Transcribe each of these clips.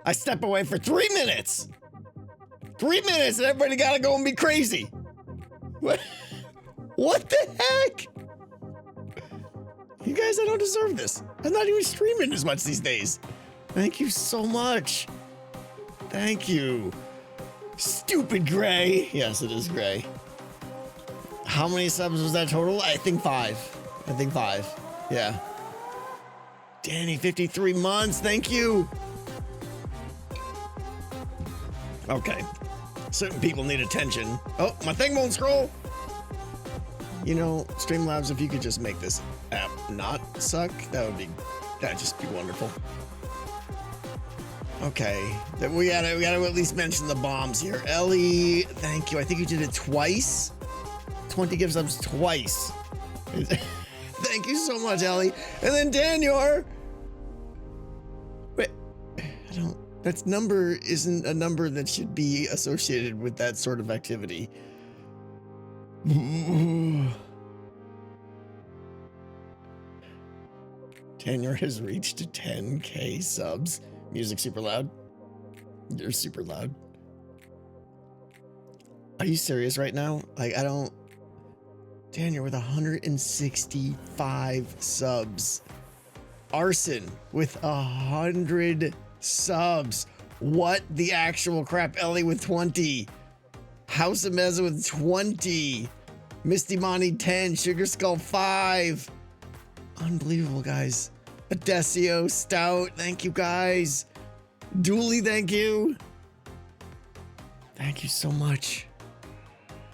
I step away for 3 minutes. 3 minutes and everybody gotta go and be crazy. What? What the heck? You guys, I don't deserve this. I'm not even streaming as much these days. Thank you so much. Thank you. Stupid Gray. Yes, it is Gray. How many subs was that total? I think 5. I think 5. Yeah. Danny, 53 months. Thank you. Okay. Certain people need attention. Oh, my thing won't scroll. You know, Streamlabs, if you could just make this app not suck, that'd just be wonderful. Okay, we gotta at least mention the bombs here. Ellie, thank you. I think you did it twice. 20 gift subs twice. Thank you so much, Ellie. And then Daniel. Wait, that number isn't a number that should be associated with that sort of activity. Daniel has reached 10K subs. Music super loud. You're super loud. Are you serious right now? Like, I don't... Daniel with 165 subs. Arson with 100 subs. What the actual crap? Ellie with 20. House of Meza with 20. Misty Monty 10. Sugar Skull 5. Unbelievable, guys. Adesio, Stout, thank you guys. Dooley, thank you. Thank you so much.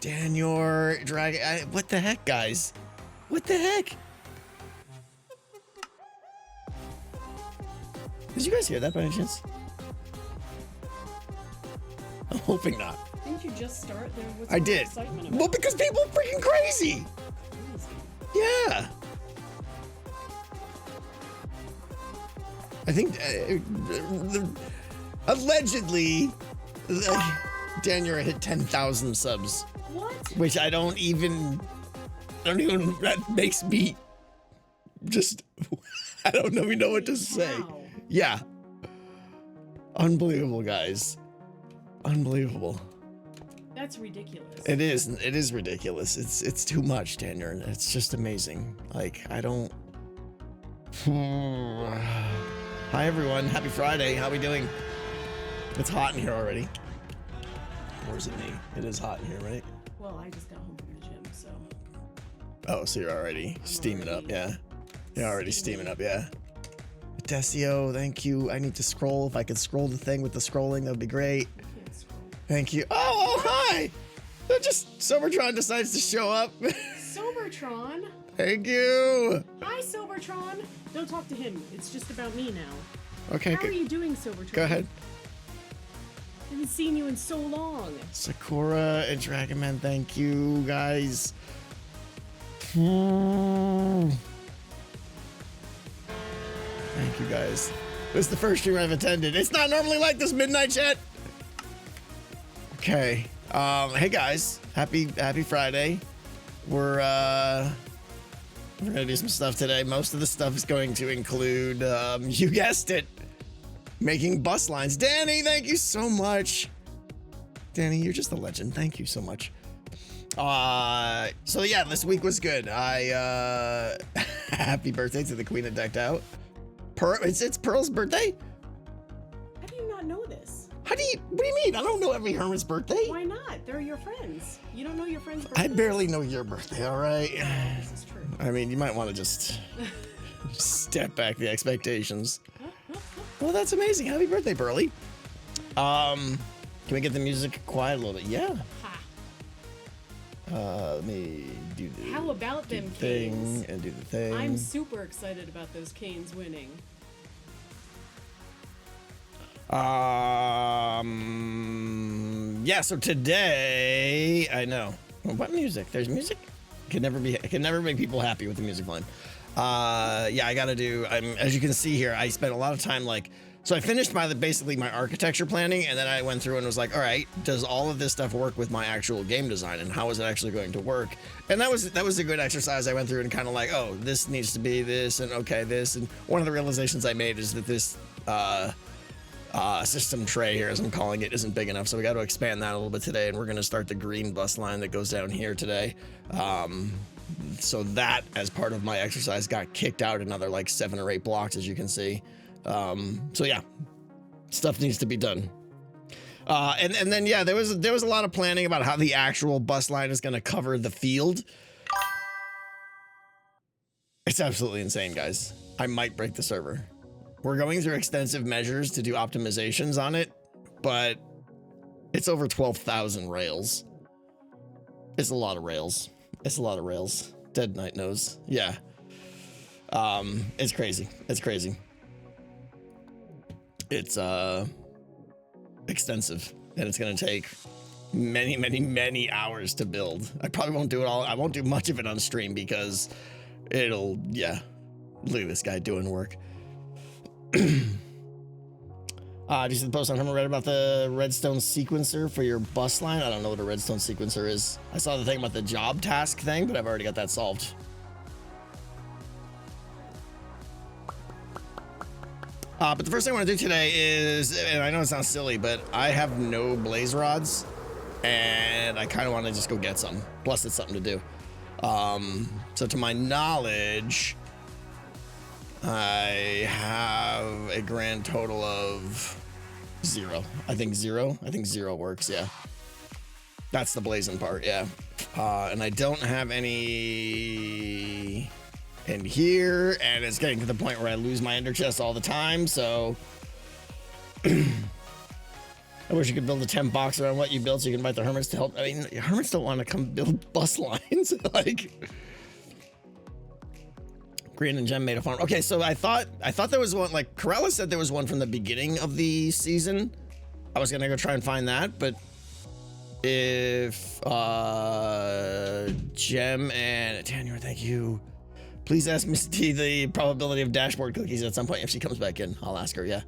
Daniel, Dragon, what the heck, guys? What the heck? Did you guys hear that by any chance? I'm hoping not. Didn't you just start there? What's I did. Well, because people are freaking crazy. Yeah. I think allegedly Daniel hit 10,000 subs. What? Which I don't even, that makes me just, I don't even know what to say. Wow. Yeah. Unbelievable, guys. Unbelievable. That's ridiculous. It is ridiculous. It's too much, Daniel. It's just amazing. Like, I don't. Hi everyone, happy Friday. How we doing? It's hot in here already. Or is it me? It is hot in here, right? Well, I just got home from the gym, so. Oh, so you're already steaming up, yeah. You're already steaming up, yeah. Desio, thank you. I need to scroll. If I could scroll the thing with the scrolling, that would be great. I can't scroll. Thank you. Oh, hi! Just Sobertron decides to show up. Sobertron? Thank you. Hi, Sobertron. Don't talk to him. It's just about me now. Okay, How are you doing, Sobertron? Go ahead. I haven't seen you in so long. Sakura and Dragonman, thank you, guys. Thank you, guys. This is the first stream I've attended. It's not normally like this, Midnight Chat. Okay. Hey, guys. Happy Friday. We're gonna do some stuff today. Most of the stuff is going to include, you guessed it, making bus lines. Danny, thank you so much. Danny, you're just a legend. Thank you so much. So yeah, this week was good. Happy birthday to the Queen of Decked Out. It's Pearl's birthday? How do you not know this? What do you mean? I don't know every Hermit's birthday. Why not? They're your friends. You don't know your friend's birthday? I barely know your birthday, all right? This is true. I mean, you might want to just step back the expectations. Well, that's amazing. Happy birthday, Burley. Can we get the music quiet a little bit? Yeah. Ha. Let me do the How about them thing Canes? and do the thing. I'm super excited about those Canes winning. Yeah, so today, I know. What music? There's music? I can never make people happy with the music line. Yeah, I gotta do, as you can see here, I spent a lot of time so I finished basically my architecture planning, and then I went through and was like, all right, does all of this stuff work with my actual game design, and how is it actually going to work? And that was a good exercise. I went through and kind of like, oh, this needs to be this, and okay, this. And one of the realizations I made is that this, system tray here, as I'm calling it, isn't big enough. So we got to expand that a little bit today, and we're going to start the green bus line that goes down here today. So that, as part of my exercise, got kicked out another like 7 or 8 blocks, as you can see. So yeah, stuff needs to be done. And then yeah, there was a lot of planning about how the actual bus line is going to cover the field. It's absolutely insane, guys. I might break the server. We're going through extensive measures to do optimizations on it, but it's over 12,000 rails. It's a lot of rails. It's a lot of rails. Dead Knight knows. Yeah. It's crazy. It's crazy. It's extensive, and it's going to take many hours to build. I probably won't do it all. I won't do much of it on stream because it'll, yeah. Look at this guy doing work. Do you see the post on Hermit Reddit about the redstone sequencer for your bus line? I don't know what a redstone sequencer is. I saw the thing about the job task thing, but I've already got that solved. But the first thing I want to do today is, and I know it sounds silly, but I have no blaze rods, and I kind of want to just go get some. Plus, it's something to do. So to my knowledge, I have a grand total of 0. I think 0. I think 0 works. Yeah. That's the blazing part. Yeah. And I don't have any in here, and it's getting to the point where I lose my ender chest all the time. So I wish you could build a 10 box around what you built so you can invite the hermits to help. I mean, hermits don't want to come build bus lines. Like, Green and Gem made a farm. Okay, so I thought there was one, like Corella said there was one from the beginning of the season. I was gonna go try and find that, but if Gem and Tanya, thank you. Please ask Miss T the probability of dashboard cookies at some point if she comes back in. I'll ask her, yeah.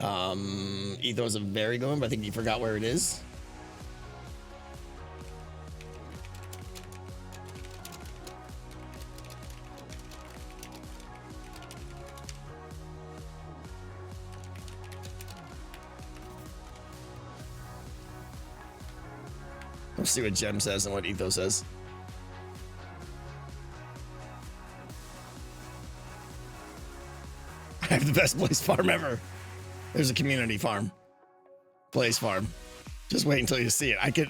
Etho's a very good one, but I think you forgot where it is. We'll see what Gem says and what Etho says. I have the best Blaze farm ever. There's a community farm. Blaze farm. Just wait until you see it. I can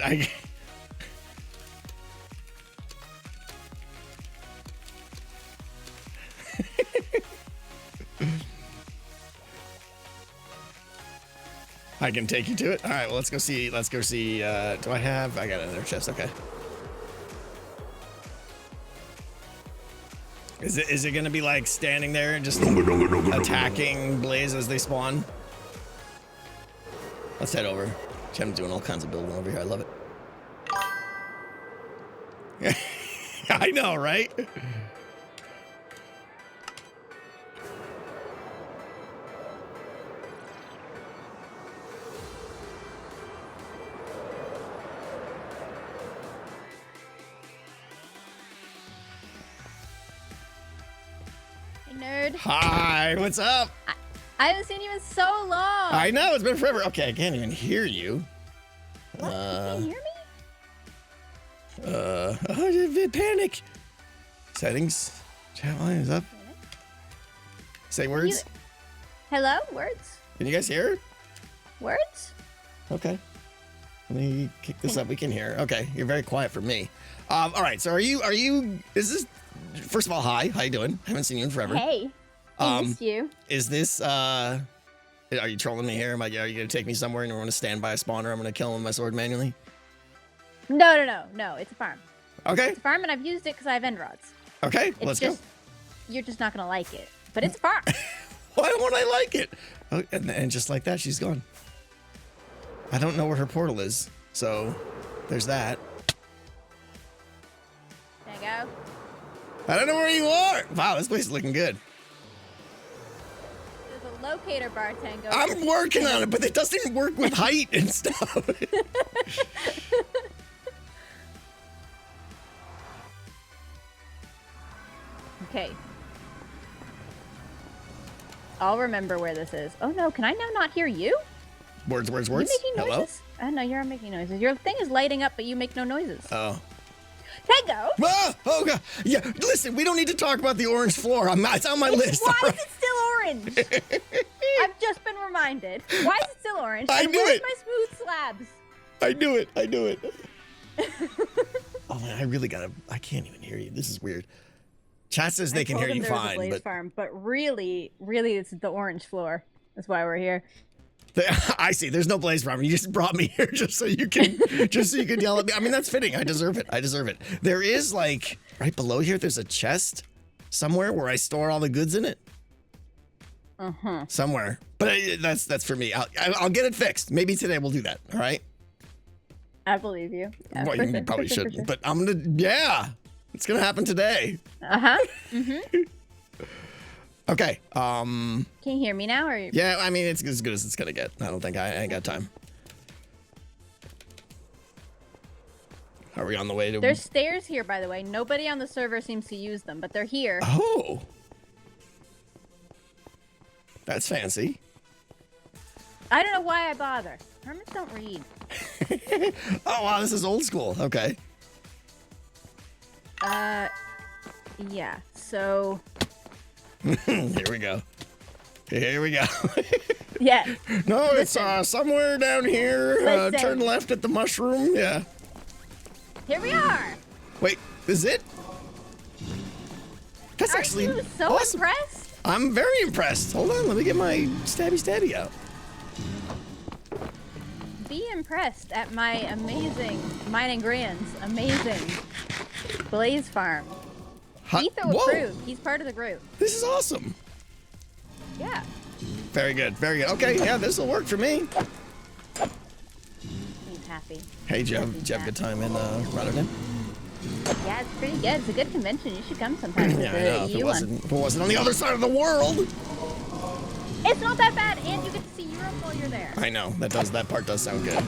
take you to it. All right, well, let's go see. Do I got another chest. Okay. Is it gonna be like standing there and just attacking Blaze as they spawn? Let's head over. I'm doing all kinds of building over here. I love it. I know, right? Nerd. Hi, what's up? I haven't seen you in so long. I know, it's been forever. Okay, I can't even hear you. What? You can't hear me? Panic. Settings. Chat volume is up. Say words. Hello? Words? Can you guys hear? Words? Okay. Let me kick this up. We can hear. Okay, you're very quiet for me. All right, so is this, first of all, hi, how you doing? Haven't seen you in forever. Hey, I missed you. Is this, are you trolling me here? Are you going to take me somewhere and you want to stand by a spawner? I'm going to kill him with my sword manually? No, it's a farm. Okay. It's a farm, and I've used it because I have end rods. Okay, let's go. You're just not going to like it, but it's a farm. Why won't I like it? Oh, and just like that, she's gone. I don't know where her portal is, so there's that. There you go. I don't know where you are. Wow, this place is looking good. There's a locator bar, Tango. I'm working on it, but it doesn't work with height and stuff. Okay. I'll remember where this is. Oh no, can I now not hear you? Words. You making Hello? noises? No, you're making noises. Your thing is lighting up, but you make no noises. Oh. Tango! Ah, oh god. Yeah, listen, we don't need to talk about the orange floor. It's on my list. Why is it still orange? I've just been reminded. Why is it still orange? I and knew where's it. my smooth slabs? I knew it. Oh man, I can't even hear you. This is weird. Chat says they can hear you fine, Blaze farm, but really, it's the orange floor. That's why we're here. I see. There's no blaze farm. You just brought me here just so you can yell at me. I mean, that's fitting. I deserve it. There is like right below here. There's a chest somewhere where I store all the goods in it. Somewhere, but that's for me. I'll get it fixed. Maybe today we'll do that. All right. I believe you. Yeah, well, you probably shouldn't, but I'm gonna. Yeah, it's gonna happen today. Okay. Can you hear me now? Or yeah, I mean it's as good as it's gonna get. I don't think I ain't got time. Are we on the way to? There's stairs here, by the way. Nobody on the server seems to use them, but they're here. Oh, that's fancy. I don't know why I bother. Hermits don't read. Oh wow, this is old school. Okay. Yeah. So. Here we go. Yeah. No, it's somewhere down here. Listen. Turn left at the mushroom. Yeah. Here we are. Wait, is it? That's actually Are you so awesome. impressed? I'm very impressed. Hold on, let me get my stabby out. Be impressed at my amazing Mining Grand's amazing Blaze farm. Etho approved. He's part of the group. This is awesome. Yeah. Very good. Okay, yeah, this will work for me. He's happy. Hey, did you have a good time in Rotterdam? Yeah, it's pretty good. It's a good convention. You should come sometime. Yeah, I know. If it wasn't on the other side of the world. It's not that bad, and you get to see Europe while you're there. I know. That part does sound good.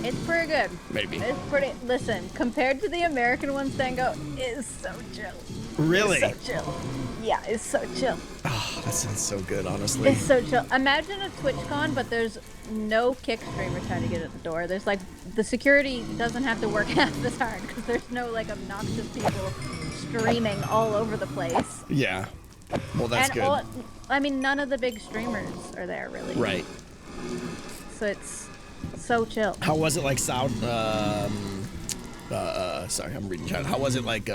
It's pretty good. Maybe. It's pretty. Listen, compared to the American ones, Tango, it's so chill. Really? It's so chill. Yeah, it's so chill. Oh, that sounds so good, honestly. It's so chill. Imagine a TwitchCon, but there's no kick streamer trying to get at the door. There's like the security doesn't have to work half as hard because there's no like obnoxious people streaming all over the place. Yeah. Well, that's good. I mean, none of the big streamers are there really. Right. So it's so chill. How was it like sorry, I'm reading chat. How was it like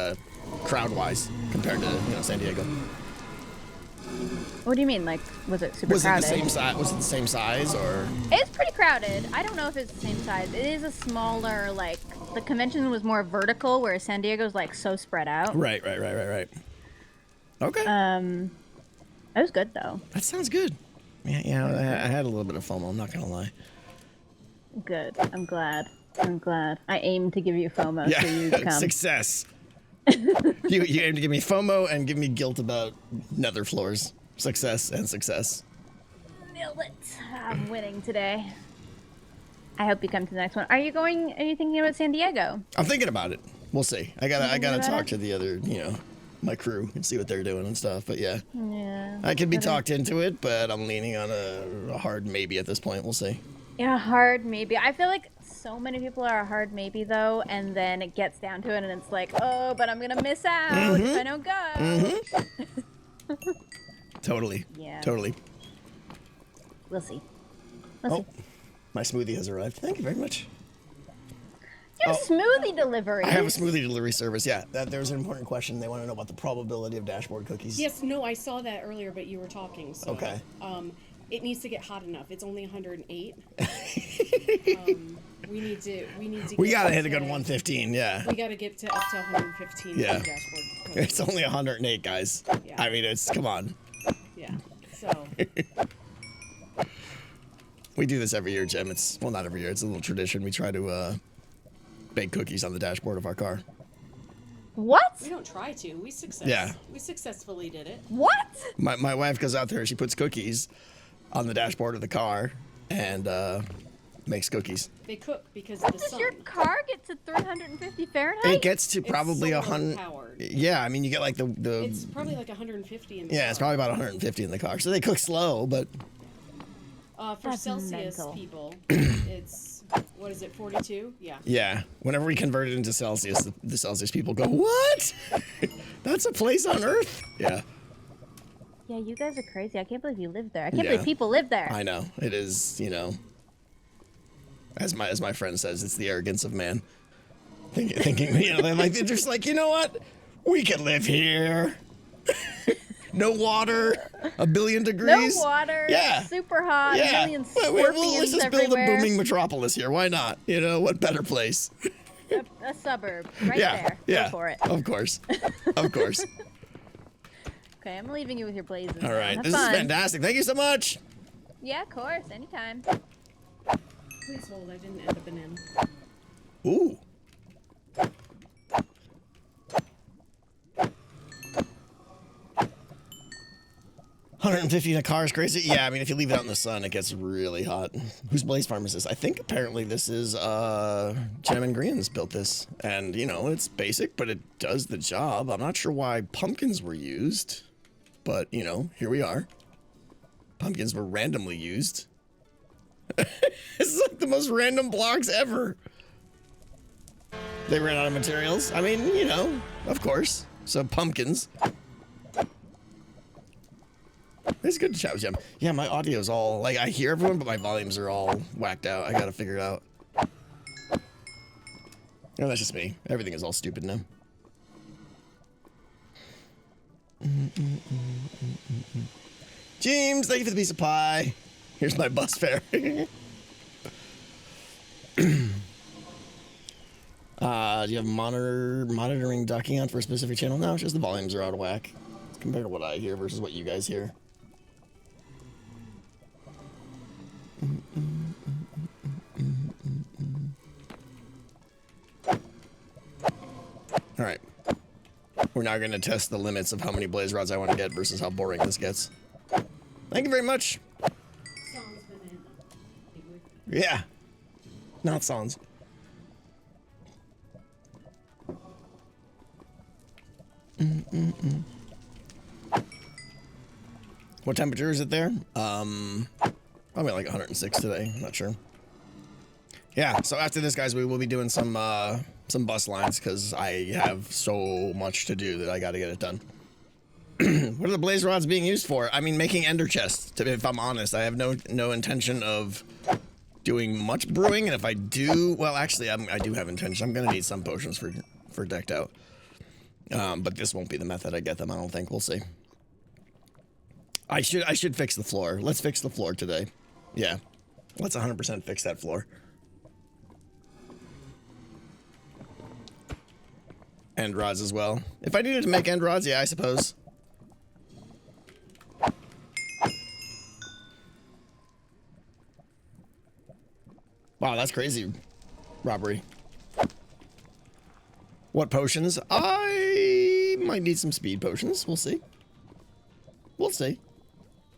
crowd-wise compared to San Diego? What do you mean? Like, was it super crowded? Was it the same size or? It's pretty crowded. I don't know if it's the same size. It is a smaller, like, the convention was more vertical, whereas San Diego's like so spread out. Right. Okay. It was good though. That sounds good. Yeah, I had a little bit of FOMO, I'm not gonna lie. Good. I'm glad. I aim to give you FOMO so you come. Success. you aim to give me FOMO and give me guilt about nether floors. Success. Nailed it. I'm winning today. I hope you come to the next one. Are you thinking about San Diego? I'm thinking about it. We'll see. I gotta talk to the other, my crew and see what they're doing and stuff. But yeah. I could be talked into it, but I'm leaning on a hard maybe at this point. We'll see. Yeah, hard maybe. I feel like so many people are a hard maybe though, and then it gets down to it and it's like, oh, but I'm gonna miss out if I don't go. Totally. Yeah. Totally. We'll see. My smoothie has arrived. Thank you very much. You have smoothie delivery. I have a smoothie delivery service. Yeah, there's an important question. They want to know about the probability of dashboard cookies. Yes, no, I saw that earlier, but you were talking. So, okay. It needs to get hot enough. It's only 108. We need to. We gotta hit a good 115. Yeah. We gotta get up to 115. Yeah. For dashboard cookies. It's only 108, guys. Yeah. I mean, come on. Yeah. So. We do this every year, Jim. Not every year. It's a little tradition. We try to bake cookies on the dashboard of our car. What? We don't try to. We successfully did it. What? My wife goes out there. She puts cookies on the dashboard of the car and makes cookies. They cook because of the Does sun. your car get to 350 Fahrenheit? It gets to probably It's 100. solar-powered. Yeah, I mean, you get like the. It's probably like 150 in the Yeah, car. it's probably about 150 in the car. So they cook slow, but. For That's Celsius mental. people, it's, what is it, 42? Yeah. Yeah, whenever we convert it into Celsius, the Celsius people go, "What? That's a place on Earth?" Yeah. Yeah, you guys are crazy. I can't believe you live there. I can't Yeah. believe people live there. I know. It is, you know. As my friend says, it's the arrogance of man. Thinking, you know, they're just like, you know what? We could live here. No water, 1 billion No degrees. water. Yeah. Super hot. Yeah. Million Well, scorpions let's just build a everywhere. booming metropolis here. Why not? You know, what better place? A suburb right Yeah. there. Yeah. Go for it. Of course. Of course. Okay, I'm leaving you with your blazes. All right. Have This fun. is fantastic. Thank you so much. Yeah, of course. Anytime. Please hold, I didn't end up in. Ooh. $150 in a car is crazy. Yeah, I mean, if you leave it out in the sun, it gets really hot. Whose Blaze Farm is this? I think apparently this is Gem and Greens built this, and you know it's basic, but it does the job. I'm not sure why pumpkins were used, but you know, here we are. Pumpkins were randomly used. This is like the most random blocks ever. They ran out of materials. I mean, you know, of course. So pumpkins. It's good to chat with Gem. Yeah, my audio's all like I hear everyone, but my volumes are all whacked out. I gotta figure it out. No, that's just me. Everything is all stupid now. James, thank you for the piece of pie. Here's my bus fare. Do you have monitoring ducking on for a specific channel? No, it's just the volumes are out of whack compared to what I hear versus what you guys hear. All right. We're now going to test the limits of how many blaze rods I want to get versus how boring this gets. Thank you very much. Song's been in. Yeah. Not songs. What temperature is it there? Probably like 106 today. I'm not sure. Yeah, so after this, guys, we will be doing some bus lines because I have so much to do that I got to get it done. What are the blaze rods being used for? I mean, making ender chests. If I'm honest, I have no intention of doing much brewing, and if I do, well, actually, I do have intention. I'm gonna need some potions for decked out, but this won't be the method I get them. I don't think. We'll see. I should fix the floor. Let's fix the floor today. Yeah, let's 100% fix that floor. End rods as well. If I needed to make end rods, yeah, I suppose. Wow, that's crazy. Robbery. What potions? I might need some speed potions. We'll see. We'll see.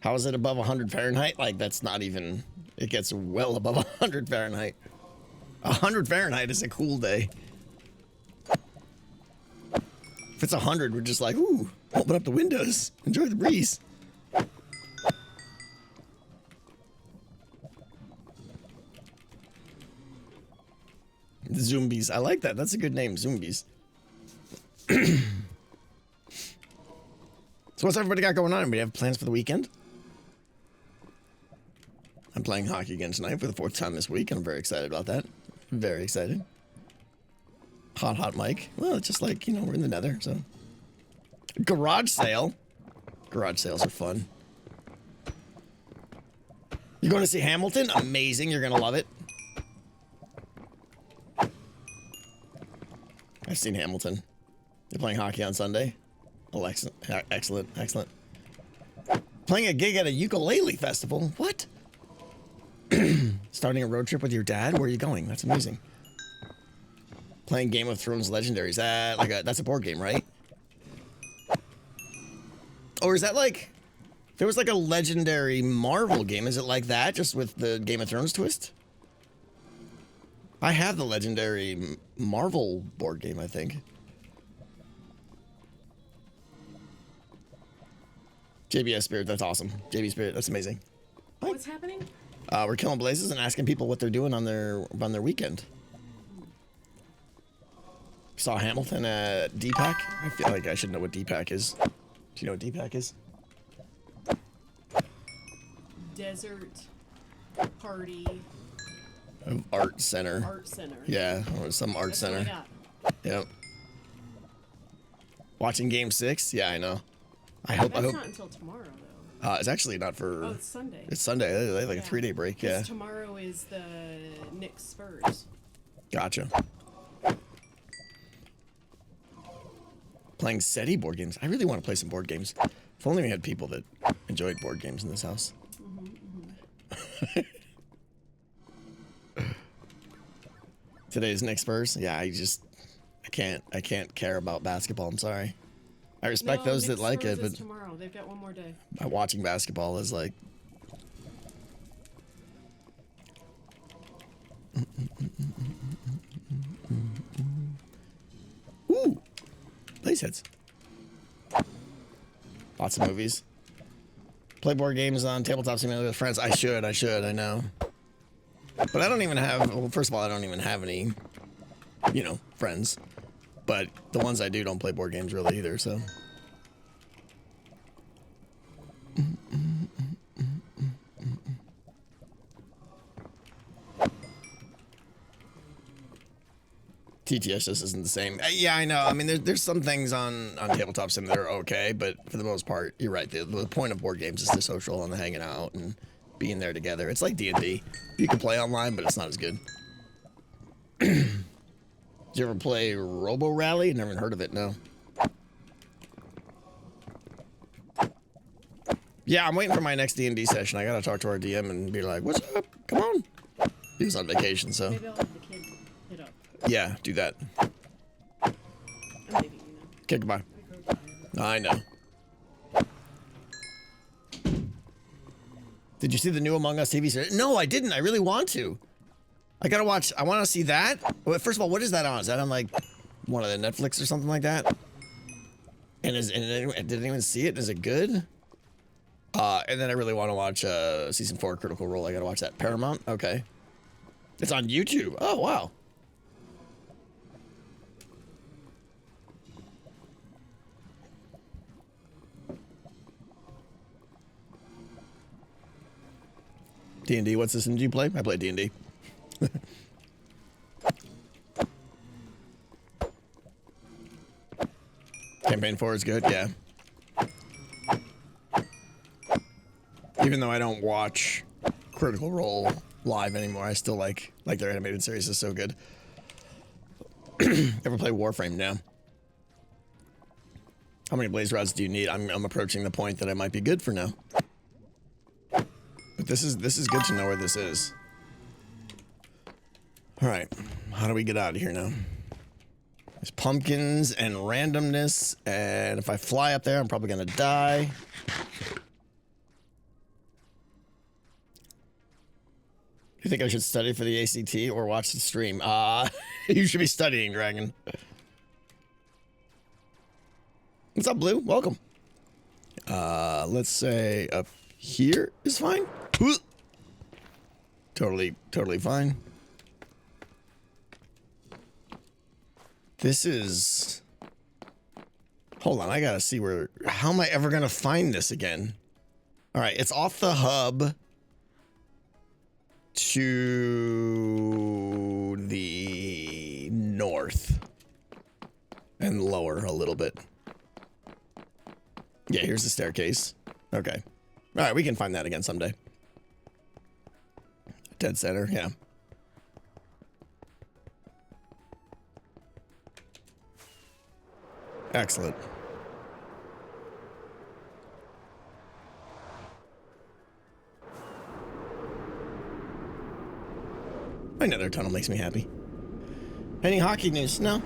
How is it above 100 Fahrenheit? Like, that's not even... It gets well above 100 Fahrenheit. 100 Fahrenheit is a cool day. If it's 100, we're just like, ooh, open up the windows. Enjoy the breeze. Zombies. I like that. That's a good name, Zombies. So what's everybody got going on? Anybody have plans for the weekend? I'm playing hockey again tonight for the 4th time this week, and I'm very excited about that. Very excited. Hot mic. Well, it's just like, you know, we're in the nether, so. Garage sale. Garage sales are fun. You're going to see Hamilton? Amazing. You're going to love it. I've seen Hamilton. You're playing hockey on Sunday? Oh, excellent. Excellent. Playing a gig at a ukulele festival? What? Starting a road trip with your dad? Where are you going? That's amazing. Playing Game of Thrones Legendaries. That's a board game, right? Or is that like... There was like a legendary Marvel game. Is it like that, just with the Game of Thrones twist? I have the legendary Marvel board game, I think. JBS Spirit, that's awesome. JB Spirit, that's amazing. What's happening? We're killing blazes and asking people what they're doing on their weekend. Saw Hamilton at DPAC. I feel like I should know what DPAC is. Do you know what DPAC is? Desert Party Art Center. Art Center. Yeah, or some art That's center. what I got. Yep. Watching Game 6? Yeah, I know. I hope. That's not until tomorrow, though. It's actually not for. Oh, it's Sunday. It's Sunday. They have like a 3-day break. 'Cause Yeah. tomorrow is the Knicks Spurs. Gotcha. Playing SETI board games. I really want to play some board games. If only we had people that enjoyed board games in this house. Today's Knicks Spurs. Yeah, I can't care about basketball. I'm sorry. I respect those that Knicks like Spurs it, is but tomorrow. They've got one more day. watching basketball is like. Ooh, blaze heads. Lots of movies. Play board games on Tabletop Simulator with friends. I know. But I don't even have, well, first of all, I don't even have any, friends. But the ones I do don't play board games really either, so. TTS just isn't the same. Yeah, I know. I mean, there's some things on Tabletop Sim that are okay, but for the most part, you're right. The point of board games is the social and the hanging out and being there together. It's like D&D. You can play online, but it's not as good. Did you ever play Robo Rally? Never heard of it, no. Yeah, I'm waiting for my next D&D session. I gotta talk to our DM and be like, what's up? Come on. He was on vacation, so. Maybe I'll have the kid hit up. Yeah, do that. I'm leaving, Okay, goodbye. I know. Did you see the new Among Us TV series? No, I didn't. I really want to. I gotta watch. I want to see that. Well, first of all, what is that on? Is that on like one of the Netflix or something like that? And did anyone see it? Is it good? And then I really want to watch season 4 Critical Role. I gotta watch that. Paramount. Okay. It's on YouTube. Oh wow. D&D, what system do you play? I play D&D. Campaign 4 is good, yeah. Even though I don't watch Critical Role live anymore, I still like their animated series is so good. Ever play Warframe? No. How many blaze rods do you need? I'm approaching the point that I might be good for now. But this is good to know where this is. All right, how do we get out of here now? There's pumpkins and randomness, and if I fly up there, I'm probably gonna die. You think I should study for the ACT or watch the stream? You should be studying, Dragon. What's up, Blue? Welcome. Let's say up here is fine. Totally fine. This is... Hold on, I gotta see where... How am I ever gonna find this again? Alright, it's off the hub to the north and lower a little bit. Yeah, here's the staircase. Okay. Alright, we can find that again someday. Dead center, yeah. Excellent. Another tunnel makes me happy. Any hockey news? No.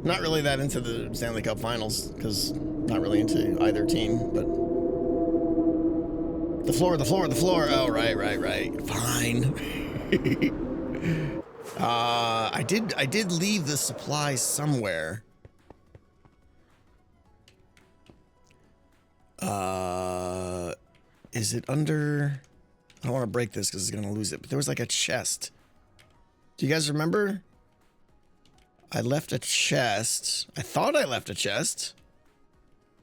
Not really that into the Stanley Cup Finals, because not really into either team, but... The floor. Oh, right. Fine. I did leave the supplies somewhere. Is it under? I don't want to break this because it's gonna lose it. But there was like a chest. Do you guys remember? I left a chest. I thought I left a chest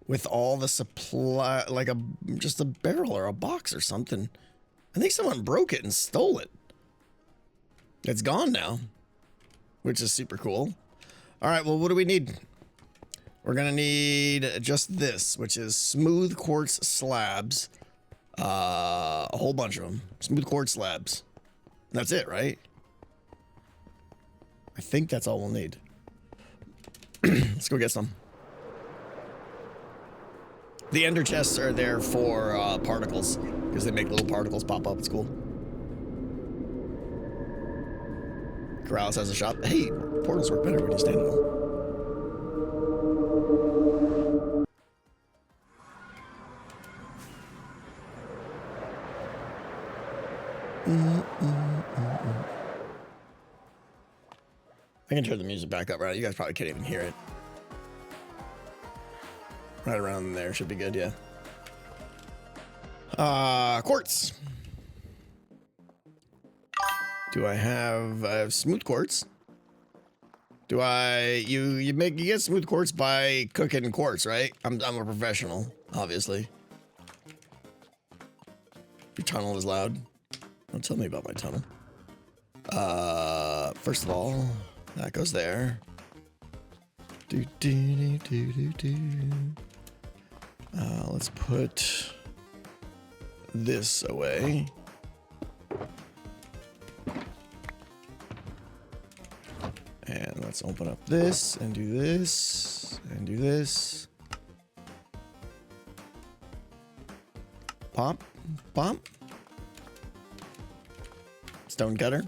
with all the supply, like just a barrel or a box or something. I think someone broke it and stole it. It's gone now, which is super cool. All right, well, what do we need? We're gonna need just this, which is smooth quartz slabs. A whole bunch of them. Smooth quartz slabs. That's it, right? I think that's all we'll need. Let's go get some. The ender chests are there for particles, because they make little particles pop up. It's cool. Corrales has a shop. Hey, portals work better when you stand in them. I can turn the music back up, right? You guys probably can't even hear it. Right around there should be good, yeah. Quartz. Do I have smooth quartz? Do I you get smooth quartz by cooking quartz, right? I'm a professional, obviously. Your tunnel is loud. Don't tell me about my tunnel. First of all, that goes there. Let's put this away. And let's open up this and do this and do this. Pop, pop. Stone cutter.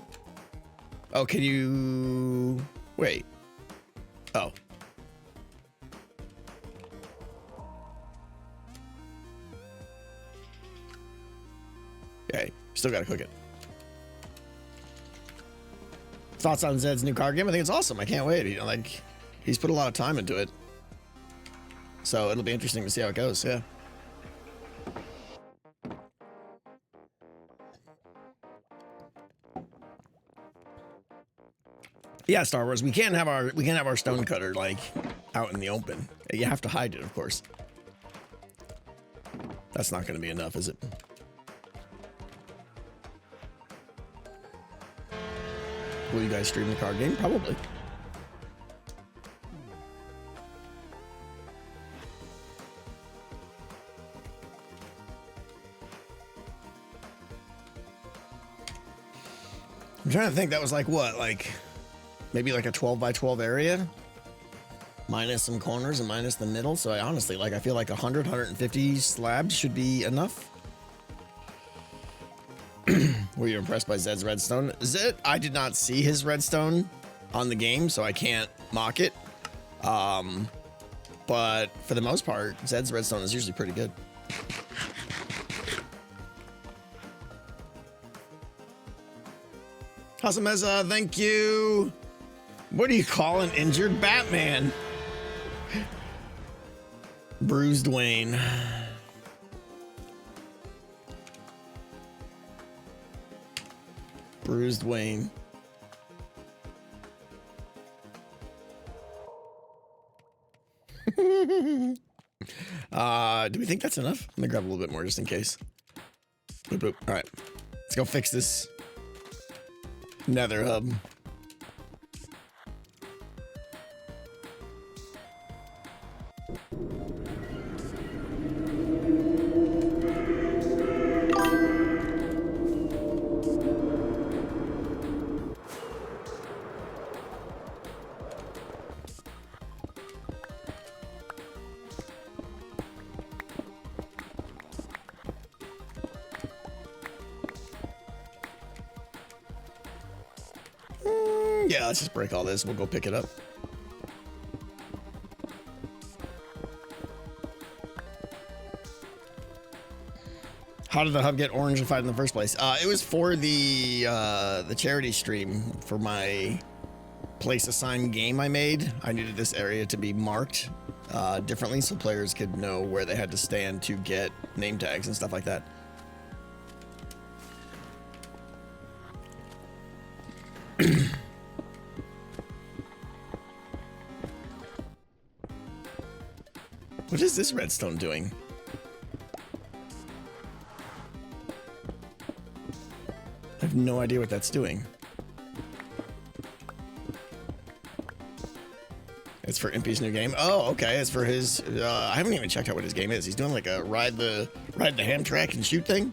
Oh, can you wait? Oh. Okay, still gotta cook it. Thoughts on Zed's new card game? I think it's awesome. I can't wait. You know, like, he's put a lot of time into it. So it'll be interesting to see how it goes, yeah. Yeah, Star Wars. We can't have our stone cutter like out in the open. You have to hide it, of course. That's not going to be enough, is it? Will you guys stream the card game? Probably. I'm trying to think. That was like what? Like maybe like a 12 by 12 area? Minus some corners and minus the middle. So I honestly, like, I feel like 100, 150 slabs should be enough. Were you impressed by Zed's redstone? Zed, I did not see his redstone on the game, so I can't mock it. But for the most part, Zed's redstone is usually pretty good. Awesome, Meza, thank you. What do you call an injured Batman? Bruised Wayne. Bruised Wayne. Do we think that's enough? I'm gonna grab a little bit more just in case. Boop, boop. All right, let's go fix this nether hub. Yeah, let's just break all this. We'll go pick it up. How did the hub get orangified in the first place? It was for the charity stream for my place assigned game I made. I needed this area to be marked differently so players could know where they had to stand to get name tags and stuff like that. What is this redstone doing? I have no idea what that's doing. It's for Impy's new game. Oh, okay. It's for his. I haven't even checked out what his game is. He's doing like a ride the ham track and shoot thing.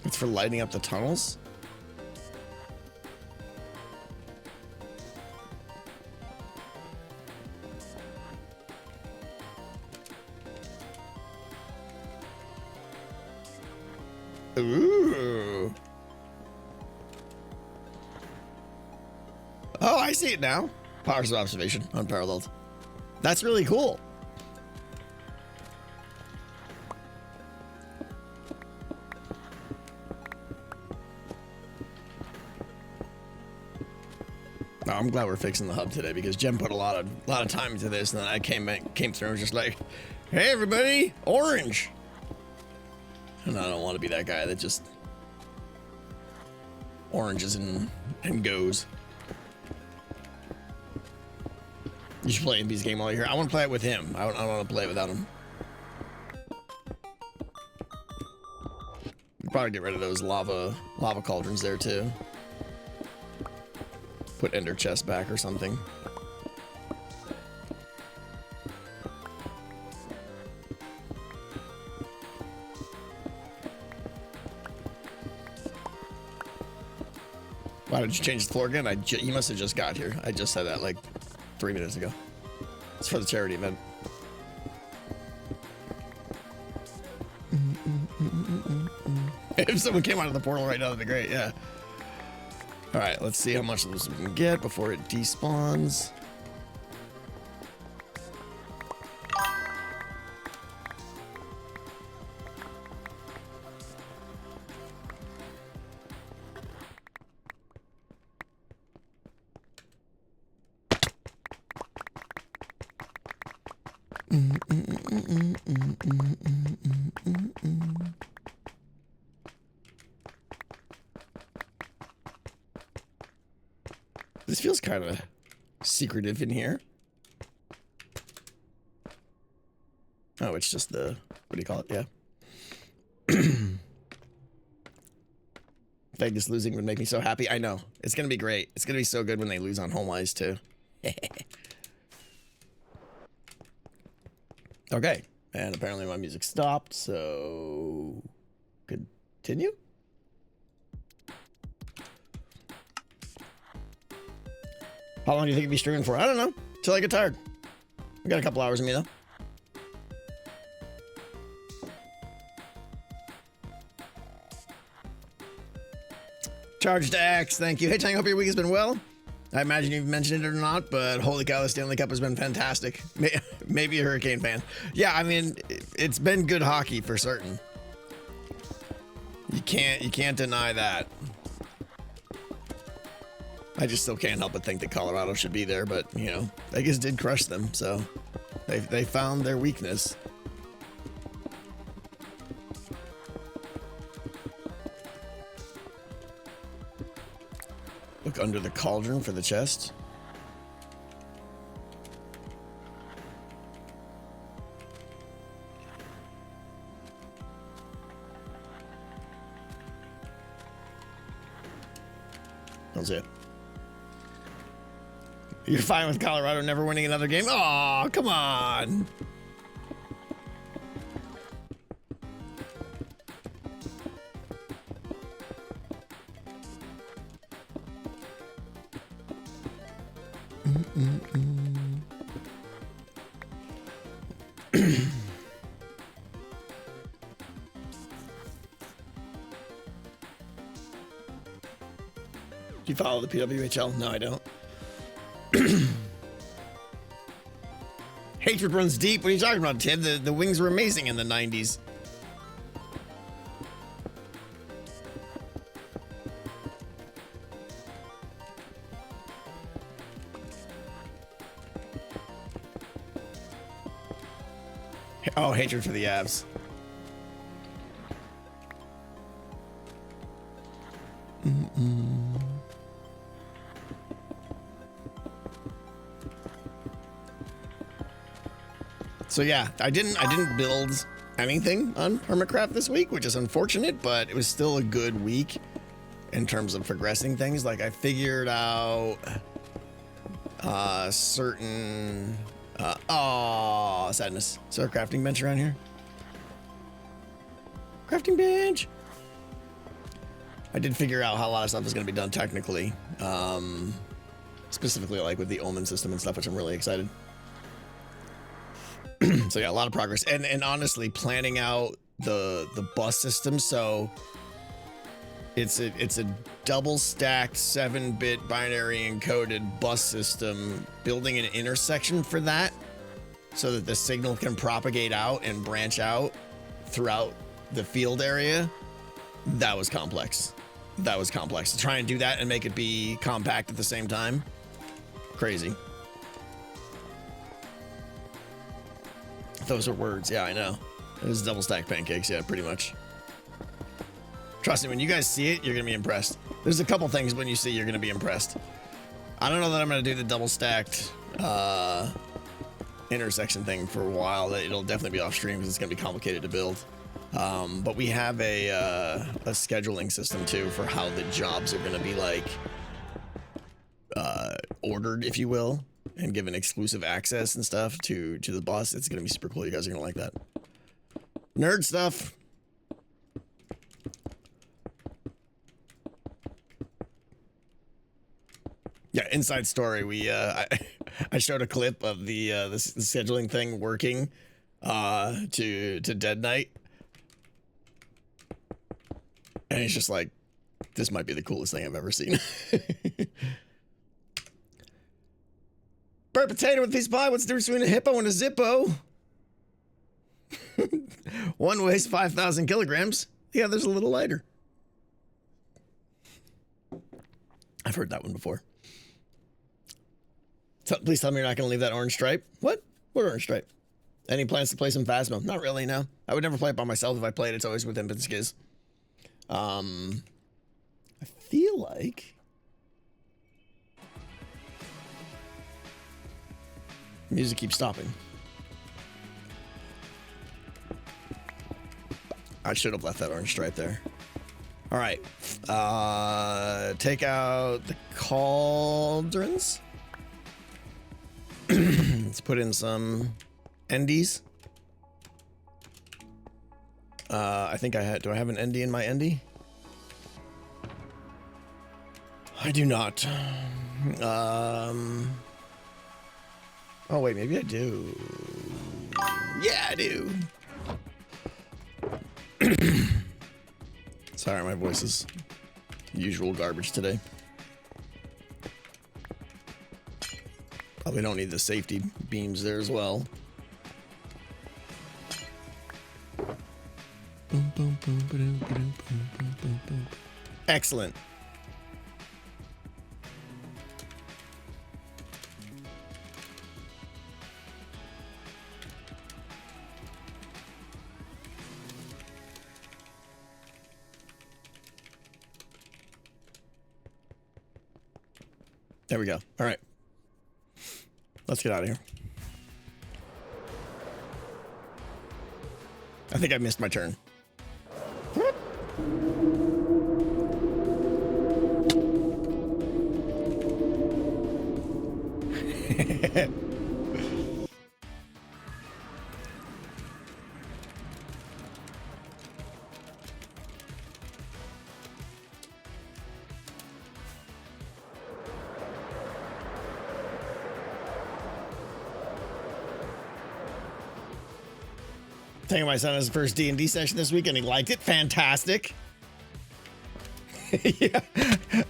It's for lighting up the tunnels. Ooh. Oh, I see it now. Powers of observation, unparalleled. That's really cool. Oh, I'm glad we're fixing the hub today because Jem put a lot of time into this, and then I came through and was just like, "Hey, everybody, orange." And I don't want to be that guy that just oranges and goes. You should play Impy's game while you're here. I want to play it with him. I don't want to play it without him. We'll probably get rid of those lava cauldrons there too. Put ender chest back or something. Why did you change the floor again? You must have just got here. I just said that like 3 minutes ago. It's for the charity event. If someone came out of the portal right now, that'd be great, yeah. All right, let's see how much of this we can get before it despawns. This feels kind of secretive in here. Oh, it's just the, what do you call it? Yeah. Vegas losing would make me so happy. I know. It's going to be great. It's going to be so good when they lose on HomeWise too. Okay. And apparently my music stopped, so continue? How long do you think you'll be streaming for? I don't know. Till I get tired. I got a couple hours in me though. Charged X, thank you. Hey Tang, hope your week has been well. I imagine you've mentioned it or not, but holy cow, the Stanley Cup has been fantastic. Maybe a Hurricane fan. Yeah, I mean, it's been good hockey for certain. You can't deny that. I just still can't help but think that Colorado should be there, but you know, Vegas did crush them, so they found their weakness. Look under the cauldron for the chest. Don't see it. You're fine with Colorado never winning another game? Aw, come on. Do you follow the PWHL? No, I don't. Hatred runs deep. What are you talking about, Ted? The wings were amazing in the 90s. Oh, hatred for the Avs. So yeah, I didn't build anything on Hermitcraft this week, which is unfortunate, but it was still a good week in terms of progressing things. Like I figured out certain sadness. Is there a crafting bench around here? Crafting bench. I did figure out how a lot of stuff is going to be done technically, specifically like with the omen system and stuff, which I'm really excited. So yeah, a lot of progress, and honestly, planning out the bus system. So it's a double stacked 7-bit binary encoded bus system. Building an intersection for that, so that the signal can propagate out and branch out throughout the field area. That was complex. That was complex. To try and do that and make it be compact at the same time. Crazy. Those are words. Yeah, I know. It was double stacked pancakes. Yeah, pretty much. Trust me, when you guys see it, you're going to be impressed. There's a couple things when you see you're going to be impressed. I don't know that I'm going to do the double stacked intersection thing for a while. It'll definitely be off stream because it's going to be complicated to build. But we have a scheduling system too for how the jobs are going to be like ordered, if you will, and given exclusive access and stuff to the boss. It's going to be super cool. You guys are going to like that. Nerd stuff. Yeah, inside story. We I showed a clip of the scheduling thing working to Dead Knight. And it's just like, this might be the coolest thing I've ever seen. Burnt potato with a piece of pie. What's the difference between a hippo and a zippo? One weighs 5,000 kilograms. The other's a little lighter. I've heard that one before. So, please tell me you're not going to leave that orange stripe. What? What orange stripe? Any plans to play some Phasmo? Not really, no. I would never play it by myself. If I played, it's always with Imp and Skiz. I feel like music keeps stopping. I should have left that orange stripe there. All right. Take out the cauldrons. Let's put in some endies. I think I had. Do I have an endy in my endy? I do not. Oh wait, maybe I do. Yeah, I do. Sorry, my voice is usual garbage today. Probably don't need the safety beams there as well. Excellent. There we go. All right. Let's get out of here. I think I missed my turn. Taking my son his first D&D session this week, and he liked it. Fantastic. Yeah,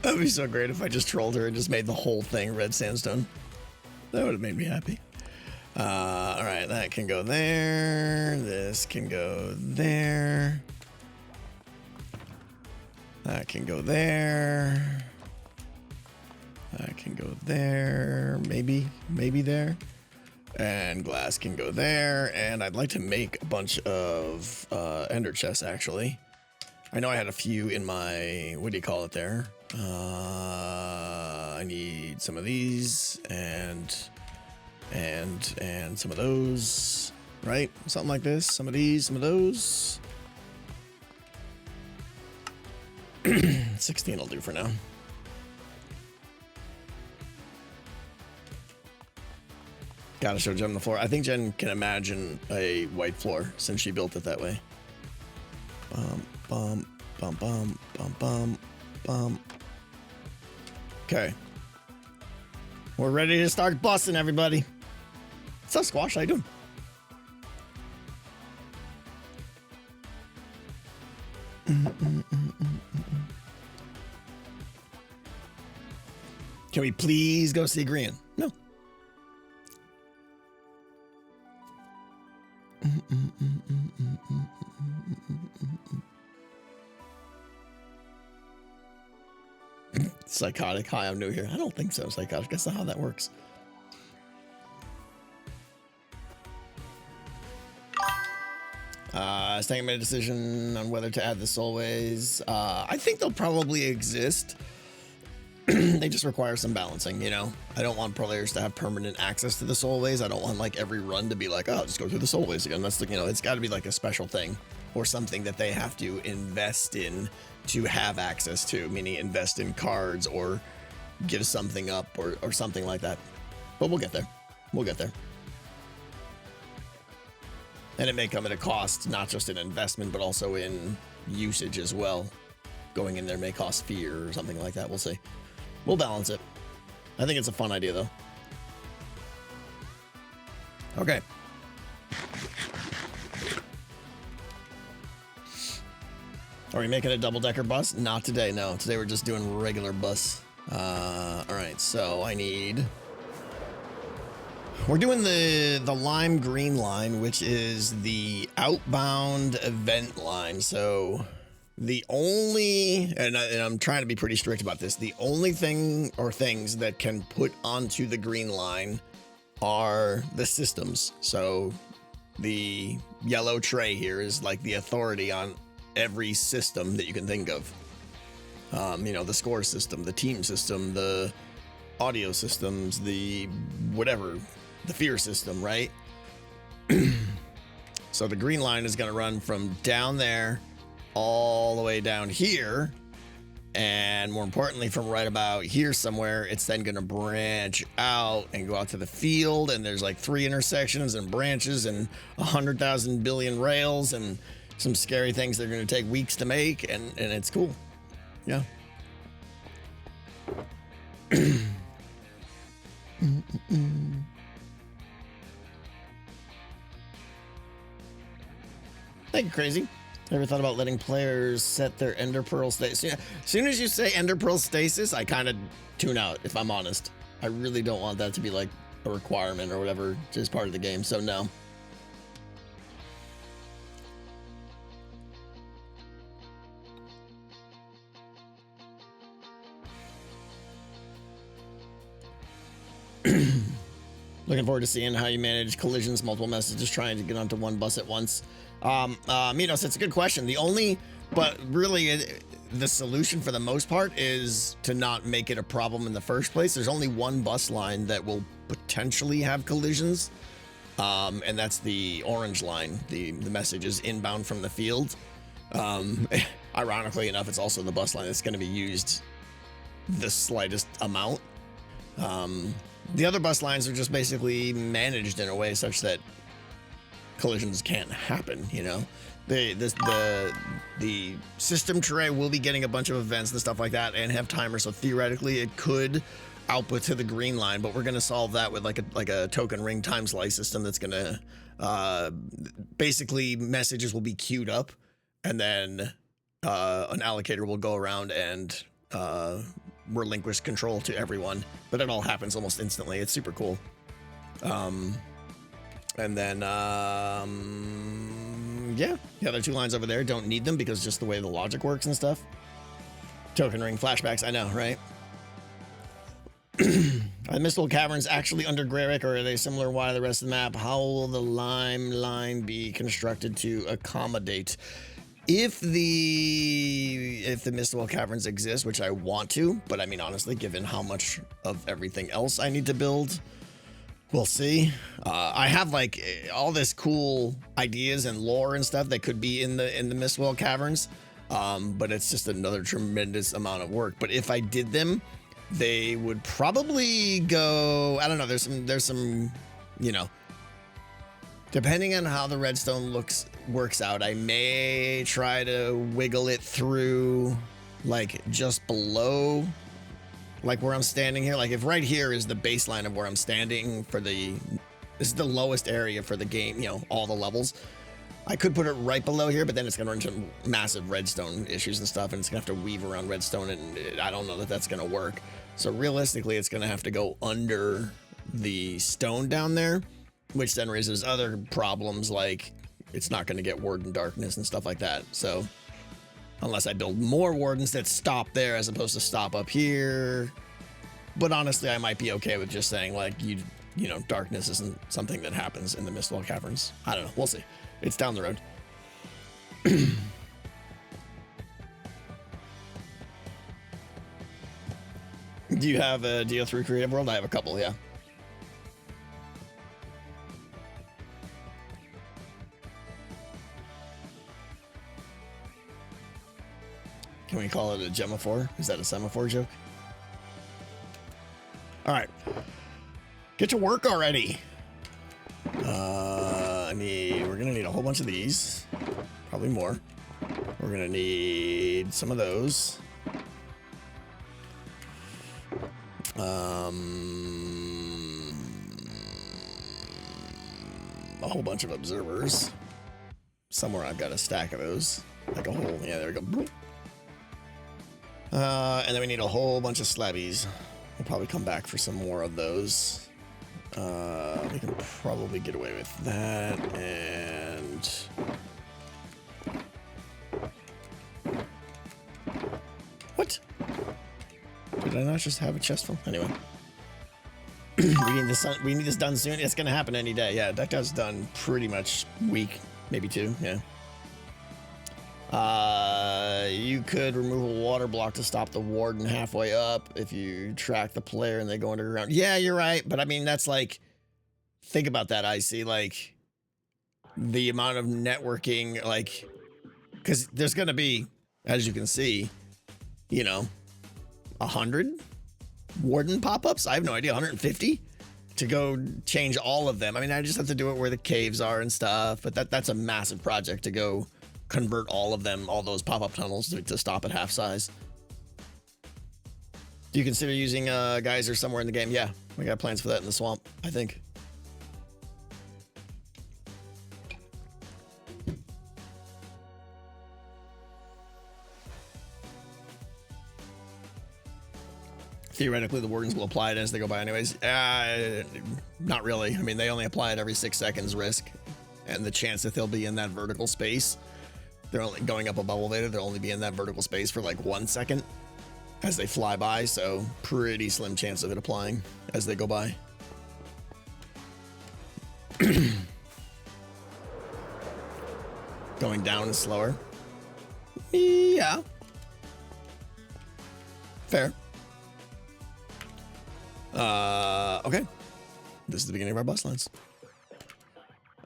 that'd be so great if I just trolled her and just made the whole thing red sandstone. That would have made me happy. All right, that can go there. This can go there. That can go there. That can go there. Maybe there. And glass can go there. And I'd like to make a bunch of ender chests, actually. I know I had a few in my, what do you call it there? I need some of these and some of those, right? Something like this. Some of these, some of those. 16 will do for now. Gotta show Jen the floor. I think Jen can imagine a white floor since she built it that way. Bum, bum, bum, bum, bum, bum. Okay. We're ready to start busting, everybody. What's up, Squash? How you doing? Can we please go see Grian? No. Psychotic. Hi, I'm new here. I don't think so, Psychotic. That's not how that works. Staying made a decision on whether to add the soulways. I think they'll probably exist. They just require some balancing, you know? I don't want players to have permanent access to the soulways. I don't want like every run to be like, oh, just go through the soulways again. That's the, you know, it's got to be like a special thing or something that they have to invest in to have access to, meaning invest in cards or give something up or something like that. But we'll get there. We'll get there. And it may come at a cost, not just in investment, but also in usage as well. Going in there may cost fear or something like that. We'll see. We'll balance it. I think it's a fun idea, though. Okay. Are we making a double-decker bus? Not today, no. Today we're just doing regular bus. All right, so I need... We're doing the lime green line, which is the outbound event line. So the only, and I'm trying to be pretty strict about this, the only thing or things that can put onto the green line are the systems. So the yellow tray here is like the authority on every system that you can think of. You know, the score system, the team system, the audio systems, the whatever, the fear system, right? So the green line is going to run from down there all the way down here. And more importantly, from right about here somewhere, it's then going to branch out and go out to the field. And there's like 3 intersections and branches and 100,000 billion rails and some scary things that are going to take weeks to make. And it's cool. Yeah. Thank you, Crazy. Ever thought about letting players set their Ender Pearl stasis? Yeah. As soon as you say Ender Pearl stasis, I kind of tune out, if I'm honest. I really don't want that to be like a requirement or whatever, just part of the game, so no. Looking forward to seeing how you manage collisions, multiple messages, trying to get onto one bus at once. Minos, it's a good question. But really the solution for the most part is to not make it a problem in the first place. There's only one bus line that will potentially have collisions. And that's the orange line, the messages inbound from the field. Ironically enough, it's also the bus line that's going to be used the slightest amount. The other bus lines are just basically managed in a way such that collisions can't happen, you know? The system tray will be getting a bunch of events and stuff like that and have timers, so theoretically it could output to the green line, but we're going to solve that with like a token ring time slice system that's going to basically messages will be queued up and then an allocator will go around and relinquish control to everyone, but it all happens almost instantly. It's super cool. And then, yeah, the other 2 lines over there don't need them because just the way the logic works and stuff. Token ring flashbacks, I know, right? Are the Mystical Caverns actually under Greyrick, or are they similar to the rest of the map? How will the lime line be constructed to accommodate? If the Mystical Caverns exist, which I want to, but I mean, honestly, given how much of everything else I need to build, we'll see. I have like all this cool ideas and lore and stuff that could be in the Mystical Caverns, but it's just another tremendous amount of work. But if I did them, they would probably go, I don't know, there's some, you know, depending on how the redstone works out, I may try to wiggle it through like just below like where I'm standing here. Like if right here is the baseline of where I'm standing for this is the lowest area for the game, you know, all the levels. I could put it right below here, but then it's going to run into massive redstone issues and stuff, and it's going to have to weave around redstone, and I don't know that that's going to work. So realistically, it's going to have to go under the stone down there, which then raises other problems, like it's not going to get Warden Darkness and stuff like that. So unless I build more Wardens that stop there as opposed to stop up here. But honestly, I might be okay with just saying, like, you know, Darkness isn't something that happens in the Mystical Caverns. I don't know. We'll see. It's down the road. Do you have a DO3 Creative World? I have a couple, yeah. Can we call it a Gemaphore? Is that a semaphore joke? All right. Get to work already. We're gonna need a whole bunch of these. Probably more. We're gonna need some of those. A whole bunch of observers. Somewhere I've got a stack of those. Like a whole, yeah, there we go. And then we need a whole bunch of slabbies. We'll probably come back for some more of those. We can probably get away with that, and what? Did I not just have a chest full? Anyway, we need this done soon. It's gonna happen any day. Yeah, that guy's done pretty much week, maybe 2. Yeah. You could remove a water block to stop the warden halfway up if you track the player and they go underground. Yeah, you're right. But I mean, that's like, think about that, IC. Like, the amount of networking, like, because there's going to be, as you can see, you know, 100 warden pop-ups. I have no idea, 150 to go change all of them. I mean, I just have to do it where the caves are and stuff, but that's a massive project to go convert all of them, all those pop-up tunnels to stop at half size. Do you consider using geyser somewhere in the game? Yeah, we got plans for that in the swamp, I think. Theoretically, the wardens will apply it as they go by anyways. Not really. I mean, they only apply it every 6 seconds risk, and the chance that they'll be in that vertical space, they're only going up a bubble vader, they'll only be in that vertical space for like 1 second as they fly by, so pretty slim chance of it applying as they go by. Going down is slower. Yeah. Fair. Okay. This is the beginning of our bus lines.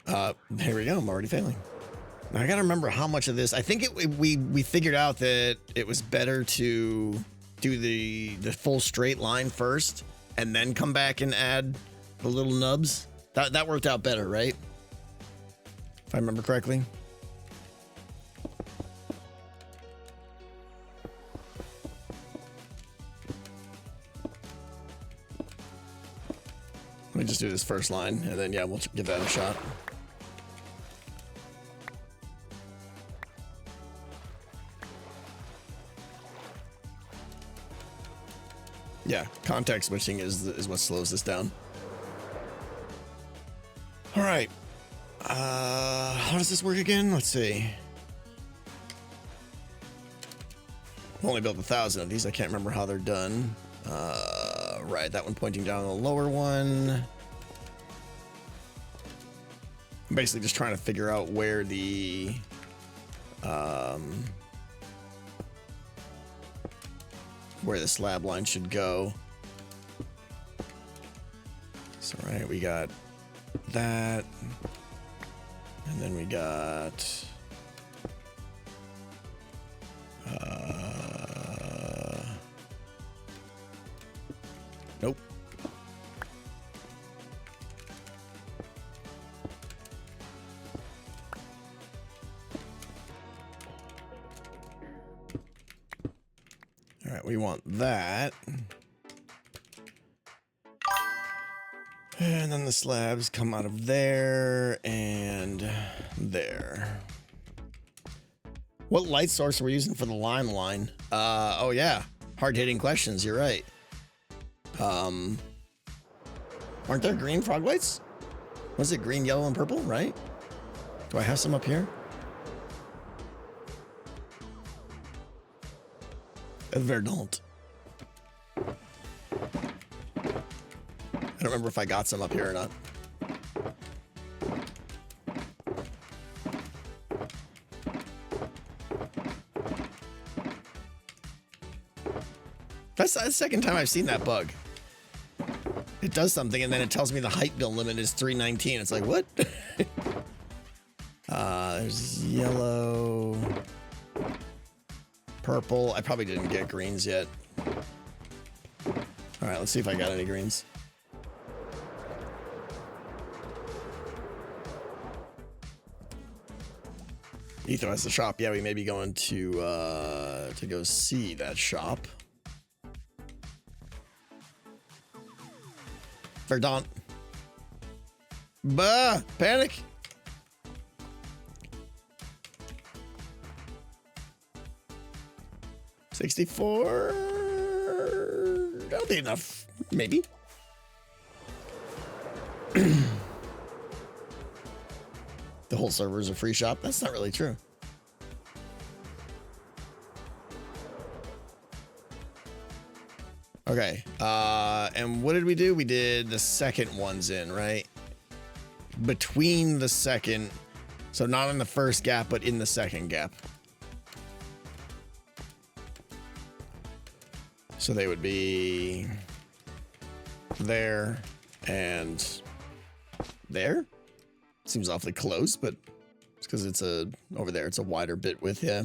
Here we go. I'm already failing. Now I gotta remember how much of this. I think we figured out that it was better to do the full straight line first and then come back and add the little nubs. That worked out better, right? If I remember correctly. Let me just do this first line, and then, yeah, we'll give that a shot. Yeah, context switching is what slows this down. All right. How does this work again? Let's see. I've only built 1,000 of these. I can't remember how they're done. Right, that one pointing down the lower one. I'm basically just trying to figure out where the slab line should go. So right, we got that, and then we got nope. All right, we want that. And then the slabs come out of there and there. What light source are we using for the lime line? Oh yeah, hard-hitting questions, you're right. Aren't there green frog lights? Was it green, yellow, and purple, right? Do I have some up here? Verdant. I don't remember if I got some up here or not. That's the second time I've seen that bug. It does something and then it tells me the height build limit is 319. It's like, what? There's yellow, purple. I probably didn't get greens yet. All right, let's see if I got any greens. Etho has the shop. Yeah, we may be going to go see that shop. Verdant. Bah! Panic! $64. That'll be enough. Maybe. The whole server is a free shop. That's not really true. Okay. And what did we do? We did the second ones in, right? Between the second. So not in the first gap, but in the second gap. So they would be there and there. Seems awfully close, but it's because it's over there. It's a wider bit width, yeah.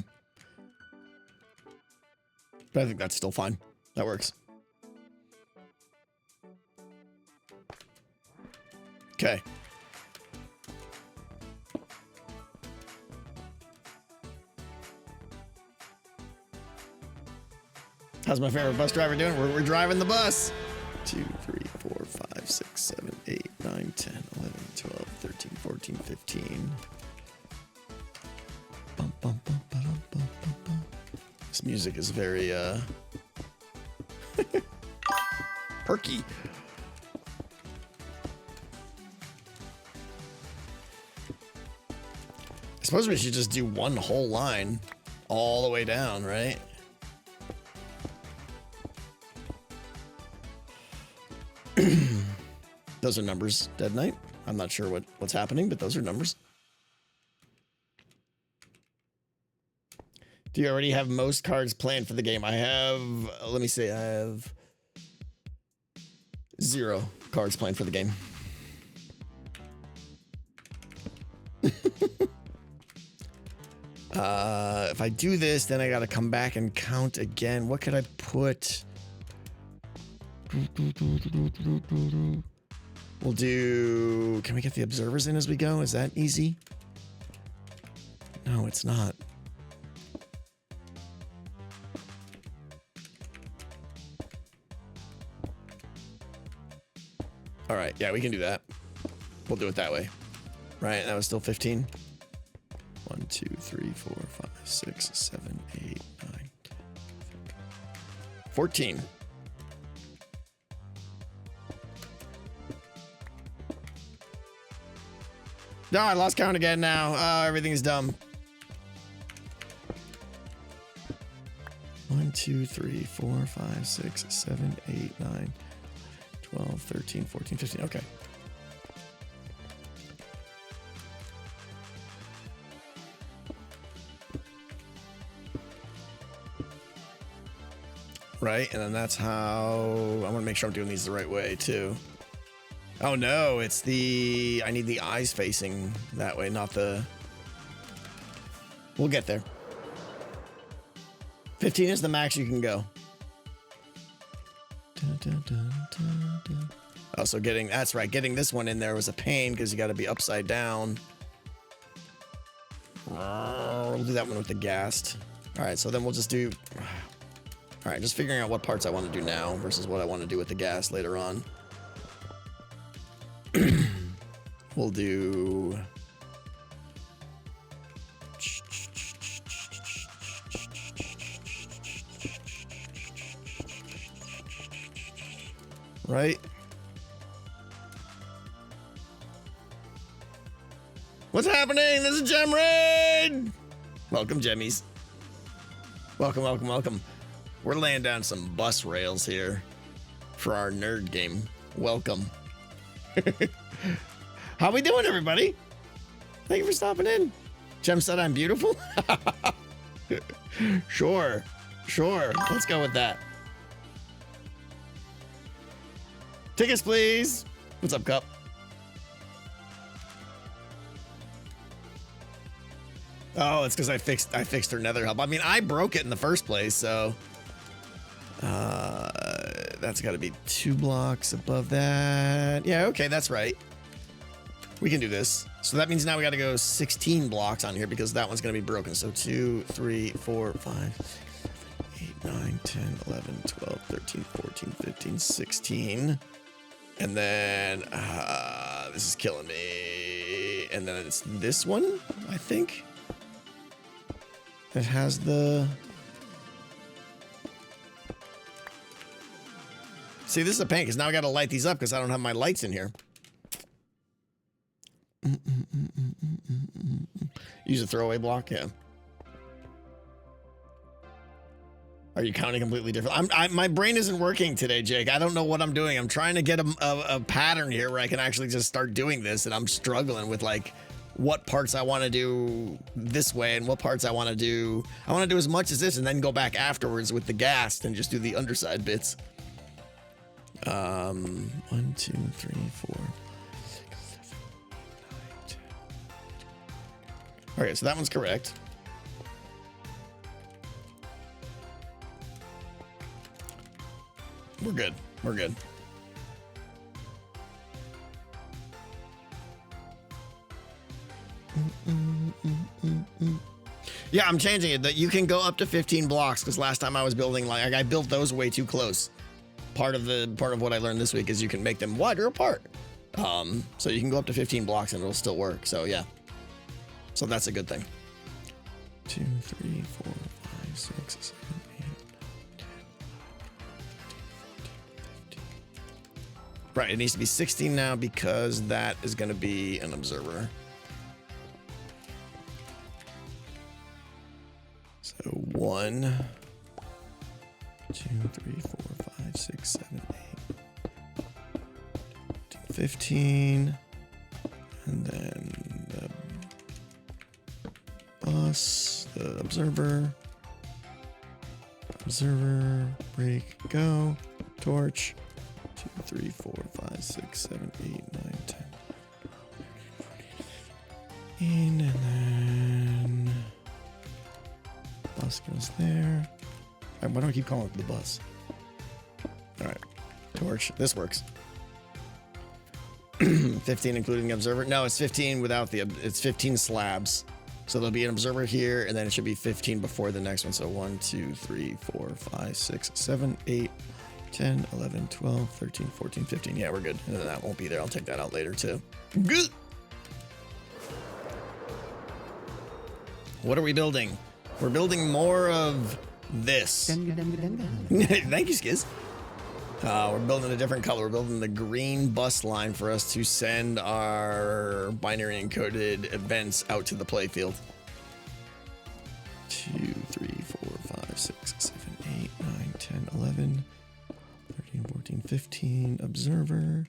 But I think that's still fine. That works. Okay. How's my favorite bus driver doing? We're driving the bus. 2, 3, 4, 5, 6, 7, 8, 9, 10, 11, 12, 13, 14, 15. Bum, bum, bum, ba-dum, bum, bum, bum. This music is very perky. I suppose we should just do one whole line all the way down, right? Those are numbers, Dead Knight. I'm not sure what's happening, but those are numbers. Do you already have most cards planned for the game? I have, let me see, I have 0 cards planned for the game. If I do this, then I gotta come back and count again. What could I put? We'll do... Can we get the observers in as we go? Is that easy? No, it's not. All right, yeah, we can do that. We'll do it that way. Right, that was still 15. 1, 2, 3, 4, 5, 6, 7, 8, 9, 10, 14. No, I lost count again now. Everything's dumb. 1, 2, 3, 4, 5, 6, 7, 8, 9, 12, 13, 14, 15. Okay. Right, and then that's how I want to make sure I'm doing these the right way too. Oh no, it's the I need the eyes facing that way, not the. We'll get there. 15 is the max you can go. Oh, so that's right. Getting this one in there was a pain because you got to be upside down. We'll do that one with the ghast. All right, so then we'll just do. All right, just figuring out what parts I want to do now versus what I want to do with the ghast later on. We'll do. Right? What's happening? This is Gem Raid! Welcome, Gemmies. Welcome, welcome, welcome. We're laying down some bus rails here for our nerd game. Welcome. How we doing, everybody? Thank you for stopping in. Gem said I'm beautiful? Sure. Let's go with that. Tickets, please. What's up, Cup? Oh, it's because I fixed her nether hub. I mean, I broke it in the first place, so that's got to be 2 blocks above that. Yeah, okay, that's right. We can do this. So that means now we got to go 16 blocks on here because that one's going to be broken. So 2, 3, 4, 5, 6, 7, 8, 9, 10, 11, 12, 13, 14, 15, 16. And then this is killing me. And then it's this one, I think. That has the. See, this is a pain because now I got to light these up because I don't have my lights in here. Use a throwaway block, yeah. Are you counting completely different? My brain isn't working today, Jake. I don't know what I'm doing. I'm trying to get a pattern here where I can actually just start doing this, and I'm struggling with like what parts I want to do this way and what parts I want to do. I want to do as much as this and then go back afterwards with the ghast and just do the underside bits. 1, 2, 3, 4. Okay, so that one's correct. We're good. We're good. Yeah, I'm changing it. That you can go up to 15 blocks because last time I was building, like I built those way too close. Part of what I learned this week is you can make them wider apart. So you can go up to 15 blocks and it'll still work. So yeah. So that's a good thing. 2, 3, 4, 5, 6, 7, 8, 9, 10, 11, 12, 13, 14, 15. Right, it needs to be 16 now because that is going to be an observer. So 1, 2, 3, 4, 5, 6, 7, 8, 15, and then the bus, the observer, break, go, torch, 2, 3, 4, 5, 6, 7, 8, 9, 10, 15, and then bus goes there. All right, why do I keep calling it the bus? All right, torch, this works. 15 including the observer. No, it's 15 without it's 15 slabs. So there'll be an observer here, and then it should be 15 before the next one. So 1, 2, 3, 4, 5, 6, 7, 8, 10, 11, 12, 13, 14, 15. Yeah, we're good. And then that won't be there. I'll take that out later too. Good. What are we building? We're building more of this. Thank you, Skiz. We're building a different color. We're building the green bus line for us to send our binary encoded events out to the playfield. 2, 3, 4, 5, 6, 7, 8, 9, 10, 11, 13, 14, 15. Observer.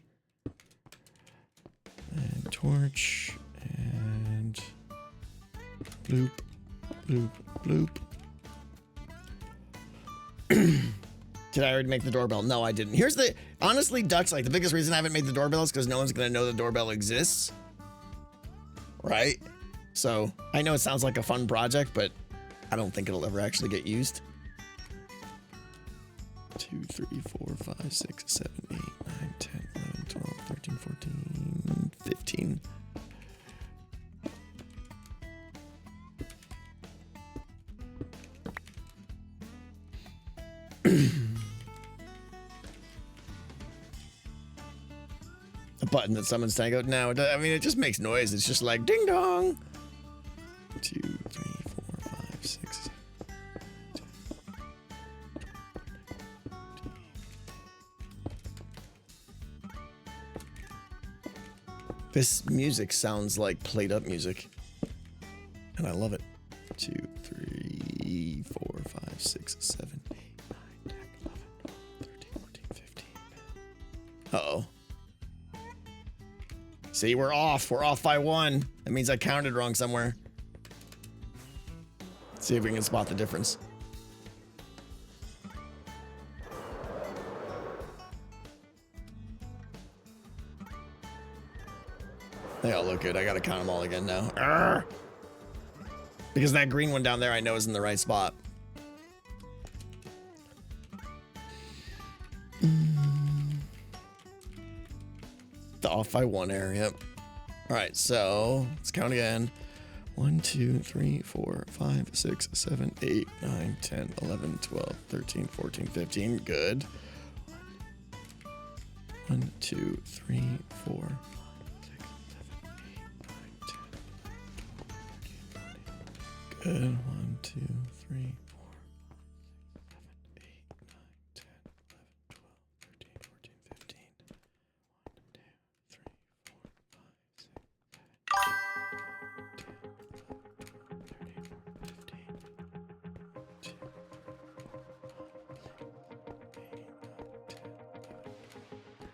And torch. And bloop, bloop, bloop. Did I already make the doorbell? No, I didn't. Here's the, honestly, Dutch, like the biggest reason I haven't made the doorbell is because no one's going to know the doorbell exists. Right? So I know it sounds like a fun project, but I don't think it'll ever actually get used. 2, 3, 4, 5, 6, 7, 8, 9, 10, 11, 12, 13, 14, 15. A button that summons Tango. No, I mean, it just makes noise. It's just like ding dong. 2, 3, 4, 5, 6, 7. This music sounds like played up music. And I love it. 2, 3, 4, 5, 6, 7, 8, 9, 10, 11, 12, 13, 14, 15. Uh-oh. See, we're off. We're off by 1. That means I counted wrong somewhere. Let's see if we can spot the difference. They all look good. I gotta count them all again now. Arrgh! Because that green one down there I know is in the right spot. The off by 1 error, yep. Alright, so let's count again. 1, 2, 3, 4, 5, 6, 7, 8, 9, 10, 11, 12, 13, 14, 15. Good. 1, 2, 3, 4, 5, 6, 7, 8, 9, 10, 11, 12, 13, 14. Good. 1, 2, 3, 4, 5, 6, 7, 8, 9, 10, 11, 12, 13, 14, 15. 1, 2, 3, 4, 5, 6, 7, 8, 9, 10, 11, 12, 13, 14,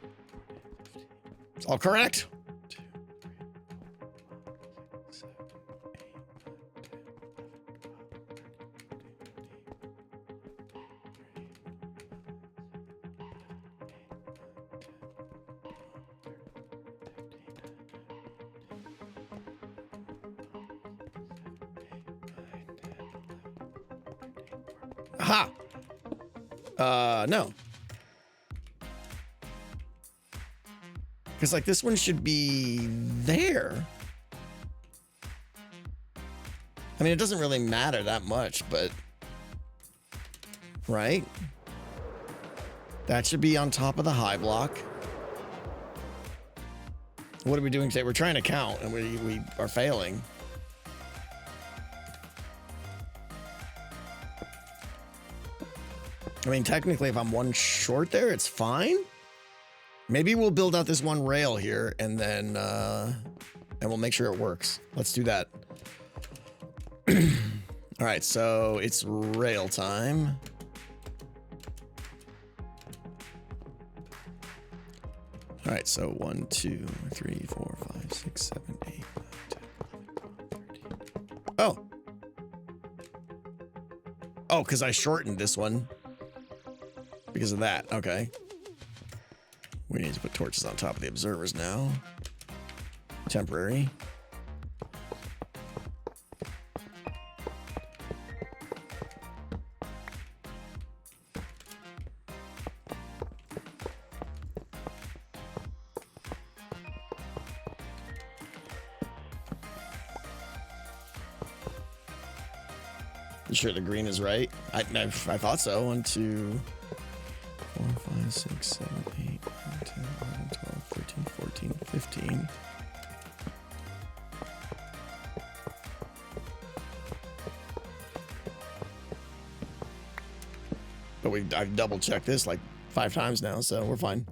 15. It's all correct. 2, 3, 4, 5, 6, 7, 8, 9, 10, 11, 12, 13, 14, 15. Aha! No. Because, like, this one should be there. I mean, it doesn't really matter that much, but... Right? That should be on top of the high block. What are we doing today? We're trying to count, and we are failing. I mean, technically, if I'm 1 short there, it's fine. Maybe we'll build out this 1 rail here, and then we'll make sure it works. Let's do that. All right, so it's rail time. All right, so 1, 2, 3, 4, 5, 6, 7, 8, 9, 10, 11, 12, 13. Oh. Oh, because I shortened this one. Because of that. Okay. We need to put torches on top of the observers now. Temporary. You sure the green is right? I thought so. 1, 2, 4, 5, 6, 7, 8, 9, 10, 11, 12, 13, 14, 15. But I've double checked this like 5 times now, so we're fine.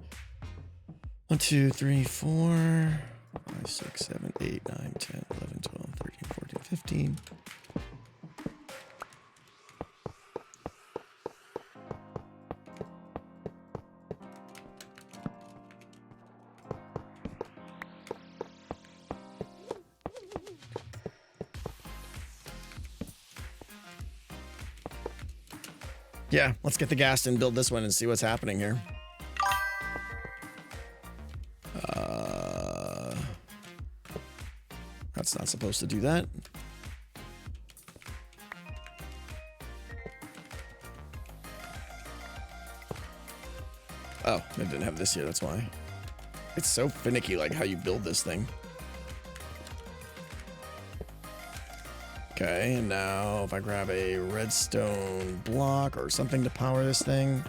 1, 2, 3, 4, 5, 6, 7, 8, 9, 10, 11, 12, 13, 14, 15. Yeah, let's get the gas and build this one and see what's happening here. That's not supposed to do that. Oh, I didn't have this here, that's why. It's so finicky, like how you build this thing. Okay, and now if I grab a redstone block or something to power this thing.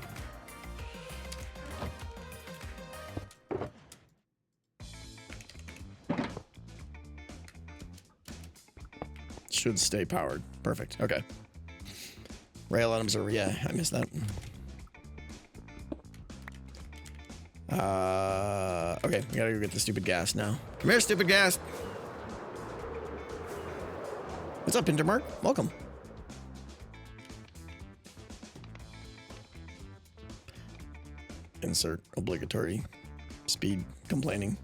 Should stay powered. Perfect. Okay. Rail items are, yeah, I missed that. Okay, we gotta go get the stupid gas now. Come here, stupid gas. What's up, Intermark? Welcome. Insert obligatory speed complaining.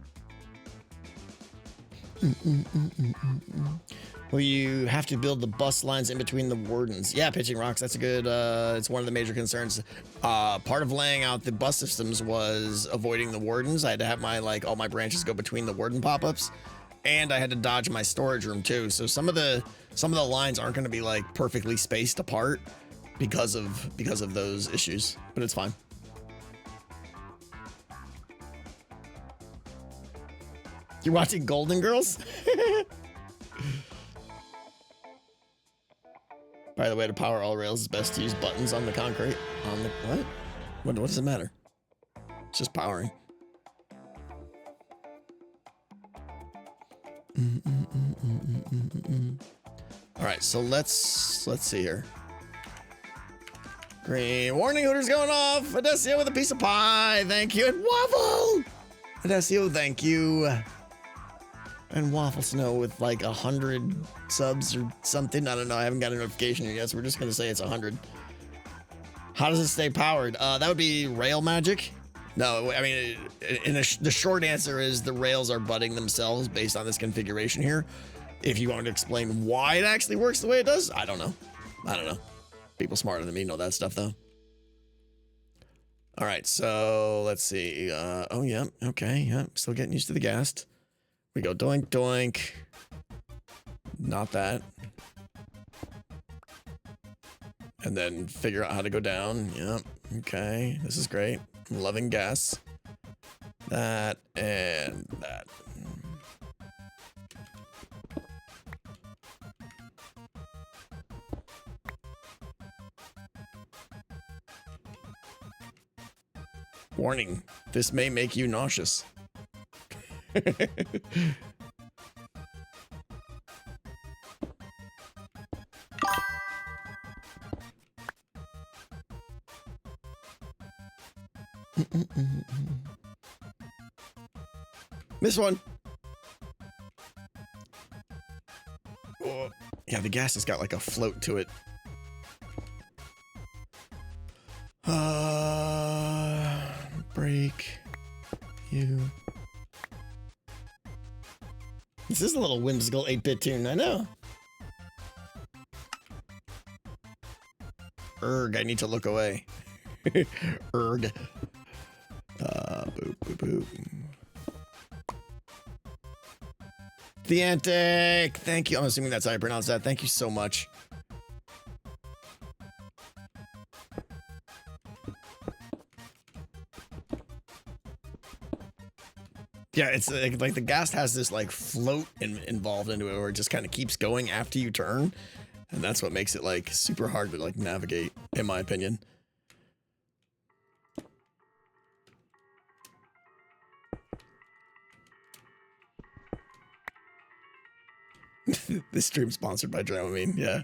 Well, you have to build the bus lines in between the wardens. Yeah, pitching rocks, that's a good, it's one of the major concerns. Part of laying out the bus systems was avoiding the wardens. I had to have my, like, all my branches go between the warden pop-ups. And I had to dodge my storage room too. So some of the lines aren't going to be like perfectly spaced apart because of those issues, but it's fine. You're watching Golden Girls? By the way, to power all rails, it's best to use buttons on the concrete. On the what? What does it matter? It's just powering. All right, so let's see here. Green warning hooters going off. Adesio with a piece of pie. Thank you. And Waffle. Adesio, thank you. And Waffle Snow with like 100 subs or something. I don't know. I haven't got a notification yet, so we're just gonna say it's 100. How does it stay powered? That would be rail magic. No, I mean, the short answer is the rails are butting themselves based on this configuration here. If you want to explain why it actually works the way it does, I don't know. People smarter than me know that stuff, though. All right, so let's see. Oh, yeah, okay, yeah, still getting used to the gas. We go doink, doink. Not that. And then figure out how to go down. Yep, okay, this is great. I'm loving gas. That and that. Warning, this may make you nauseous. This one. Oh, yeah, the gas has got like a float to it. Break you. This is a little whimsical 8-bit tune, I know. Erg, I need to look away. Erg. Boop, boop, boop. Theantic, thank you. I'm assuming that's how I pronounce that. Thank you so much. Yeah, it's like the gas has this like float involved into it where it just kind of keeps going after you turn. And that's what makes it like super hard to like navigate, in my opinion. This stream sponsored by Dramamine, yeah.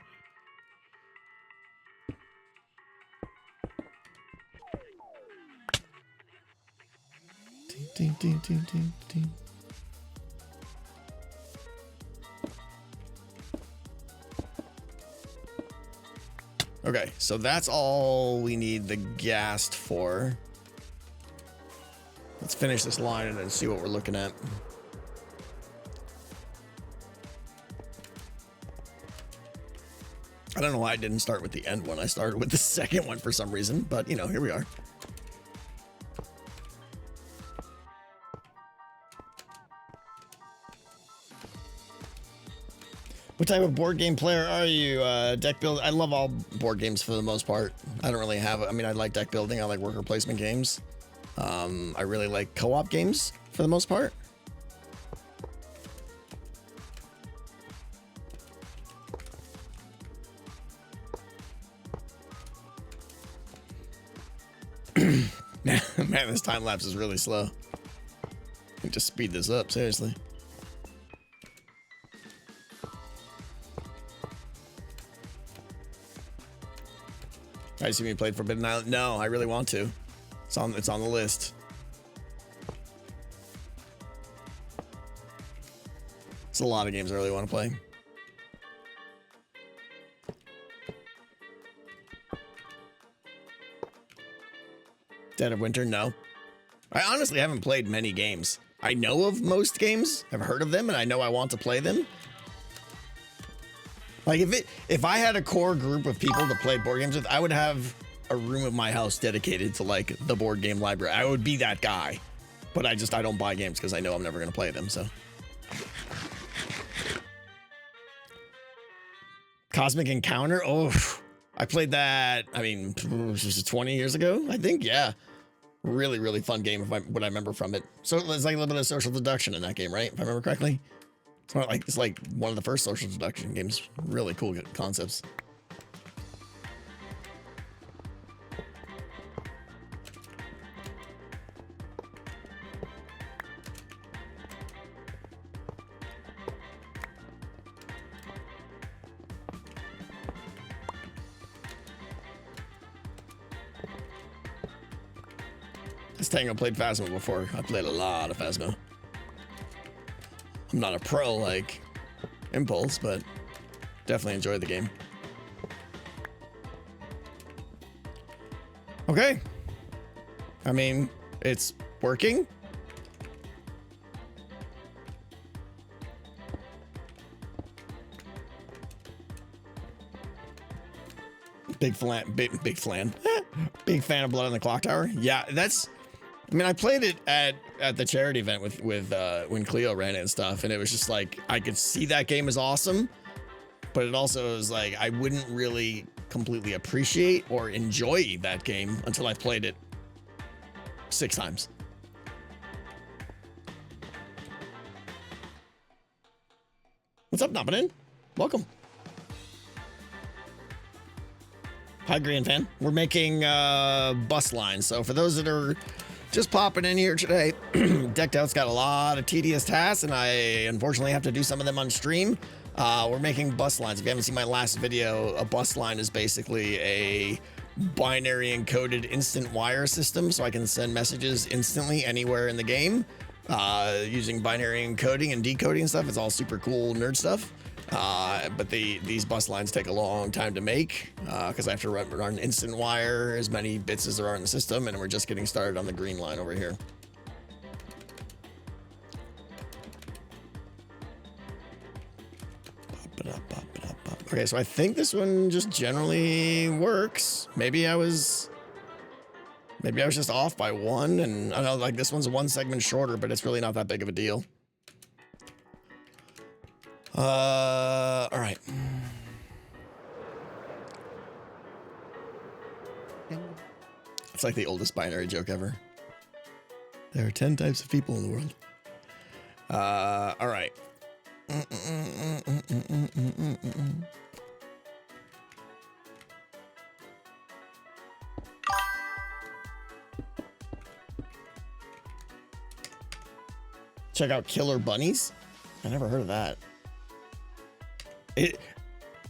Okay, so that's all we need the ghast for. Let's finish this line and then see what we're looking at. I don't know why I didn't start with the end one. I started with the second one for some reason, but you know, here we are. What type of board game player are you? Deck build. I love all board games for the most part. I don't really have. I mean, I like deck building. I like worker placement games. I really like co-op games for the most part. Man, this time lapse is really slow. I can just speed this up, seriously. I see me played Forbidden Island. No, I really want to. It's on the list. It's a lot of games I really want to play. Dead of Winter, no. I honestly haven't played many games. I know of most games, I've heard of them, and I know I want to play them. Like if I had a core group of people to play board games with, I would have a room of my house dedicated to like the board game library. I would be that guy. But I don't buy games because I know I'm never going to play them, so. Cosmic Encounter? Oh, I played that, I mean, 20 years ago, I think, yeah. Really, really fun game, what I remember from it. So there's like a little bit of social deduction in that game, right? If I remember correctly. It's like one of the first social deduction games. Really cool concepts. This Tango played Phasmo before. I played a lot of Phasmo. I'm not a pro like Impulse, but definitely enjoyed the game. Okay. I mean, it's working. Big fan of Blood on the Clock Tower. Yeah, I mean, I played it at the charity event with when Cleo ran it and stuff, and it was just like I could see that game is awesome, but it also was like I wouldn't really completely appreciate or enjoy that game until I played it 6 times. What's up, Nobbin? Welcome. Hi, Green Fan. We're making bus lines, so for those that are just popping in here today, Decked Out's got a lot of tedious tasks, and I unfortunately have to do some of them on stream. We're making bus lines. If you haven't seen my last video, a bus line is basically a binary encoded instant wire system, so I can send messages instantly anywhere in the game using binary encoding and decoding and stuff. It's all super cool nerd stuff. But these bus lines take a long time to make because I have to run instant wire, as many bits as there are in the system, and we're just getting started on the green line over here. Okay, so I think this one just generally works. Maybe I was just off by 1, and I know like this one's 1 segment shorter, but it's really not that big of a deal. All right. It's like the oldest binary joke ever. There are 10 types of people in the world. All right. Check out Killer Bunnies. I never heard of that.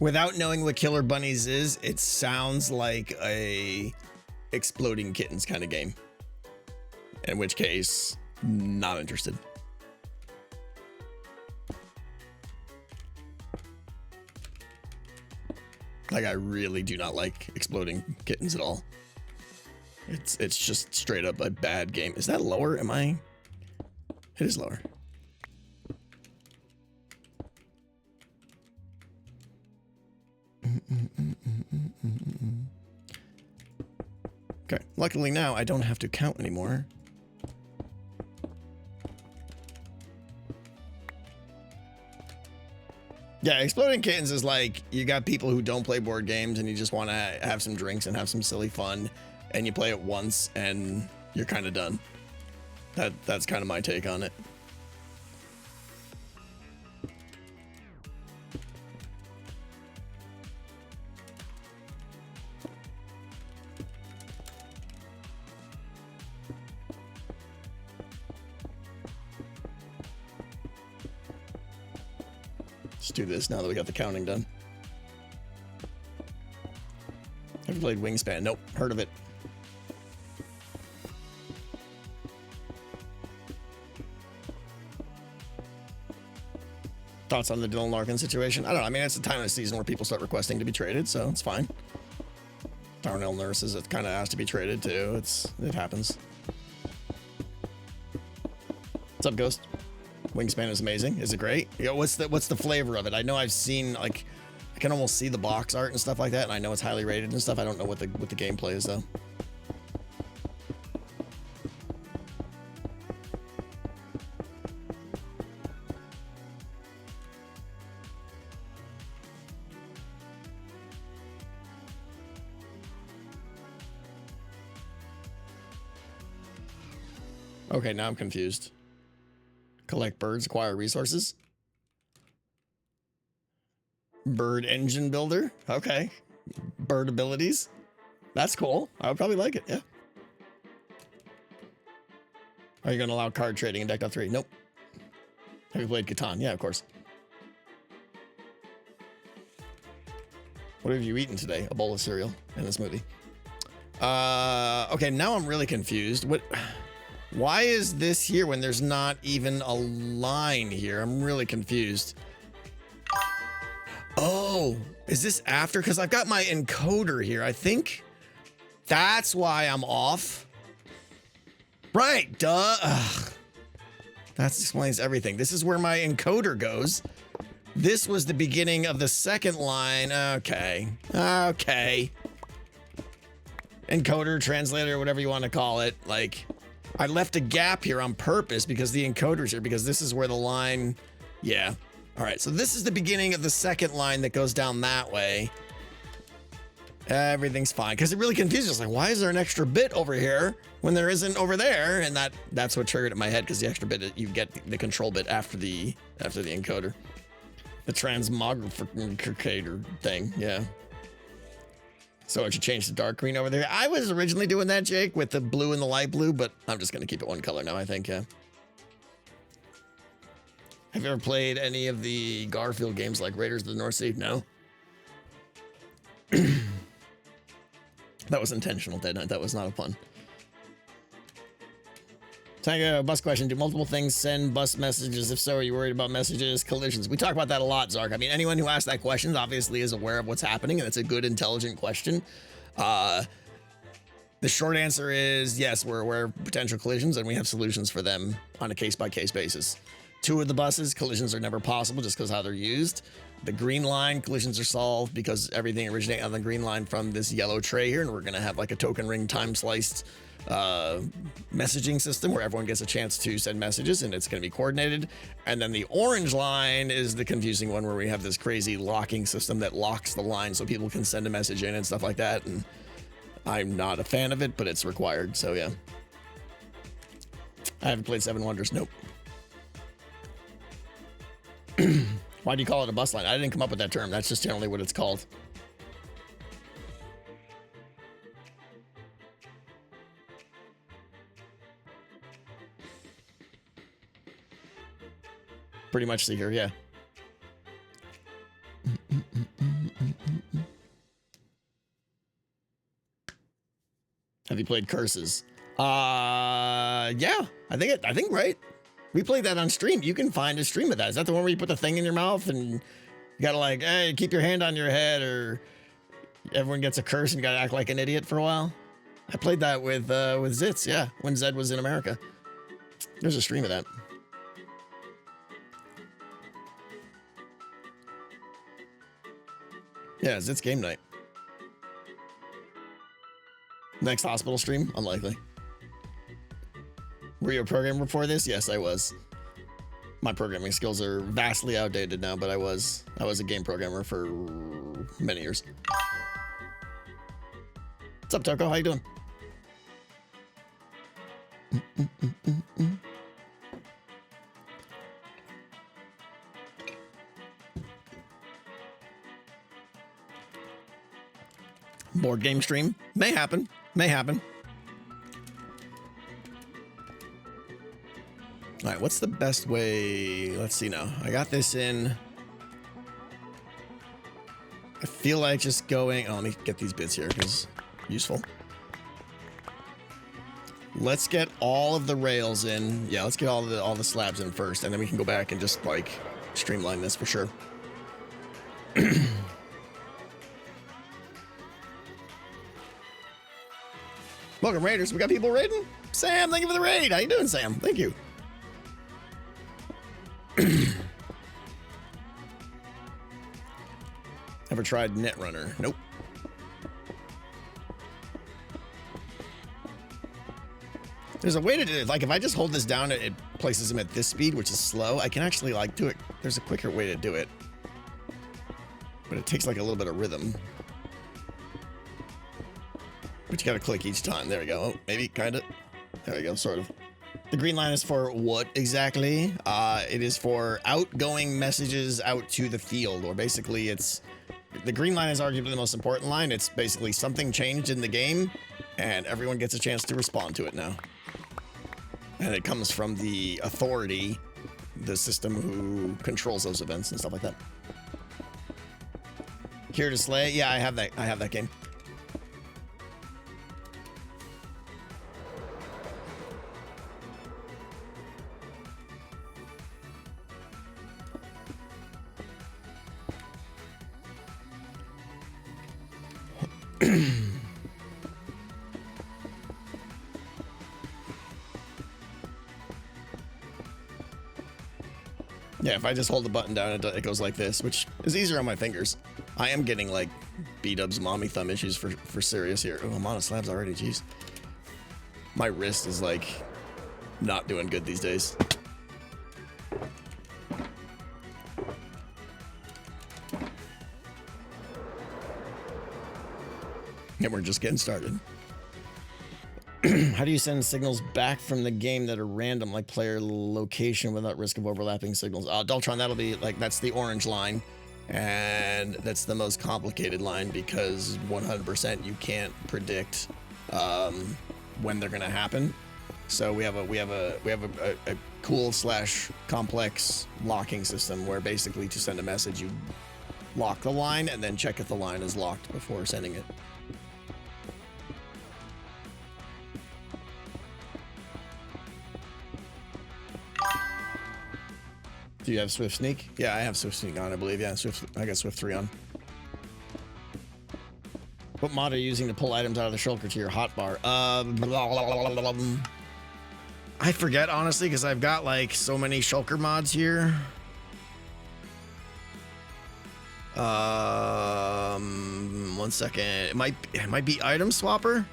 Without knowing what Killer Bunnies is, it sounds like a Exploding Kittens kind of game. In which case, Not interested. Like, I really do not like exploding kittens at all. It's just straight up a bad game. Is that lower? Am I? It is lower. Okay. Luckily now I don't have to count anymore. Yeah, exploding kittens is like you got people who don't play board games and you just want to have some drinks and have some silly fun, and you play it once and you're kind of done. That's kind of my take on it. Let's do this now that we got the counting done. Have you played Wingspan? Nope, heard of it. Thoughts on the Dylan Larkin situation? I don't know. I mean, it's a time of the season where people start requesting to be traded, so it's fine. Darnell Nurses, it kind of has to be traded too. It happens. What's up, Ghost? Wingspan is amazing. Is it great? Yeah, what's the flavor of it? I know I've seen, like, I can almost see the box art and stuff like that, and I know it's highly rated and stuff. I don't know what the gameplay is though. Okay, now I'm confused. Collect birds, acquire resources. Bird engine builder. Okay. Bird abilities. That's cool. I would probably like it. Yeah. Are you going to allow card trading in Deck.3? Nope. Have you played Catan? Yeah, of course. What have you eaten today? A bowl of cereal and a smoothie. Okay, now I'm really confused. Why is this here when there's not even a line here? I'm really confused. Oh, is this after? Because I've got my encoder here. I think that's why I'm off. Right, duh. Ugh. That explains everything. This is where my encoder goes. This was the beginning of the second line. Okay. Okay. Encoder, translator, whatever you want to call it. Like, I left a gap here on purpose because the encoder's here, because this is where the line, yeah. All right, so this is the beginning of the second line that goes down that way. Everything's fine, because it really confuses us. Like, why is there an extra bit over here when there isn't over there? And that's what triggered it in my head, because the extra bit, you get the control bit after the encoder. The transmogrificator thing, yeah. So I should change the dark green over there. I was originally doing that, Jake, with the blue and the light blue, but I'm just going to keep it one color now, I think, yeah. Have you ever played any of the Garfield games like Raiders of the North Sea? No? That was intentional, Dead Knight. That was not a pun. Tango, bus question. Do multiple things send bus messages? If so, are you worried about messages, collisions? We talk about that a lot, Zark. I mean, anyone who asks that question obviously is aware of what's happening, and it's a good, intelligent question. The short answer is yes, we're aware of potential collisions, and we have solutions for them on a case-by-case basis. 2 of the buses, collisions are never possible just because how they're used. The green line, collisions are solved because everything originates on the green line from this yellow tray here, and we're going to have like a token ring time-sliced messaging system where everyone gets a chance to send messages, and it's going to be coordinated. And then the orange line is the confusing one where we have this crazy locking system that locks the line so people can send a message in and stuff like that. And I'm not a fan of it, but it's required. So yeah. I haven't played Seven Wonders. Nope. Why do you call it a bus line? I didn't come up with that term. That's just generally what it's called. Pretty much see here, yeah. Have you played Curses? Yeah, I think right. We played that on stream. You can find a stream of that. Is that the one where you put the thing in your mouth and you gotta like, hey, keep your hand on your head, or everyone gets a curse and you gotta act like an idiot for a while? I played that with Zitz, yeah, when Zed was in America. There's a stream of that. Yeah, Zitz game night. Next hospital stream? Unlikely. Were you a programmer before this? Yes, I was. My programming skills are vastly outdated now, but I was a game programmer for many years. What's up, Toko? How you doing? Board game stream? May happen. May happen. All right, what's the best way? Let's see now. I got this in. I feel like just going. Oh, let me get these bits here because useful. Let's get all of the rails in. Yeah, let's get all the slabs in first, and then we can go back and just like streamline this for sure. Welcome, Raiders. We got people raiding. Sam, thank you for the raid. How you doing, Sam? Thank you. Ever tried Netrunner? Nope. There's a way to do it. Like if I just hold this down, it places him at this speed, which is slow. I can actually like do it. There's a quicker way to do it, but it takes like a little bit of rhythm. But you gotta click each time. There we go. Oh, maybe, kind of. There we go, sort of. The green line is for what exactly? It is for outgoing messages out to the field, or basically it's... The green line is arguably the most important line. It's basically something changed in the game, and everyone gets a chance to respond to it now. And it comes from the authority, the system who controls those events and stuff like that. Here to Slay? Yeah, I have that game. Yeah, if I just hold the button down, it goes like this, which is easier on my fingers. I am getting like B-dubs mommy thumb issues for serious here. Oh, I'm on a slabs already, jeez. My wrist is like not doing good these days. And we're just getting started. How do you send signals back from the game that are random, like player location, without risk of overlapping signals? Daltron, that'll be like, that's the orange line. And that's the most complicated line because 100% you can't predict when they're gonna happen. So we have a cool / complex locking system where basically to send a message, you lock the line and then check if the line is locked before sending it. Do you have Swift Sneak? Yeah, I have Swift Sneak on, I believe. Yeah, I got Swift 3 on. What mod are you using to pull items out of the shulker to your hotbar? I forget, honestly, because I've got like so many shulker mods here. One second. It might be item swapper.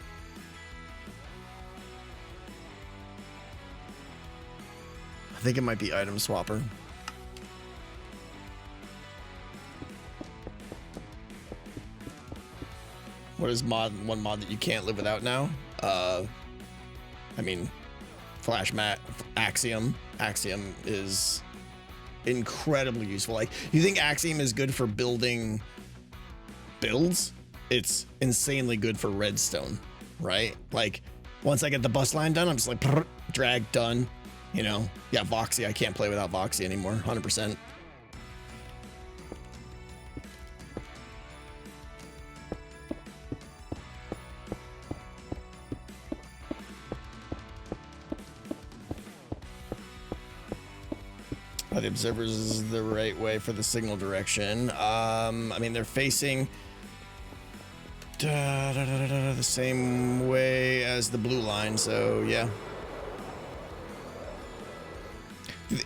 I think it might be item swapper. What is one mod that you can't live without now? I mean, Flash Mat Axiom. Axiom is incredibly useful. Like, you think Axiom is good for building builds? It's insanely good for redstone, right? Like, once I get the bus line done, I'm just like, drag, done. You know? Yeah, Voxy. I can't play without Voxy anymore, 100%. The observers is the right way for the signal direction. I mean, they're facing the same way as the blue line, so yeah.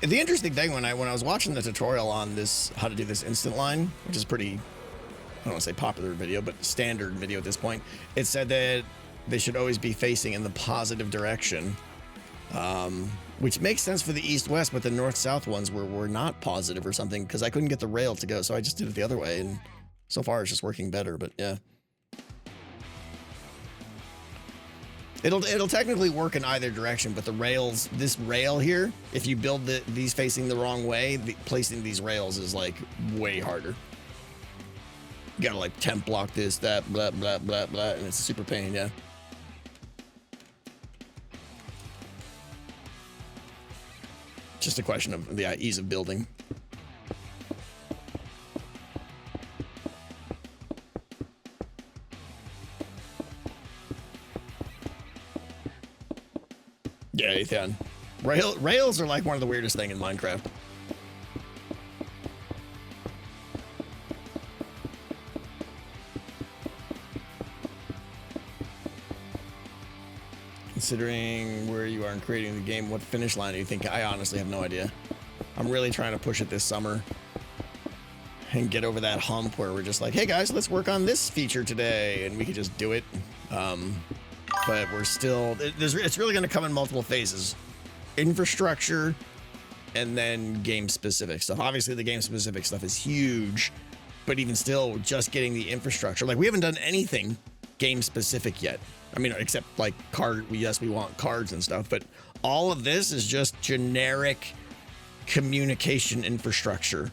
The interesting thing when I was watching the tutorial on this, how to do this instant line, which is pretty, I don't want to say popular video, but standard video at this point, it said that they should always be facing in the positive direction. Which makes sense for the east-west, but the north-south ones were not positive or something, because I couldn't get the rail to go, so I just did it the other way, and so far it's just working better, but yeah. It'll technically work in either direction, but the rails, this rail here, if you build these facing the wrong way, placing these rails is like way harder. You gotta like temp block this, that, blah, blah, blah, blah, and it's a super pain, yeah. Just a question of the ease of building. Yeah, Ethan. Rails are like one of the weirdest things in Minecraft. Considering where you are in creating the game, what finish line do you think? I honestly have no idea. I'm really trying to push it this summer and get over that hump where we're just like, hey guys, let's work on this feature today, and we could just do it. But we're still, it's really going to come in multiple phases. Infrastructure and then game specific stuff. Obviously the game specific stuff is huge, but even still, just getting the infrastructure. Like, we haven't done anything game specific yet. I mean, except like yes, we want cards and stuff, but all of this is just generic communication infrastructure.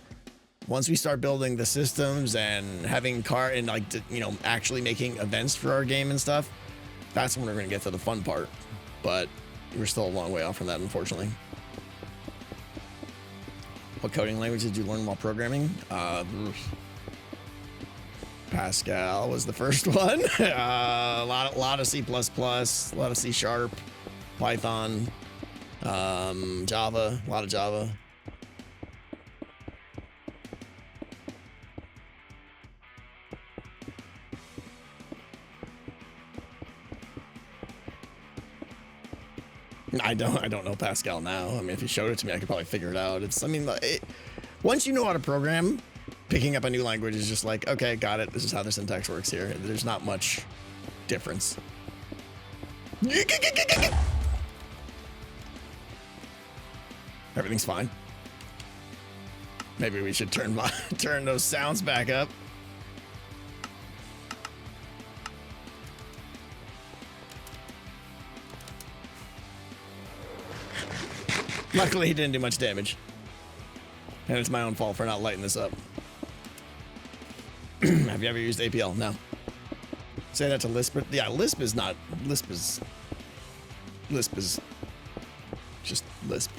Once we start building the systems and having actually making events for our game and stuff, that's when we're going to get to the fun part. But we're still a long way off from that, unfortunately. What coding language did you learn while programming? Pascal was the first one. A lot of C++, a lot of C#, Python, Java, a lot of Java. I don't know Pascal now. I mean, if you showed it to me, I could probably figure it out. Once you know how to program, picking up a new language is just like, okay, got it. This is how the syntax works here. There's not much difference. Everything's fine. Maybe we should turn those sounds back up. Luckily, he didn't do much damage. And it's my own fault for not lighting this up. Have you ever used APL? No. Say that to Lisp. Yeah, Lisp is just Lisp.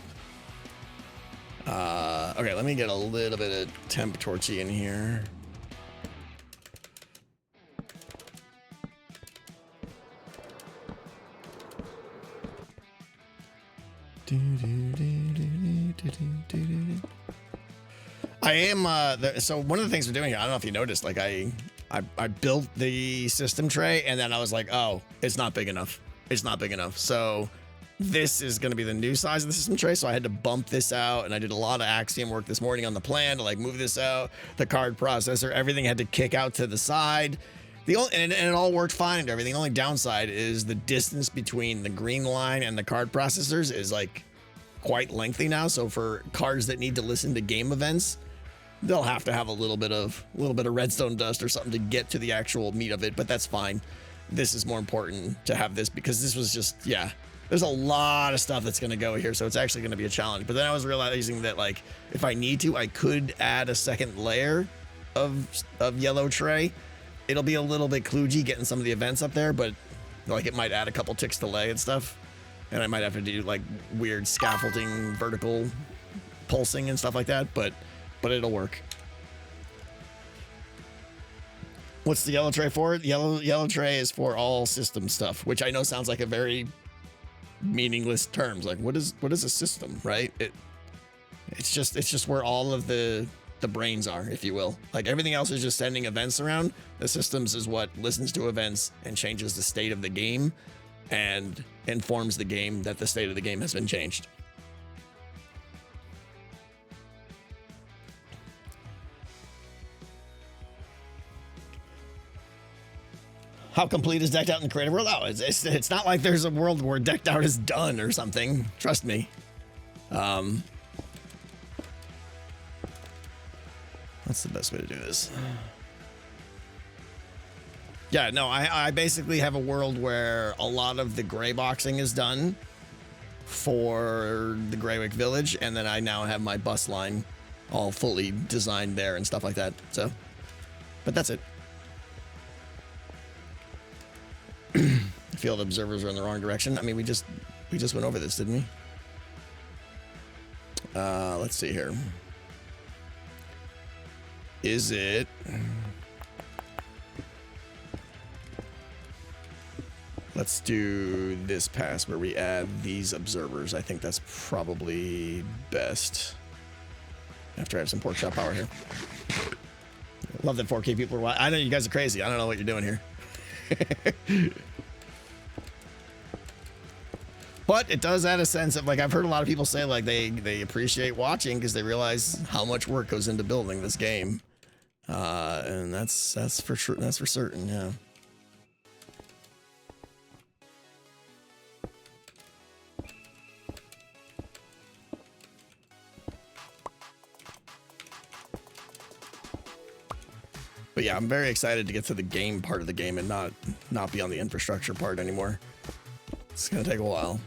Okay, let me get a little bit of temp torchy in here. I am so one of the things we're doing here, I don't know if you noticed, like I built the system tray and then I was like, oh, it's not big enough. It's not big enough. So this is going to be the new size of the system tray. So I had to bump this out, and I did a lot of Axiom work this morning on the plan to like move this out. The card processor, everything had to kick out to the side. And it all worked fine and everything. The only downside is the distance between the green line and the card processors is like quite lengthy now. So for cards that need to listen to game events, they'll have to have a little bit of redstone dust or something to get to the actual meat of it, but that's fine. This is more important to have this because this was just, yeah, there's a lot of stuff that's going to go here. So it's actually going to be a challenge. But then I was realizing that like, if I need to, I could add a second layer of yellow tray. It'll be a little bit kludgy getting some of the events up there, but like it might add a couple ticks delay and stuff. And I might have to do like weird scaffolding, vertical pulsing and stuff like that, but it'll work. What's the yellow tray for? Yellow tray is for all system stuff, which I know sounds like a very meaningless terms. Like what is a system, right? It's just where all of the brains are, if you will. Like everything else is just sending events around. The systems is what listens to events and changes the state of the game and informs the game that the state of the game has been changed. How complete is Decked Out in the creative world? Oh, it's not like there's a world where Decked Out is done or something. Trust me. What's the best way to do this? Yeah, no, I basically have a world where a lot of the gray boxing is done for the Greywick Village, and then I now have my bus line all fully designed there and stuff like that. So, but that's it. Field observers are in the wrong direction. I mean, we just went over this, didn't we? Let's see here. Is it? Let's do this pass where we add these observers. I think that's probably best. After I have some pork chop power here. Love that 4K people are watching. I know you guys are crazy. I don't know what you're doing here. But it does add a sense of, like, I've heard a lot of people say, like, they appreciate watching because they realize how much work goes into building this game. And that's for sure. That's for certain. Yeah. But yeah, I'm very excited to get to the game part of the game and not be on the infrastructure part anymore. It's gonna take a while.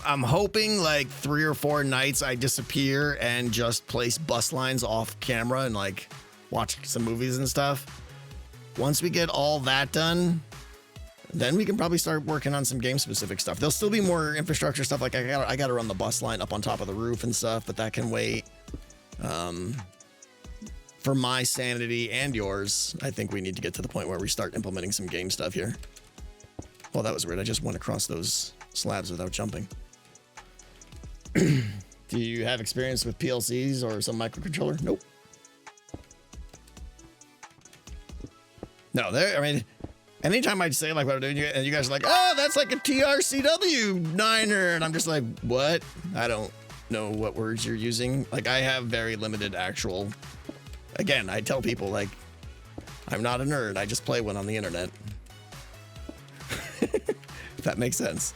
I'm hoping like 3 or 4 nights I disappear and just place bus lines off camera and like watch some movies and stuff. Once we get all that done, then we can probably start working on some game specific stuff. There'll still be more infrastructure stuff. Like I gotta run the bus line up on top of the roof and stuff, but that can wait. For my sanity and yours, I think we need to get to the point where we start implementing some game stuff here. Well, that was weird. I just went across those slabs without jumping. Do you have experience with PLCs or some microcontroller? Nope. No, I mean, anytime I say like what I'm doing, and you guys are like, oh, that's like a TRCW niner. And I'm just like, what? I don't know what words you're using. Like, I have very limited actual. Again, I tell people, like, I'm not a nerd. I just play one on the internet. If that makes sense.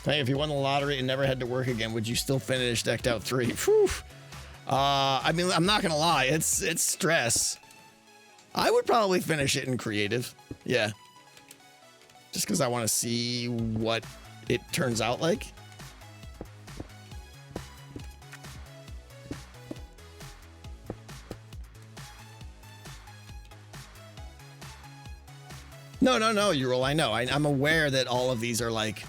Hey, if you won the lottery and never had to work again, would you still finish Decked Out 3? Whew. I mean, I'm not gonna lie. It's stress. I would probably finish it in creative. Yeah. Just because I want to see what it turns out like. No, Ural, I know. I'm aware that all of these are like,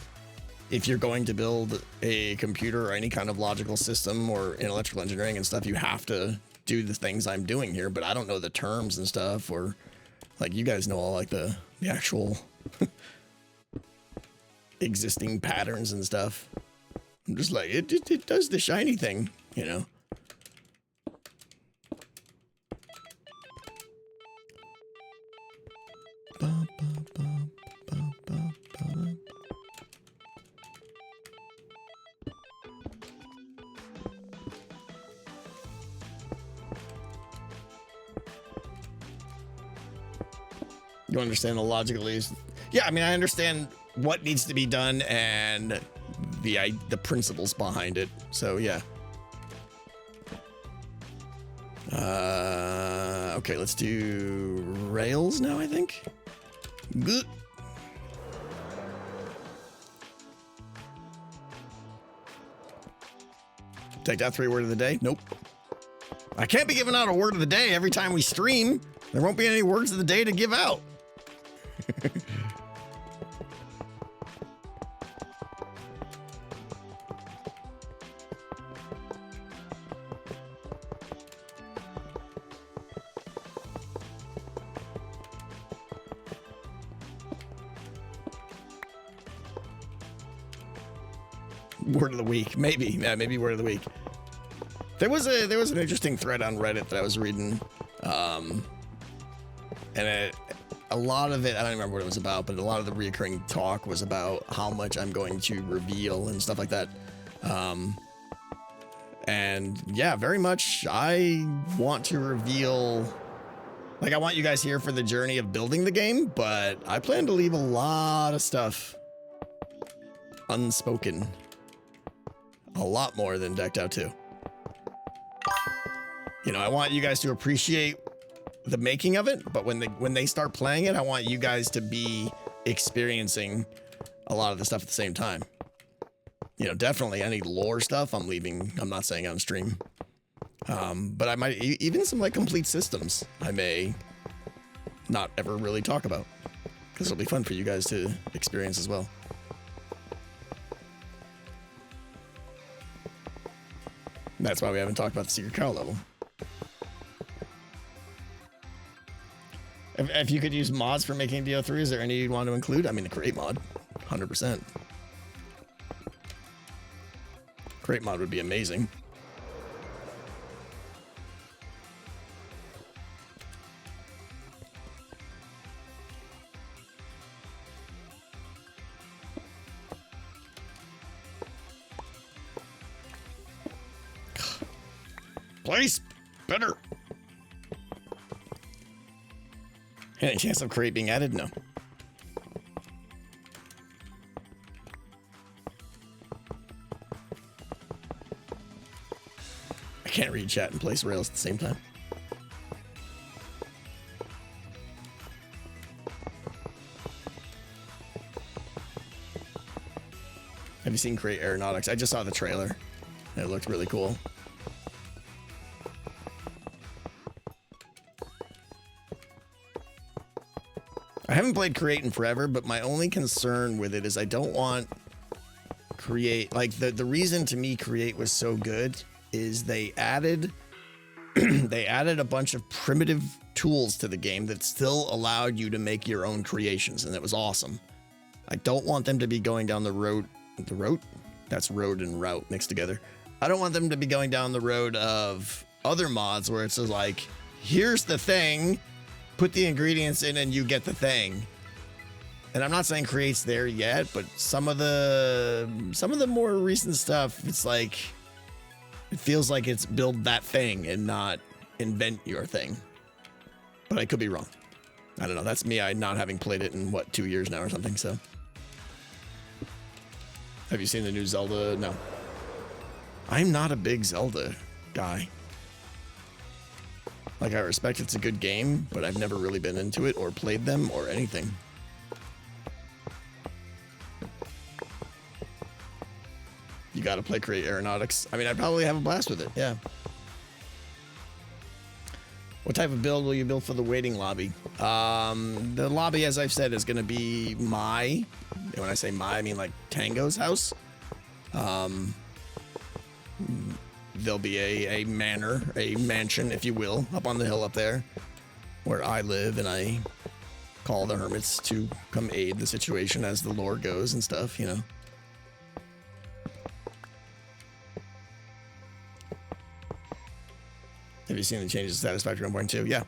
if you're going to build a computer or any kind of logical system or in electrical engineering and stuff, you have to do the things I'm doing here, but I don't know the terms and stuff, or like you guys know all like the actual existing patterns and stuff. I'm just like, it does the shiny thing, you know? You understand the logical is, yeah. I mean, I understand what needs to be done and the principles behind it. So yeah. Okay, let's do rails now. I think. Good. Take that 3 word of the day. Nope. I can't be giving out a word of the day every time we stream. There won't be any words of the day to give out. Word of the week, maybe. Yeah, maybe word of the week. There was an interesting thread on Reddit that I was reading, and a lot of it, I don't remember what it was about, but a lot of the reoccurring talk was about how much I'm going to reveal and stuff like that. And yeah, very much I want to reveal, like I want you guys here for the journey of building the game, but I plan to leave a lot of stuff unspoken. A lot more than Decked Out 2. You know, I want you guys to appreciate the making of it, but when they start playing it, I want you guys to be experiencing a lot of the stuff at the same time. You know, definitely any lore stuff I'm leaving. I'm not saying on stream. But I might, even some like complete systems, I may not ever really talk about. Because it'll be fun for you guys to experience as well. That's why we haven't talked about the secret cow level. If you could use mods for making DO3, is there any you'd want to include? I mean, a create mod, 100%. Create mod would be amazing. Place better. Any chance of create being added? No. I can't read chat and place rails at the same time. Have you seen Create Aeronautics? I just saw the trailer. It looked really cool. I haven't played Create in forever, but my only concern with it is I don't want Create, like the reason to me Create was so good is they added a bunch of primitive tools to the game that still allowed you to make your own creations, and it was awesome. I don't want them to be going down the road, that's road and route mixed together. I don't want them to be going down the road of other mods where it's just like, here's the thing, put the ingredients in and you get the thing. And I'm not saying Create's there yet, but some of the more recent stuff, it's like, it feels like it's build that thing and not invent your thing. But I could be wrong. I don't know. That's me, I not having played it in, what, 2 years now or something, so. Have you seen the new Zelda? No. I'm not a big Zelda guy. Like, I respect it's a good game, but I've never really been into it or played them or anything. You gotta play Create Aeronautics. I mean, I'd probably have a blast with it, yeah. What type of build will you build for the waiting lobby? The lobby, as I've said, is gonna be my, and when I say my, I mean like Tango's house. There'll be a manor, a mansion, if you will, up on the hill up there where I live, and I call the hermits to come aid the situation as the lore goes and stuff, you know. Have you seen the changes to Satisfactory 1.2? Yeah.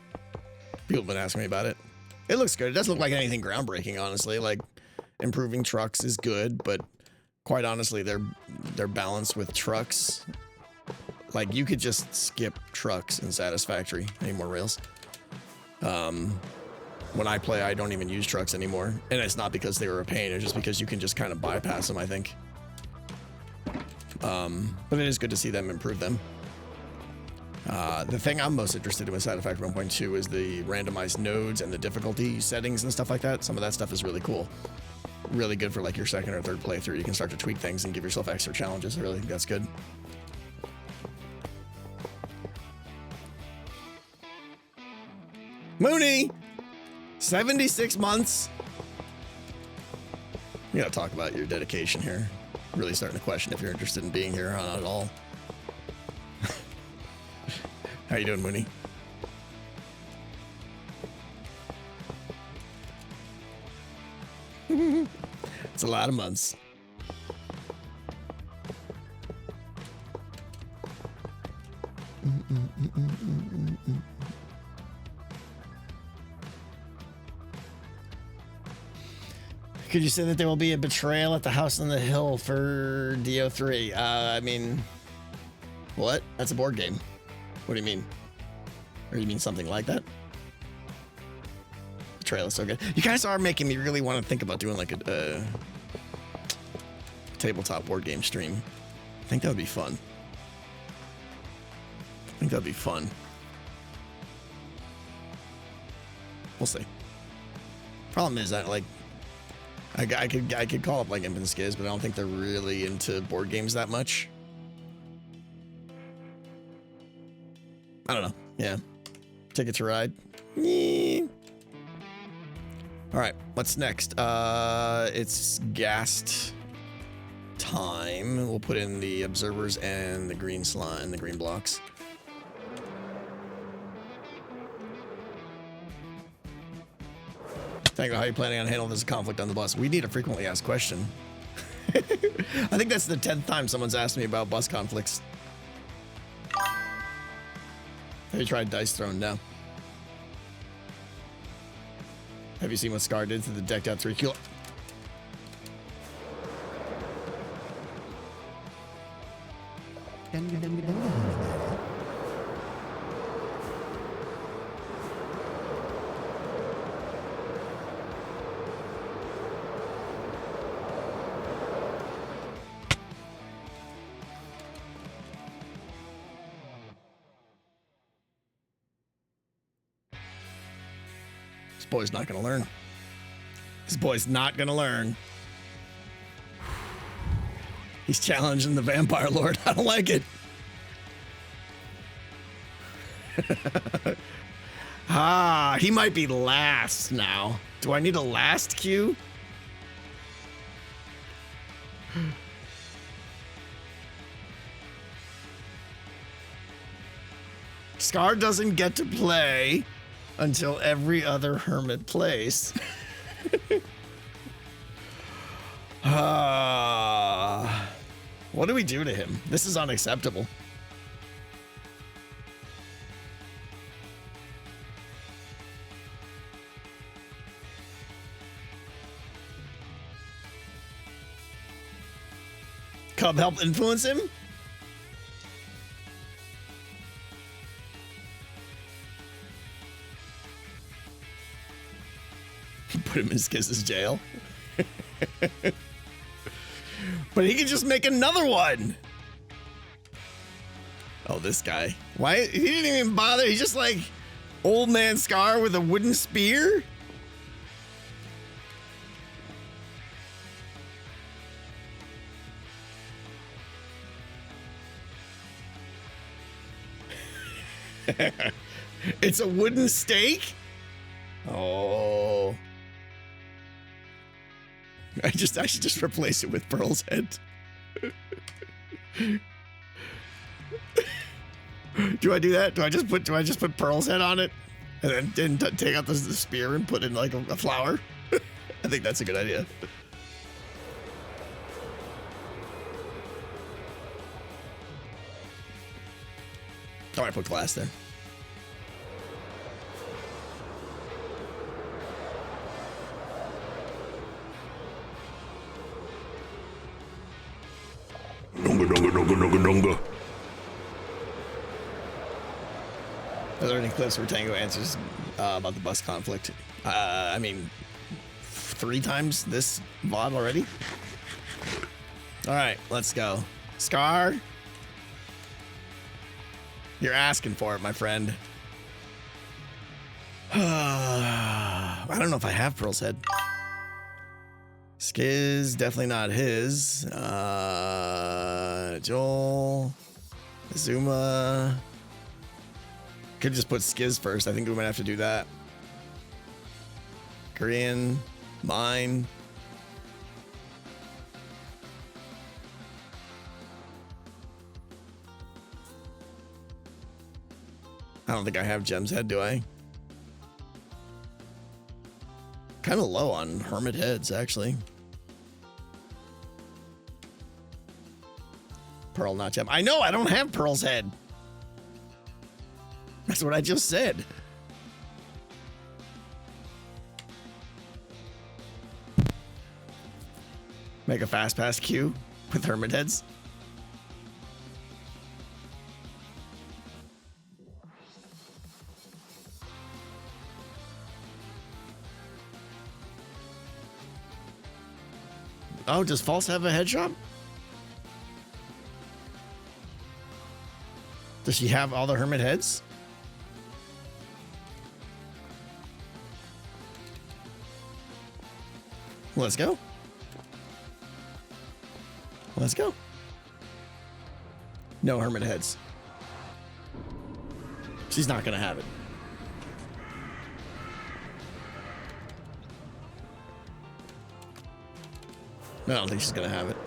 People have been asking me about it. It looks good. It doesn't look like anything groundbreaking, honestly. Like, improving trucks is good, but quite honestly, their balance with trucks, like, you could just skip trucks in Satisfactory. Any more rails? When I play, I don't even use trucks anymore. And it's not because they were a pain. It's just because you can just kind of bypass them, I think. But it is good to see them improve them. The thing I'm most interested in with Satisfactory 1.2 is the randomized nodes and the difficulty settings and stuff like that. Some of that stuff is really cool. Really good for like your second or third playthrough. You can start to tweak things and give yourself extra challenges. I really think that's good. Mooney! 76 months? We gotta talk about your dedication here. Really starting to question if you're interested in being here or not at all. How you doing, Mooney? It's a lot of months. Could you say that there will be a betrayal at the house on the hill for DO3? I mean, what? That's a board game. What do you mean? Or you mean something like that? Betrayal is so good. You guys are making me really want to think about doing like a tabletop board game stream. I think that would be fun. I think that'd be fun. We'll see. Problem is that like I could call up like Imp and Skiz, but I don't think they're really into board games that much. I don't know. Yeah. Ticket to Ride. Yeah. All right. What's next? It's gassed time. We'll put in the observers and the green slime, the green blocks. Think about how you're planning on handling this conflict on the bus. We need a frequently asked question. I think that's the 10th time someone's asked me about bus conflicts. Have you tried dice throwing? No. Have you seen what Scar did to the decked out 3 kilo? This boy's not gonna learn. This boy's not gonna learn. He's challenging the vampire lord. I don't like it. He might be last now. Do I need a last cue? Scar doesn't get to play until every other hermit plays. What do we do to him? This is unacceptable. Cub help influence him? Put him in Skiz's jail. But he can just make another one. Oh, this guy. Why? He didn't even bother. He's just like old man Scar with a wooden spear. It's a wooden stake? Oh. I should just replace it with Pearl's head. Do I do that? Do I just put Pearl's head on it? And then take out the spear and put in like a flower? I think that's a good idea. Oh, I put glass there. Are there any clips where Tango answers about the bus conflict? I mean, 3 times this VOD already? Alright, let's go. Scar? You're asking for it, my friend. I don't know if I have Pearl's head. Skiz, definitely not his. Joel. Zuma. Could just put Skiz first. I think we might have to do that. Korean. Mine. I don't think I have Gem's head, do I? Kind of low on hermit heads, actually. Pearl, not Gem. I know, I don't have Pearl's head. That's what I just said. Make a fast pass queue with hermit heads. Oh, does False have a head shop? Does she have all the hermit heads? Let's go. Let's go. No hermit heads. She's not gonna have it. I don't think she's gonna have it.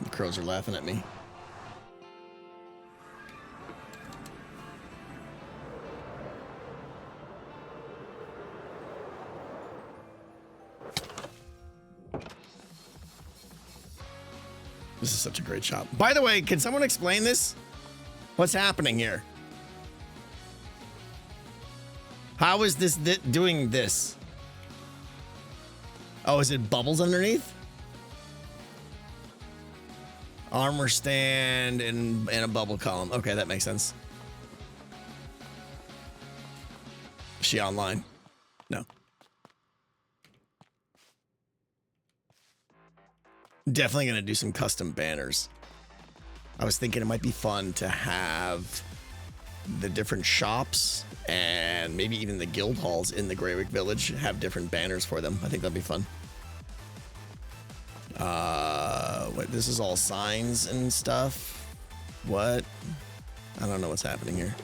The crows are laughing at me. This is such a great shop. By the way, can someone explain this? What's happening here? How is this doing this? Oh, is it bubbles underneath? Armor stand and a bubble column. Okay, that makes sense. Is she online? No. Definitely gonna do some custom banners. I was thinking it might be fun to have the different shops and maybe even the guild halls in the Greywick Village have different banners for them. I think that'd be fun. Wait, this is all signs and stuff. What? I don't know what's happening here.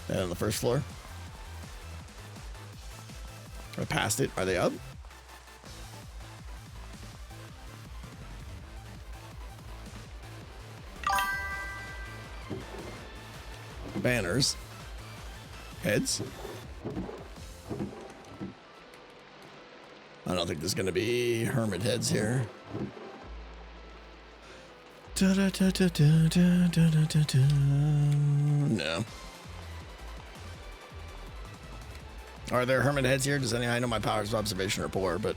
That on the first floor? I passed it. Are they up? Banners. Heads. I don't think there's gonna be hermit heads here. No. Are there hermit heads here? Does any? I know my powers of observation are poor, but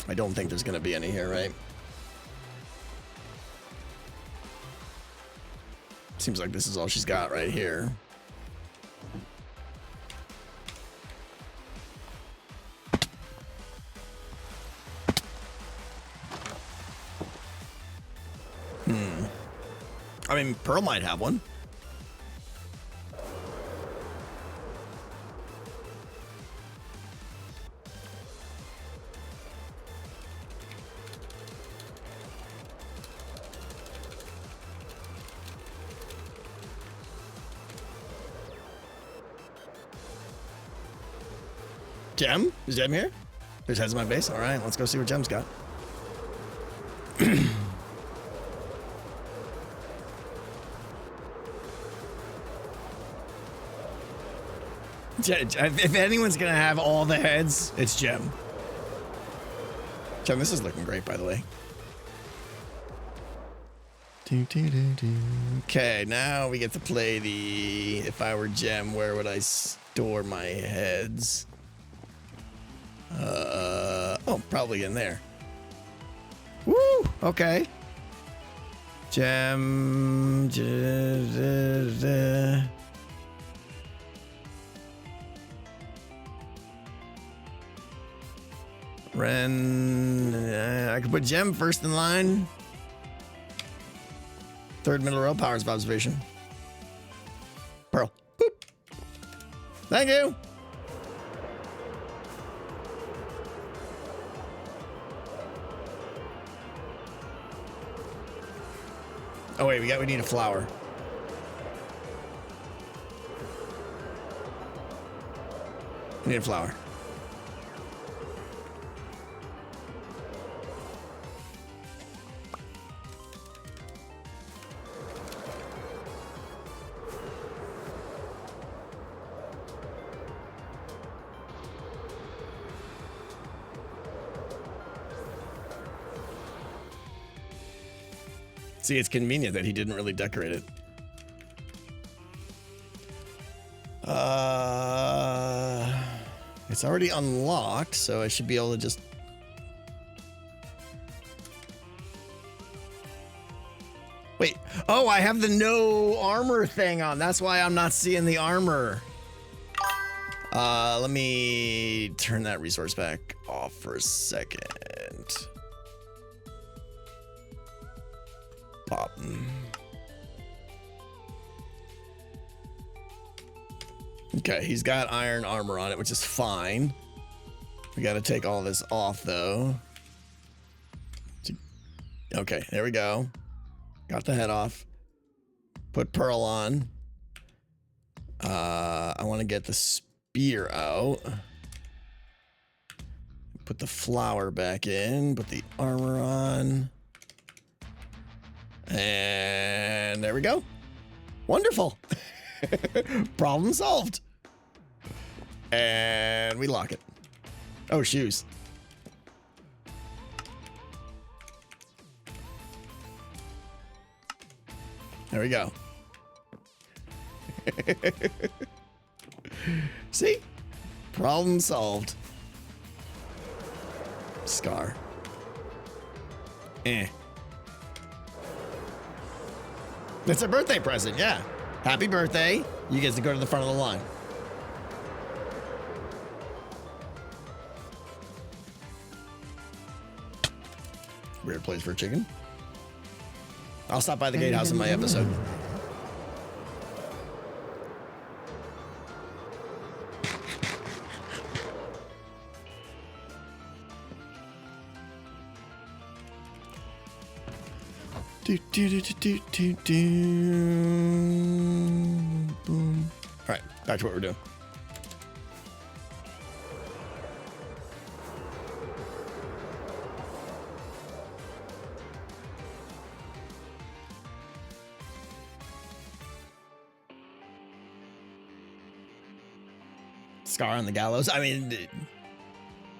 I don't think there's gonna be any here, right? Seems like this is all she's got right here. I mean, Pearl might have one. Gem? Is Gem here? There's heads in my base? Alright, let's go see what Gem's got. If anyone's gonna have all the heads, it's Gem. Gem, this is looking great, by the way. Okay, now we get to play the... If I were Gem, where would I store my heads? Oh, probably in there. Woo! Okay. Gem... Ren... I could put Gem first in line. Third middle row, powers of observation. Pearl. Boop. Thank you. Oh wait, we need a flower. We need a flower. See, it's convenient that he didn't really decorate it. It's already unlocked, so I should be able to just... Wait. Oh, I have the no armor thing on. That's why I'm not seeing the armor. Let me turn that resource back off for a second. Pop. Okay, he's got iron armor on it, which is fine. We got to take all this off, though. Okay, there we go. Got the head off. Put pearl on. I want to get the spear out. Put the flower back in. Put the armor on. And there we go. Wonderful. Problem solved. And we lock it. Oh, shoes. There we go. See? Problem solved. Scar. It's a birthday present, yeah. Happy birthday. You get to go to the front of the line. Weird place for a chicken. I'll stop by the gatehouse in my episode. Boom. All right, back to what we're doing. Scar on the gallows. I mean,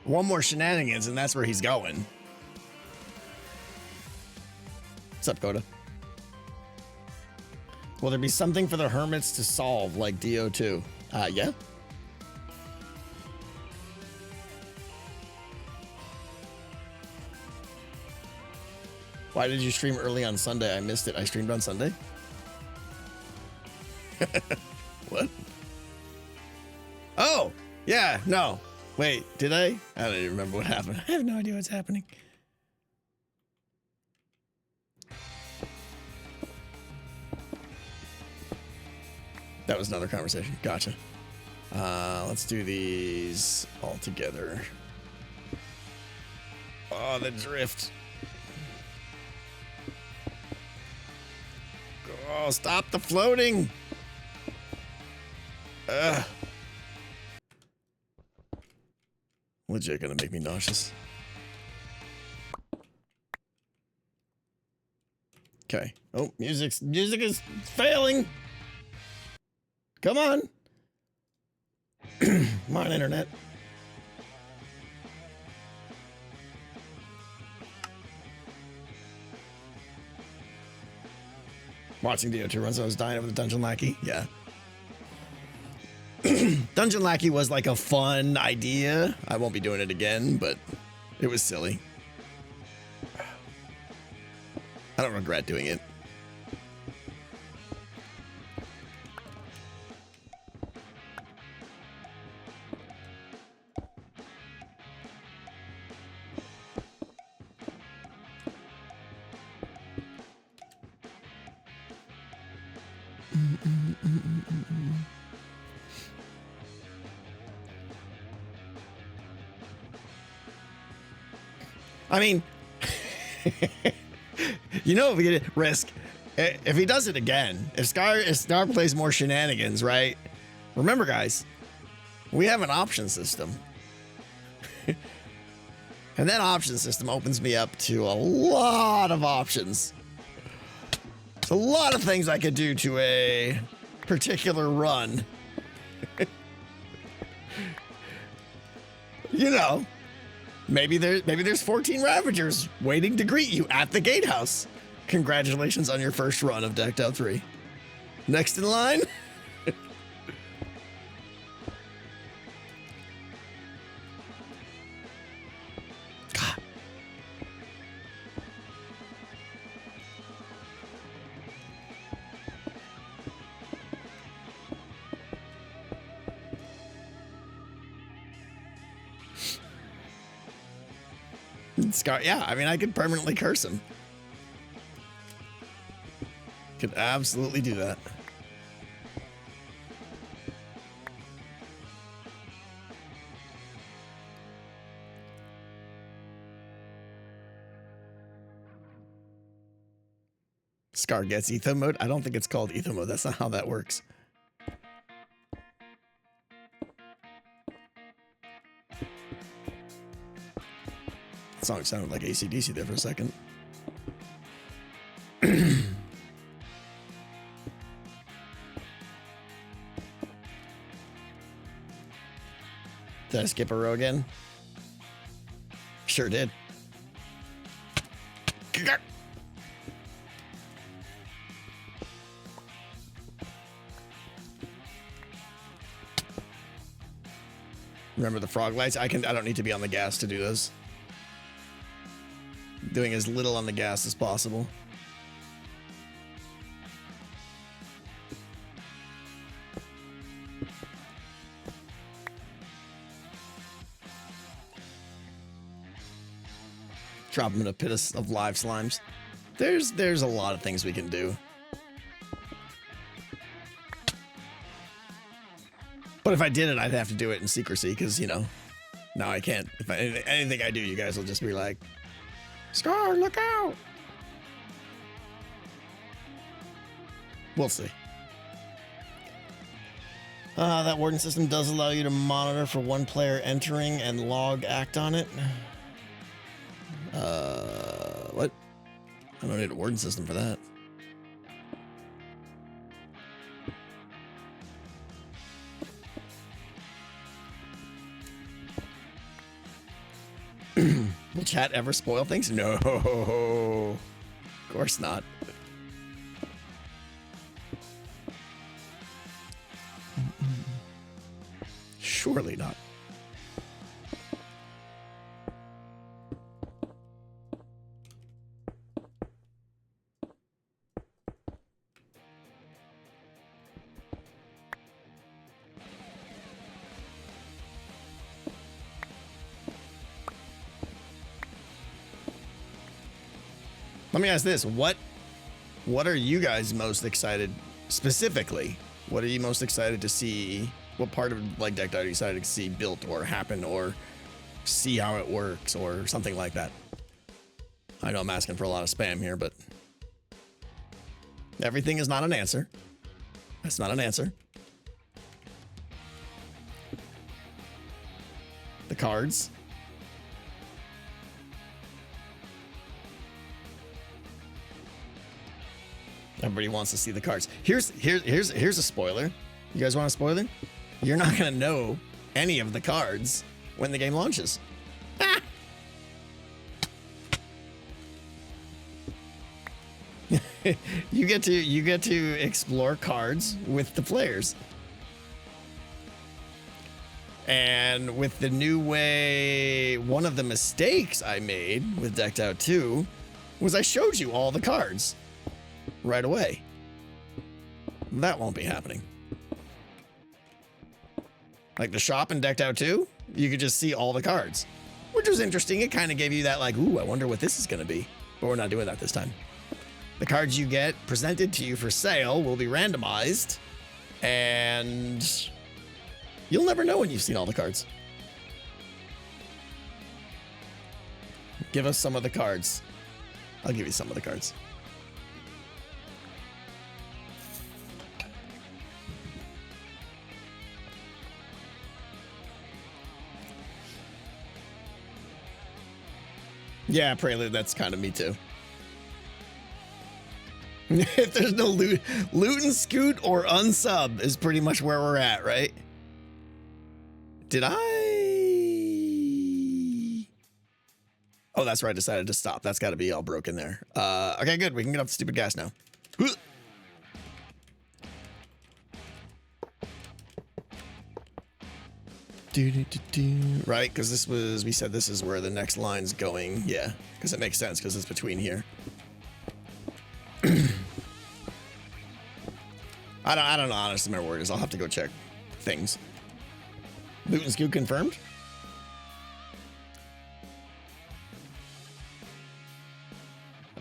one more shenanigans and that's where he's going. What's up, Coda? Will there be something for the hermits to solve like DO2? Yeah. Why did you stream early on Sunday? I missed it. I streamed on Sunday? What? Oh, yeah, no. Wait, did I? I don't even remember what happened. I have no idea what's happening. That was another conversation. Gotcha. Let's do these all together. Oh, the drift. Oh, stop the floating. Ugh. Legit gonna make me nauseous. Okay. Oh, music is failing. Come on. Come on, internet. Watching DO2 runs, I was dying over the Dungeon Lackey. Yeah. Dungeon Lackey was like a fun idea. I won't be doing it again, but it was silly. I don't regret doing it. I mean, you know, if we get risk, if he does it again, if Scar plays more shenanigans, right? Remember, guys, we have an option system. And that option system opens me up to a lot of options. There's a lot of things I could do to a particular run. You know. Maybe there's 14 Ravagers waiting to greet you at the gatehouse. Congratulations on your first run of Decked Out 3. Next in line? God. Scar, yeah, I mean, I could permanently curse him. Could absolutely do that. Scar gets etho mode? I don't think it's called etho mode. That's not how that works. That song sounded like AC/DC there for a second. Did I skip a row again? Sure did. Remember the frog lights? I don't need to be on the gas to do this. Doing as little on the gas as possible. Drop them in a pit of live slimes. There's a lot of things we can do. But if I did it, I'd have to do it in secrecy because, you know, now I can't. If anything I do, you guys will just be like, Scar, look out! We'll see. That warden system does allow you to monitor for one player entering and log act on it. What? I don't need a warden system for that. Will chat ever spoil things? No, of course not. Surely not. Let me ask this. What are you guys most excited, specifically? What are you most excited to see? What part of like Decked Out are you excited to see built or happen or see how it works or something like that? I know I'm asking for a lot of spam here, but everything is not an answer. That's not an answer. The cards. Everybody wants to see the cards. Here's a spoiler. You guys want a spoiler? You're not gonna know any of the cards when the game launches. Ah! you get to explore cards with the players. And with the new way, one of the mistakes I made with Decked Out 2 was I showed you all the cards right away. That won't be happening. Like the shop in Decked Out 2, you could just see all the cards, which was interesting. It kind of gave you that like, ooh, I wonder what this is going to be. But we're not doing that this time. The cards you get presented to you for sale will be randomized, and you'll never know when you've seen all the cards. Give us some of the cards. I'll give you some of the cards. Yeah, Prelude, that's kind of me too. If there's no loot and scoot or unsub is pretty much where we're at, right? Did I? Oh, that's right. I decided to stop. That's got to be all broken there. Okay, good. We can get off the stupid gas now. Right, because this was, we said this is where the next line's going. Yeah, because it makes sense because it's between here. I don't know, honestly, my word is I'll have to go check things. Loot and scoot confirmed?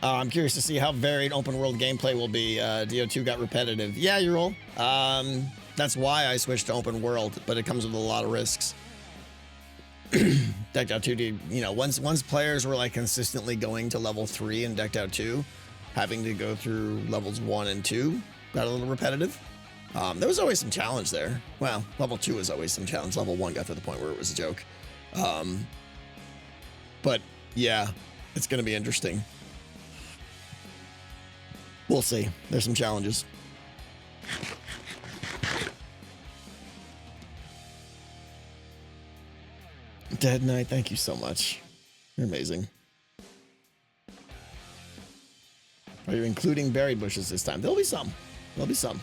I'm curious to see how varied open world gameplay will be. DO2 got repetitive. Yeah, you roll. That's why I switched to open world, but it comes with a lot of risks. Decked Out 2, you know, once players were like consistently going to level 3 in Decked Out 2, having to go through levels 1 and 2 got a little repetitive. There was always some challenge there. Well, level 2 was always some challenge. Level 1 got to the point where it was a joke. But yeah, it's going to be interesting. We'll see. There's some challenges. Dead Knight, thank you so much. You're amazing. Are you including berry bushes this time? There'll be some. There'll be some.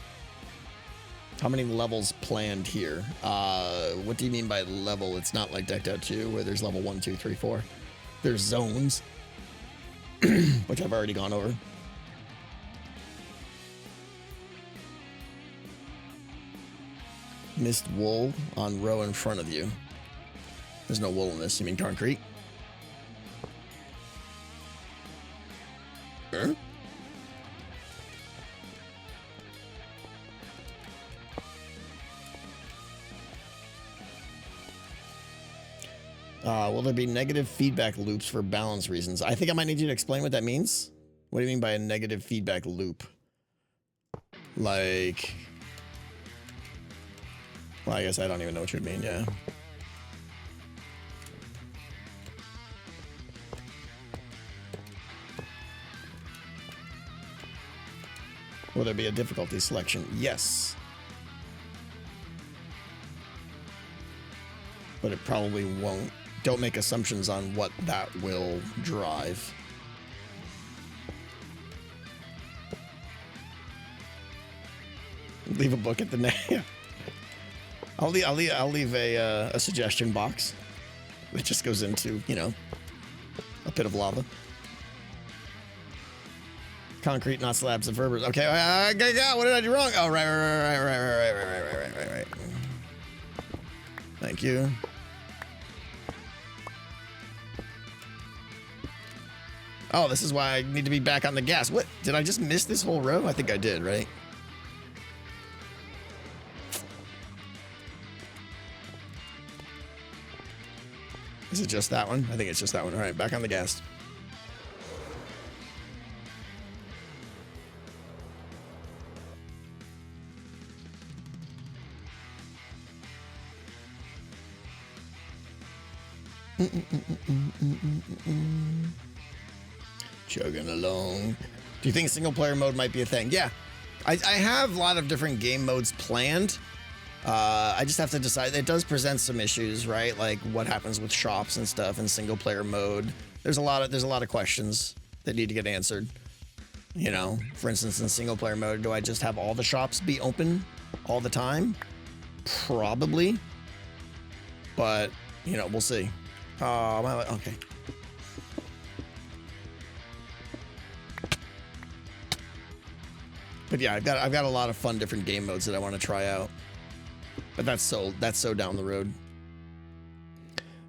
How many levels planned here? What do you mean by level? It's not like Decked Out 2 where there's level 1, 2, 3, 4. There's zones, which I've already gone over. Missed wool on row in front of you. There's no wool in this. You mean concrete? Sure. Will there be negative feedback loops for balance reasons? I think I might need you to explain what that means. What do you mean by a negative feedback loop? Like... Well, I guess I don't even know what you mean, yeah. Will there be a difficulty selection? Yes. But it probably won't. Don't make assumptions on what that will drive. Leave a book at the name. I'll leave a suggestion box. It just goes into, you know, a pit of lava. Concrete, not slabs of verbers. Okay, what did I do wrong? Oh, right. Thank you. Oh, this is why I need to be back on the gas. What? Did I just miss this whole row? I think I did, right? Is it just that one? I think it's just that one. All right, back on the gas. Chugging along. Do you think single player mode might be a thing? Yeah, I have a lot of different game modes planned. I just have to decide. It does present some issues, right? Like what happens with shops and stuff in single player mode. There's a lot of questions that need to get answered. You know, for instance, in single player mode, do I just have all the shops be open all the time? Probably, but you know, we'll see. Okay. But yeah, I've got a lot of fun different game modes that I want to try out. But that's so down the road.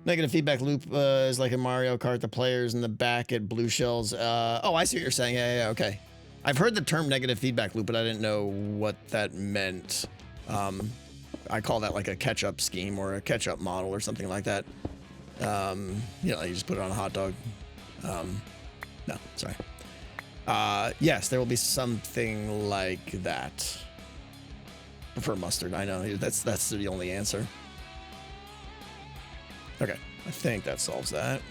Negative feedback loop is like in Mario Kart. The players in the back at blue shells. Oh, I see what you're saying. Yeah, okay. I've heard the term negative feedback loop, but I didn't know what that meant. I call that like a catch-up scheme or a catch-up model or something like that. You know, you just put it on a hot dog. No, sorry. Yes, there will be something like that. Prefer mustard. I know that's the only answer. Okay, I think that solves that.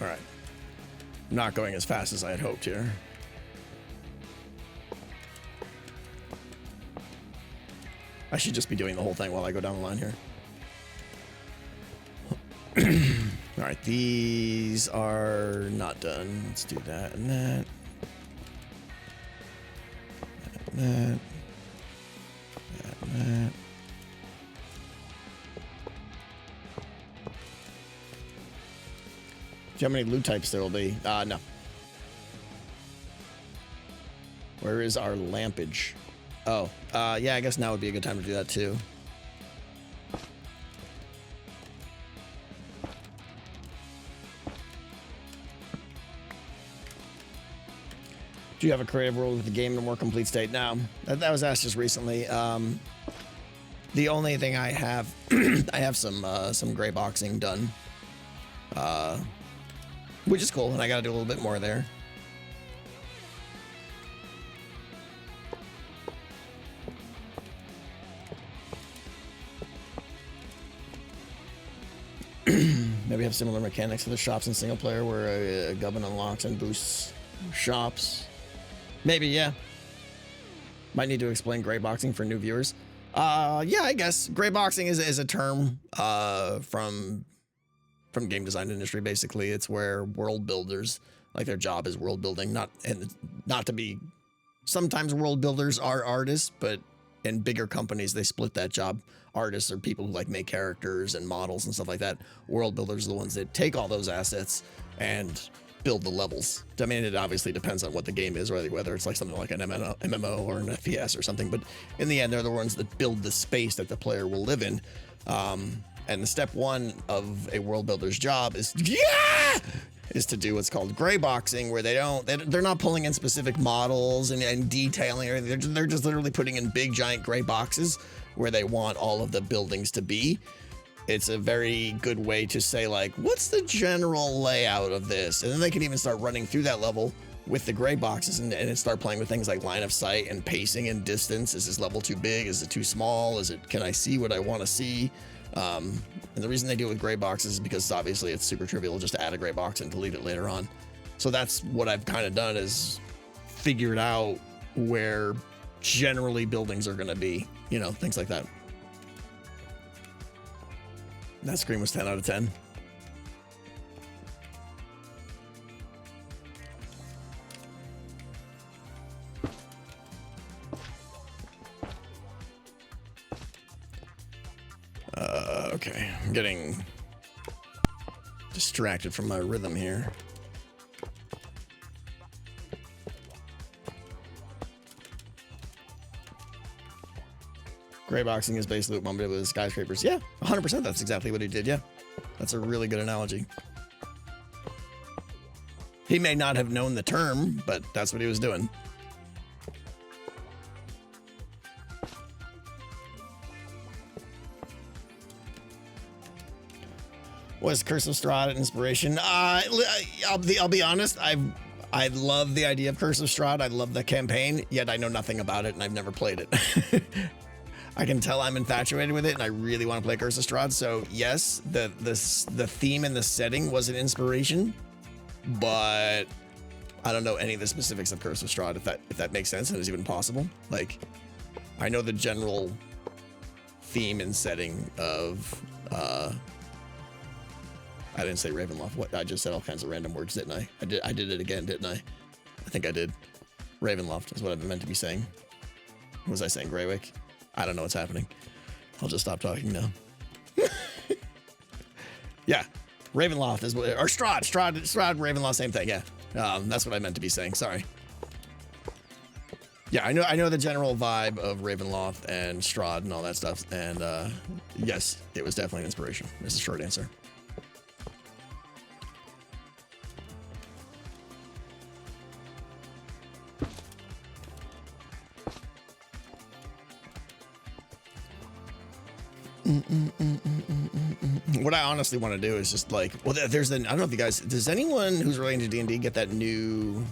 All right, I'm not going as fast as I had hoped here. I should just be doing the whole thing while I go down the line here. All right, these are not done. Let's do that and that. That and that. That and that. Do you know how many loot types there will be? No. Where is our lampage? Oh, yeah, I guess now would be a good time to do that too. Do you have a creative world with the game in a more complete state? No, that was asked just recently. The only thing I have, I have some gray boxing done, which is cool, and I got to do a little bit more there. Maybe have similar mechanics to the shops in single player, where a gubbin unlocks and boosts shops. Maybe, yeah. Might need to explain gray boxing for new viewers. Yeah, I guess gray boxing is a term from game design industry. Basically, it's where world builders, like, their job is world building. Not to be. Sometimes world builders are artists, but in bigger companies they split that job. Artists are people who like make characters and models and stuff like that. World builders are the ones that take all those assets and build the levels. I mean, it obviously depends on what the game is, whether it's like something like an MMO or an FPS or something, but in the end, they're the ones that build the space that the player will live in. And the step one of a world builder's job is to do what's called gray boxing, where they're not pulling in specific models and detailing or anything. They're just literally putting in big giant gray boxes where they want all of the buildings to be. It's a very good way to say, like, what's the general layout of this? And then they can even start running through that level with the gray boxes and start playing with things like line of sight and pacing and distance. Is this level too big? Is it too small? Can I see what I want to see? And the reason they do it with gray boxes is because obviously it's super trivial just to add a gray box and delete it later on. So that's what I've kind of done, is figured out where generally buildings are going to be, things like that. That screen was 10 out of 10. Okay, I'm getting distracted from my rhythm here. Gray boxing is basically what Mom did with skyscrapers. Yeah, 100%. That's exactly what he did. Yeah, that's a really good analogy. He may not have known the term, but that's what he was doing. Was Curse of Strahd an inspiration? I'll be honest. I love the idea of Curse of Strahd. I love the campaign, yet I know nothing about it and I've never played it. I can tell I'm infatuated with it and I really want to play Curse of Strahd. So yes, the theme and the setting was an inspiration, but I don't know any of the specifics of Curse of Strahd, if that makes sense and is even possible. Like, I know the general theme and setting of I didn't say Ravenloft. What? I just said all kinds of random words, didn't I? I did it again, didn't I? I think I did. Ravenloft is what I meant to be saying. Was I saying Greywick? I don't know what's happening. I'll just stop talking now. Yeah, Ravenloft is what, or Strahd, Ravenloft, same thing. Yeah, that's what I meant to be saying. Sorry. Yeah, I know the general vibe of Ravenloft and Strahd and all that stuff. And yes, it was definitely an inspiration. Is the short answer. What I honestly want to do is just like, well, I don't know if you guys, does anyone who's relating to D&D get that new,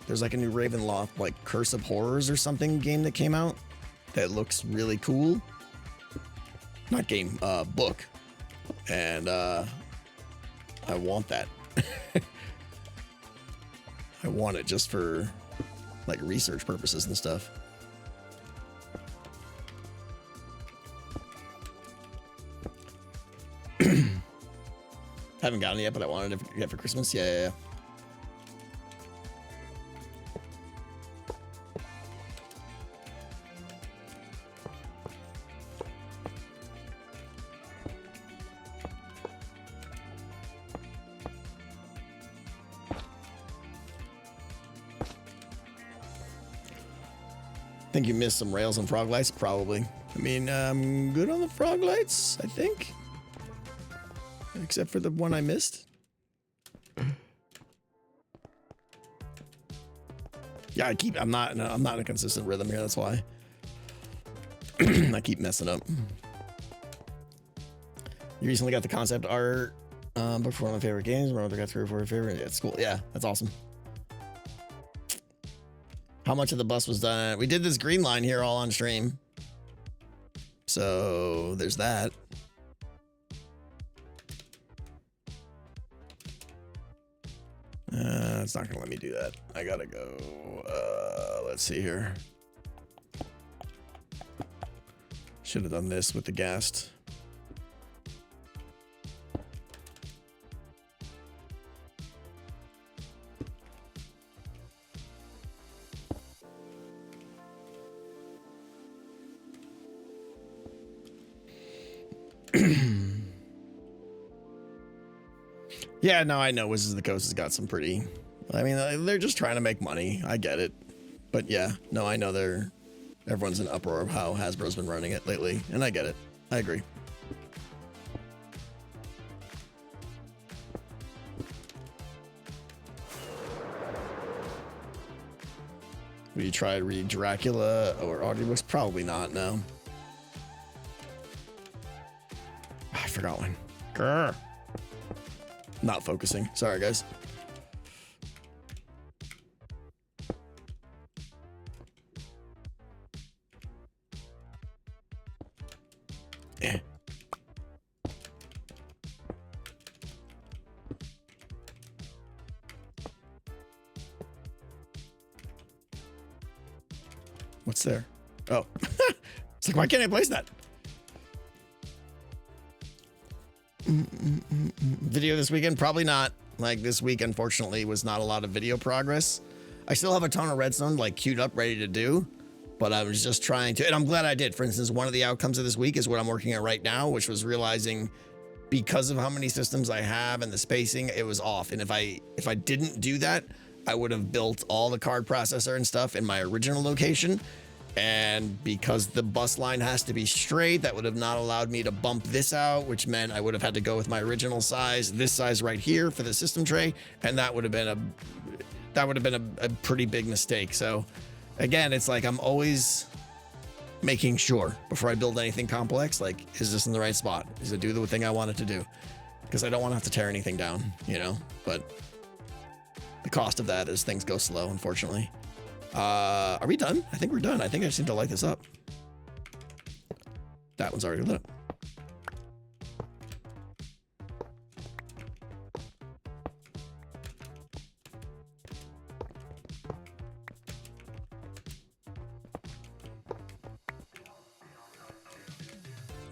there's like a new Ravenloft, like Curse of Horrors or something game that came out that looks really cool. Not game, book. And I want that. I want it just for like research purposes and stuff. Haven't gotten it yet, but I wanted to get for Christmas. Yeah. Think you missed some rails and frog lights? Probably. I mean, I'm good on the frog lights, I think. Except for the one I missed. Yeah, I'm not in a consistent rhythm here, that's why. I keep messing up. You recently got the concept art book for one of my favorite games. My brother got 3 or 4 favorite. Yeah, it's cool. Yeah, that's awesome. How much of the bus was done? We did this green line here all on stream. So there's that. It's not gonna let me do that. I gotta go. Let's see here. Should have done this with the ghast. Yeah, no, I know Wizards of the Coast has got some pretty... I mean, they're just trying to make money. I get it. But yeah, no, I know everyone's in uproar of how Hasbro's been running it lately, and I get it. I agree. Will you try to read Dracula or audiobooks? Probably not, no. I forgot one. Grr. Not focusing. Sorry, guys. Eh. What's there? Oh. It's like, why can't I place that? Video this weekend? Probably not. Like, this week, unfortunately, was not a lot of video progress. I still have a ton of redstone, like, queued up, ready to do. But I was just trying to, and I'm glad I did. For instance, one of the outcomes of this week is what I'm working on right now, which was realizing because of how many systems I have and the spacing, it was off. And if I didn't do that, I would have built all the card processor and stuff in my original location. And because the bus line has to be straight, that would have not allowed me to bump this out, which meant I would have had to go with my original size, this size right here for the system tray. And that would have been a pretty big mistake. So again, it's like, I'm always making sure before I build anything complex, like, is this in the right spot? Is it do the thing I want it to do? Because I don't want to have to tear anything down, you know, but the cost of that is things go slow, unfortunately. Are we done? I think we're done. I think I just need to light this up. That one's already lit up.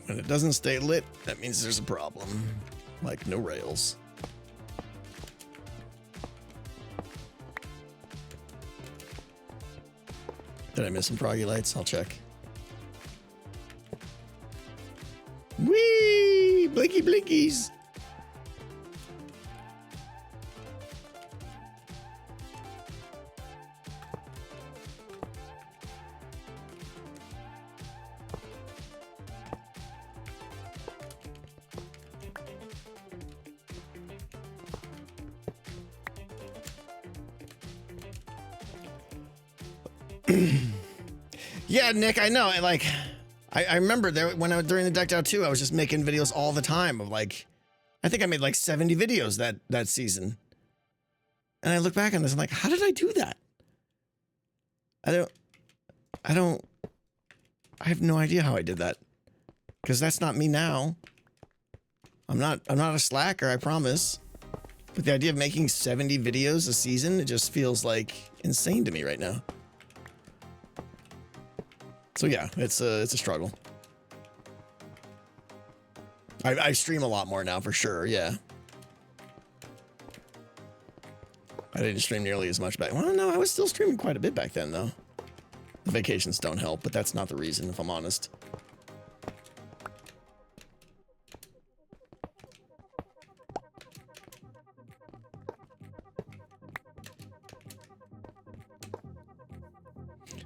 When it doesn't stay lit, that means there's a problem. Like no rails. Did I miss some froggy lights? I'll check. Whee! Blinky blinkies! Yeah, Nick, I know. Like, I remember there when I was during the Decked Out 2, I was just making videos all the time of like, I think I made like 70 videos that season. And I look back on this and I'm like, how did I do that? I have no idea how I did that. Because that's not me now. I'm not a slacker, I promise. But the idea of making 70 videos a season, it just feels like insane to me right now. So yeah, it's a struggle. I stream a lot more now for sure, yeah. didn't stream nearly as much back. Well, no, I was still streaming quite a bit back then, though. The vacations don't help, but that's not the reason, if I'm honest.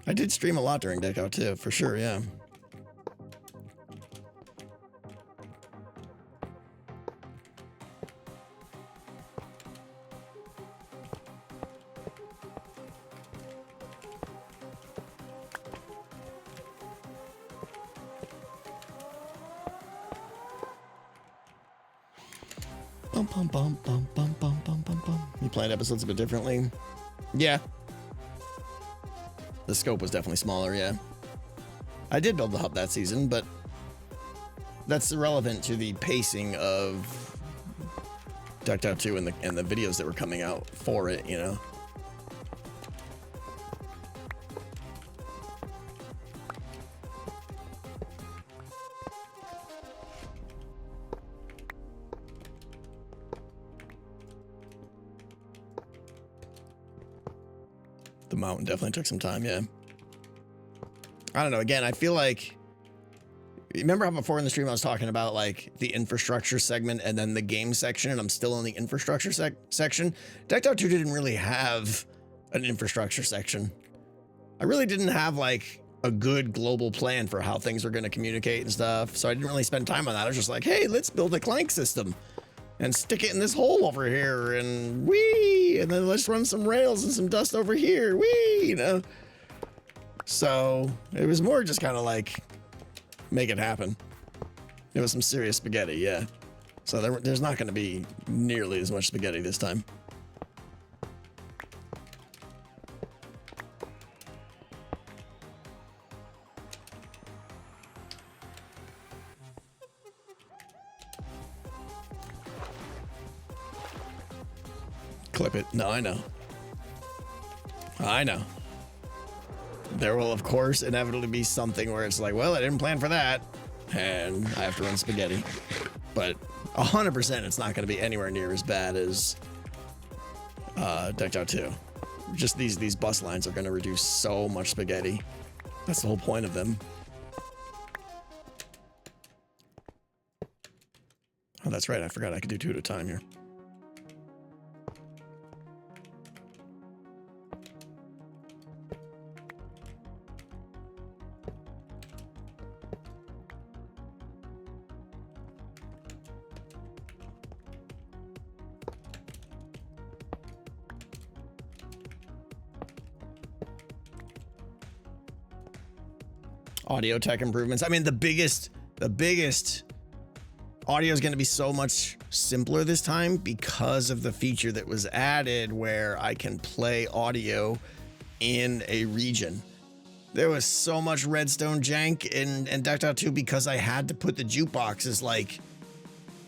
I did stream a lot during Deck Out too, for sure, yeah. Bum, bum, bum, bum, bum, bum, bum, bum, bum. You planned episodes a bit differently? Yeah. The scope was definitely smaller, yeah. I did build the hub that season, but that's irrelevant to the pacing of Decked Out 2 and the videos that were coming out for it, you know? The mountain definitely took some time, yeah. I don't know, again, I feel like... Remember how before in the stream I was talking about, like, the infrastructure segment and then the game section, and I'm still in the infrastructure section? Decked Out 2 didn't really have an infrastructure section. I really didn't have, like, a good global plan for how things were going to communicate and stuff, so I didn't really spend time on that. I was just like, hey, let's build a Clank system and stick it in this hole over here, and whee, and then let's run some rails and some dust over here, whee, you know? So it was more just kind of like, make it happen. It was some serious spaghetti, yeah. So there's not going to be nearly as much spaghetti this time. Clip it. No, I know. I know. There will, of course, inevitably be something where it's like, well, I didn't plan for that, and I have to run spaghetti. But 100% it's not going to be anywhere near as bad as Decked Out 2. Just these bus lines are going to reduce so much spaghetti. That's the whole point of them. Oh, that's right. I forgot I could do 2 at a time here. Audio tech improvements. I mean, the biggest audio is going to be so much simpler this time because of the feature that was added where I can play audio in a region. There was so much redstone jank in Decked Out 2 because I had to put the jukeboxes like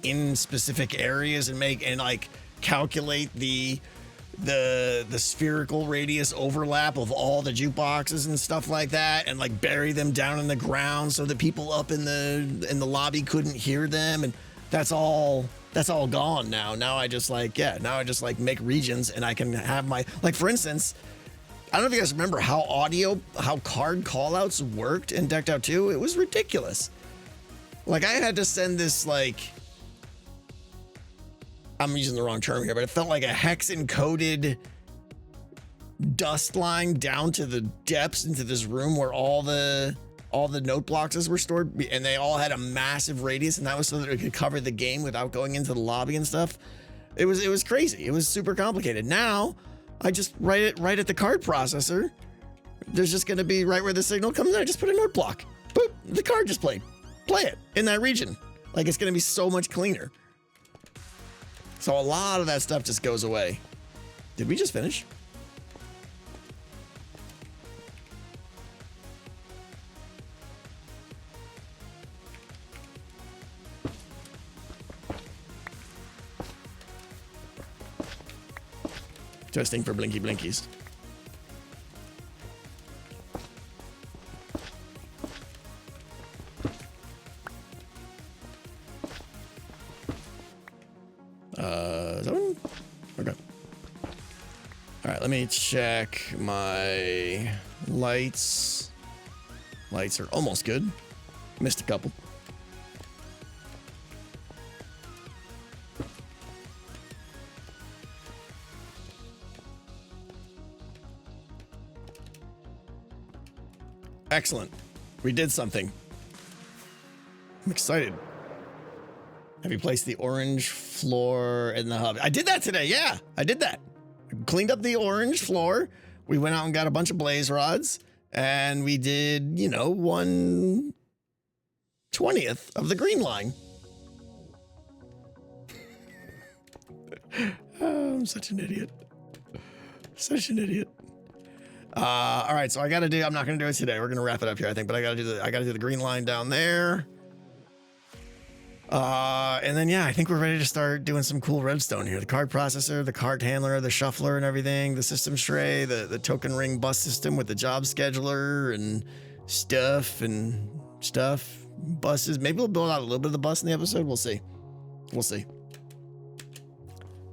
in specific areas and like calculate the spherical radius overlap of all the jukeboxes and stuff like that, and like bury them down in the ground so that people up in the lobby couldn't hear them. And that's all gone now. Now I just like make regions, and I can have my, like, for instance, I don't know if you guys remember how card callouts worked in Decked Out 2. It was ridiculous. Like, I had to send this, like, I'm using the wrong term here, but it felt like a hex encoded dust line down to the depths into this room where all the note boxes were stored, and they all had a massive radius, and that was so that it could cover the game without going into the lobby and stuff. It was crazy. It was super complicated. Now I just write it right at the card processor. There's just gonna be right where the signal comes in. I just put a note block. Boop, the card just played. Play it in that region. Like, it's gonna be so much cleaner. So a lot of that stuff just goes away. Did we just finish? Testing for blinky blinkies. Is that one? Okay. right, let me check my lights. Lights are almost good. Missed a couple. Excellent. We did something. I'm excited. Have you placed the orange floor in the hub? I did that today. Yeah, I did that. Cleaned up the orange floor. We went out and got a bunch of blaze rods, and we did, 1/20th of the green line. Oh, I'm such an idiot. Such an idiot. All right, so I'm not gonna do it today. We're gonna wrap it up here, I think, but I gotta do the green line down there. And then, yeah, I think we're ready to start doing some cool redstone here. The card processor, the card handler, the shuffler and everything, the system tray, the token ring bus system with the job scheduler and stuff, buses. Maybe we'll build out a little bit of the bus in the episode. We'll see.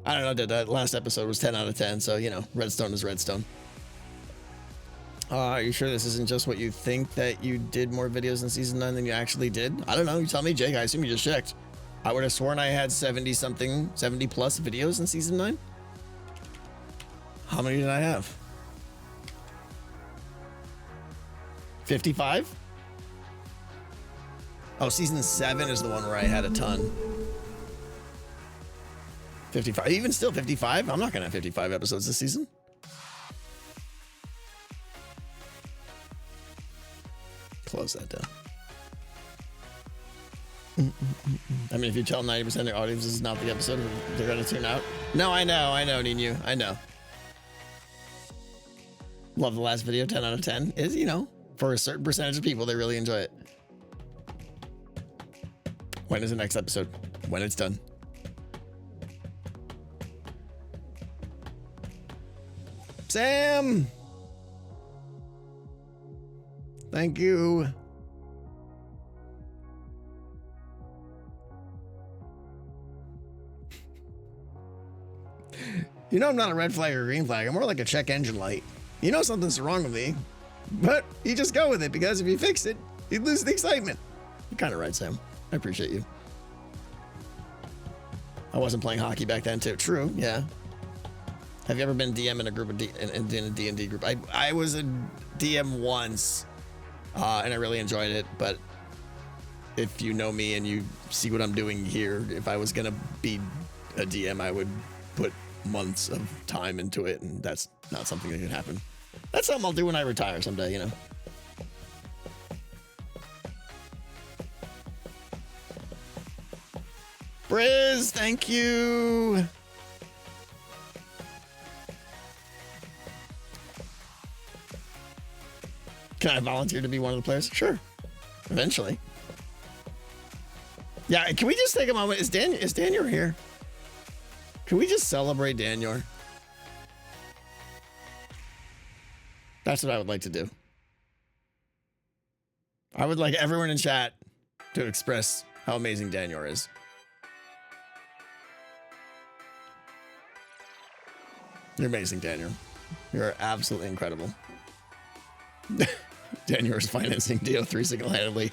I don't know, that last episode was 10 out of 10, so, redstone is redstone. Are you sure this isn't just what you think, that you did more videos in season 9 than you actually did? I don't know. You tell me, Jake. I assume you just checked. I would have sworn I had 70 plus videos in season 9. How many did I have? 55? Oh, season 7 is the one where I had a ton. 55. Even still 55? I'm not going to have 55 episodes this season. Close that down. I mean, if you tell 90% of their audience this is not the episode, they're going to tune out. No, I know, Ninu. I know. Love the last video, 10 out of 10. Is, for a certain percentage of people, they really enjoy it. When is the next episode? When it's done. Sam! Thank you. I'm not a red flag or a green flag. I'm more like a check engine light. Something's wrong with me, but you just go with it, because if you fix it, you lose the excitement. You're kind of right, Sam. I appreciate you. I wasn't playing hockey back then, too. True, yeah. Have you ever been DM in a group of in a D&D group? I was a DM once. And I really enjoyed it, but if you know me and you see what I'm doing here, if I was gonna be a DM, I would put months of time into it, and that's not something that can happen. That's something I'll do when I retire someday, Briz, thank you. Can I volunteer to be one of the players? Sure. Eventually. Yeah, can we just take a moment? Is Daniel here? Can we just celebrate Daniel? That's what I would like to do. I would like everyone in chat to express how amazing Daniel is. You're amazing, Daniel. You're absolutely incredible. Daniel is financing DO3 single-handedly.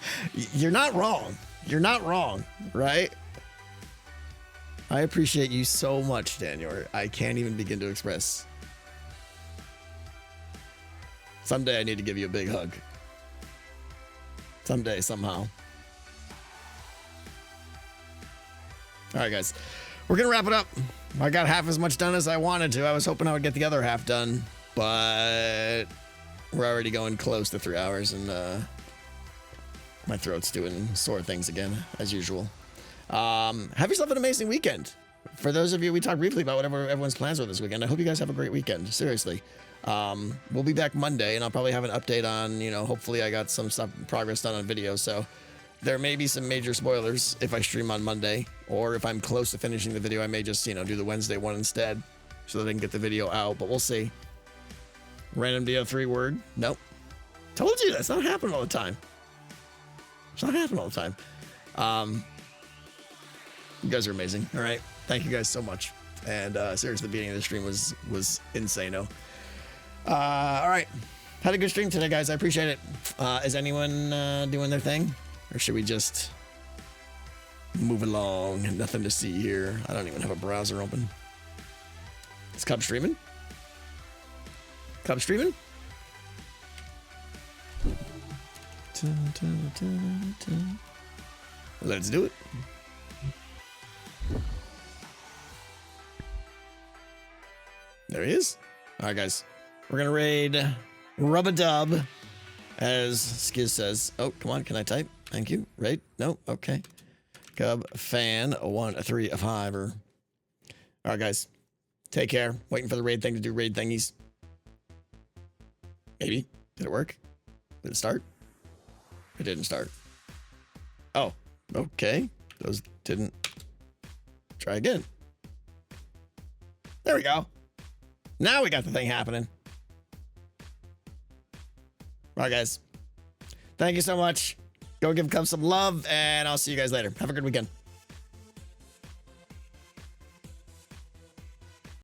You're not wrong. You're not wrong, right? I appreciate you so much, Daniel. I can't even begin to express. Someday I need to give you a big hug. Someday, somehow. All right, guys. We're going to wrap it up. I got half as much done as I wanted to. I was hoping I would get the other half done, but we're already going close to 3 hours, and my throat's doing sore things again, as usual. Have yourself an amazing weekend. For those of you, we talked briefly about whatever everyone's plans were this weekend. I hope you guys have a great weekend. Seriously. We'll be back Monday, and I'll probably have an update on, hopefully I got some stuff, progress done on video. So there may be some major spoilers if I stream on Monday, or if I'm close to finishing the video, I may just, do the Wednesday one instead so that I can get the video out, but we'll see. Random DO3 word. Nope. Told you that's not happening all the time. It's not happening all the time. You guys are amazing. All right. Thank you guys so much. And seriously, the beginning of the stream was insane-o. All right. Had a good stream today, guys. I appreciate it. Is anyone doing their thing? Or should we just move along? Nothing to see here. I don't even have a browser open. Is Cub streaming? Cub streaming? Let's do it. There he is. All right, guys. We're going to raid Rub-a-Dub, as Skiz says. Oh, come on. Can I type? Thank you. Raid? No? Okay. Cub fan, a 1, a 3, a 5. All right, guys. Take care. Waiting for the raid thing to do raid thingies. Maybe. Did it work? Did it start? It didn't start. Oh, okay. Those didn't. Try again. There we go. Now we got the thing happening. All right, guys. Thank you so much. Go give Cub some love, and I'll see you guys later. Have a good weekend.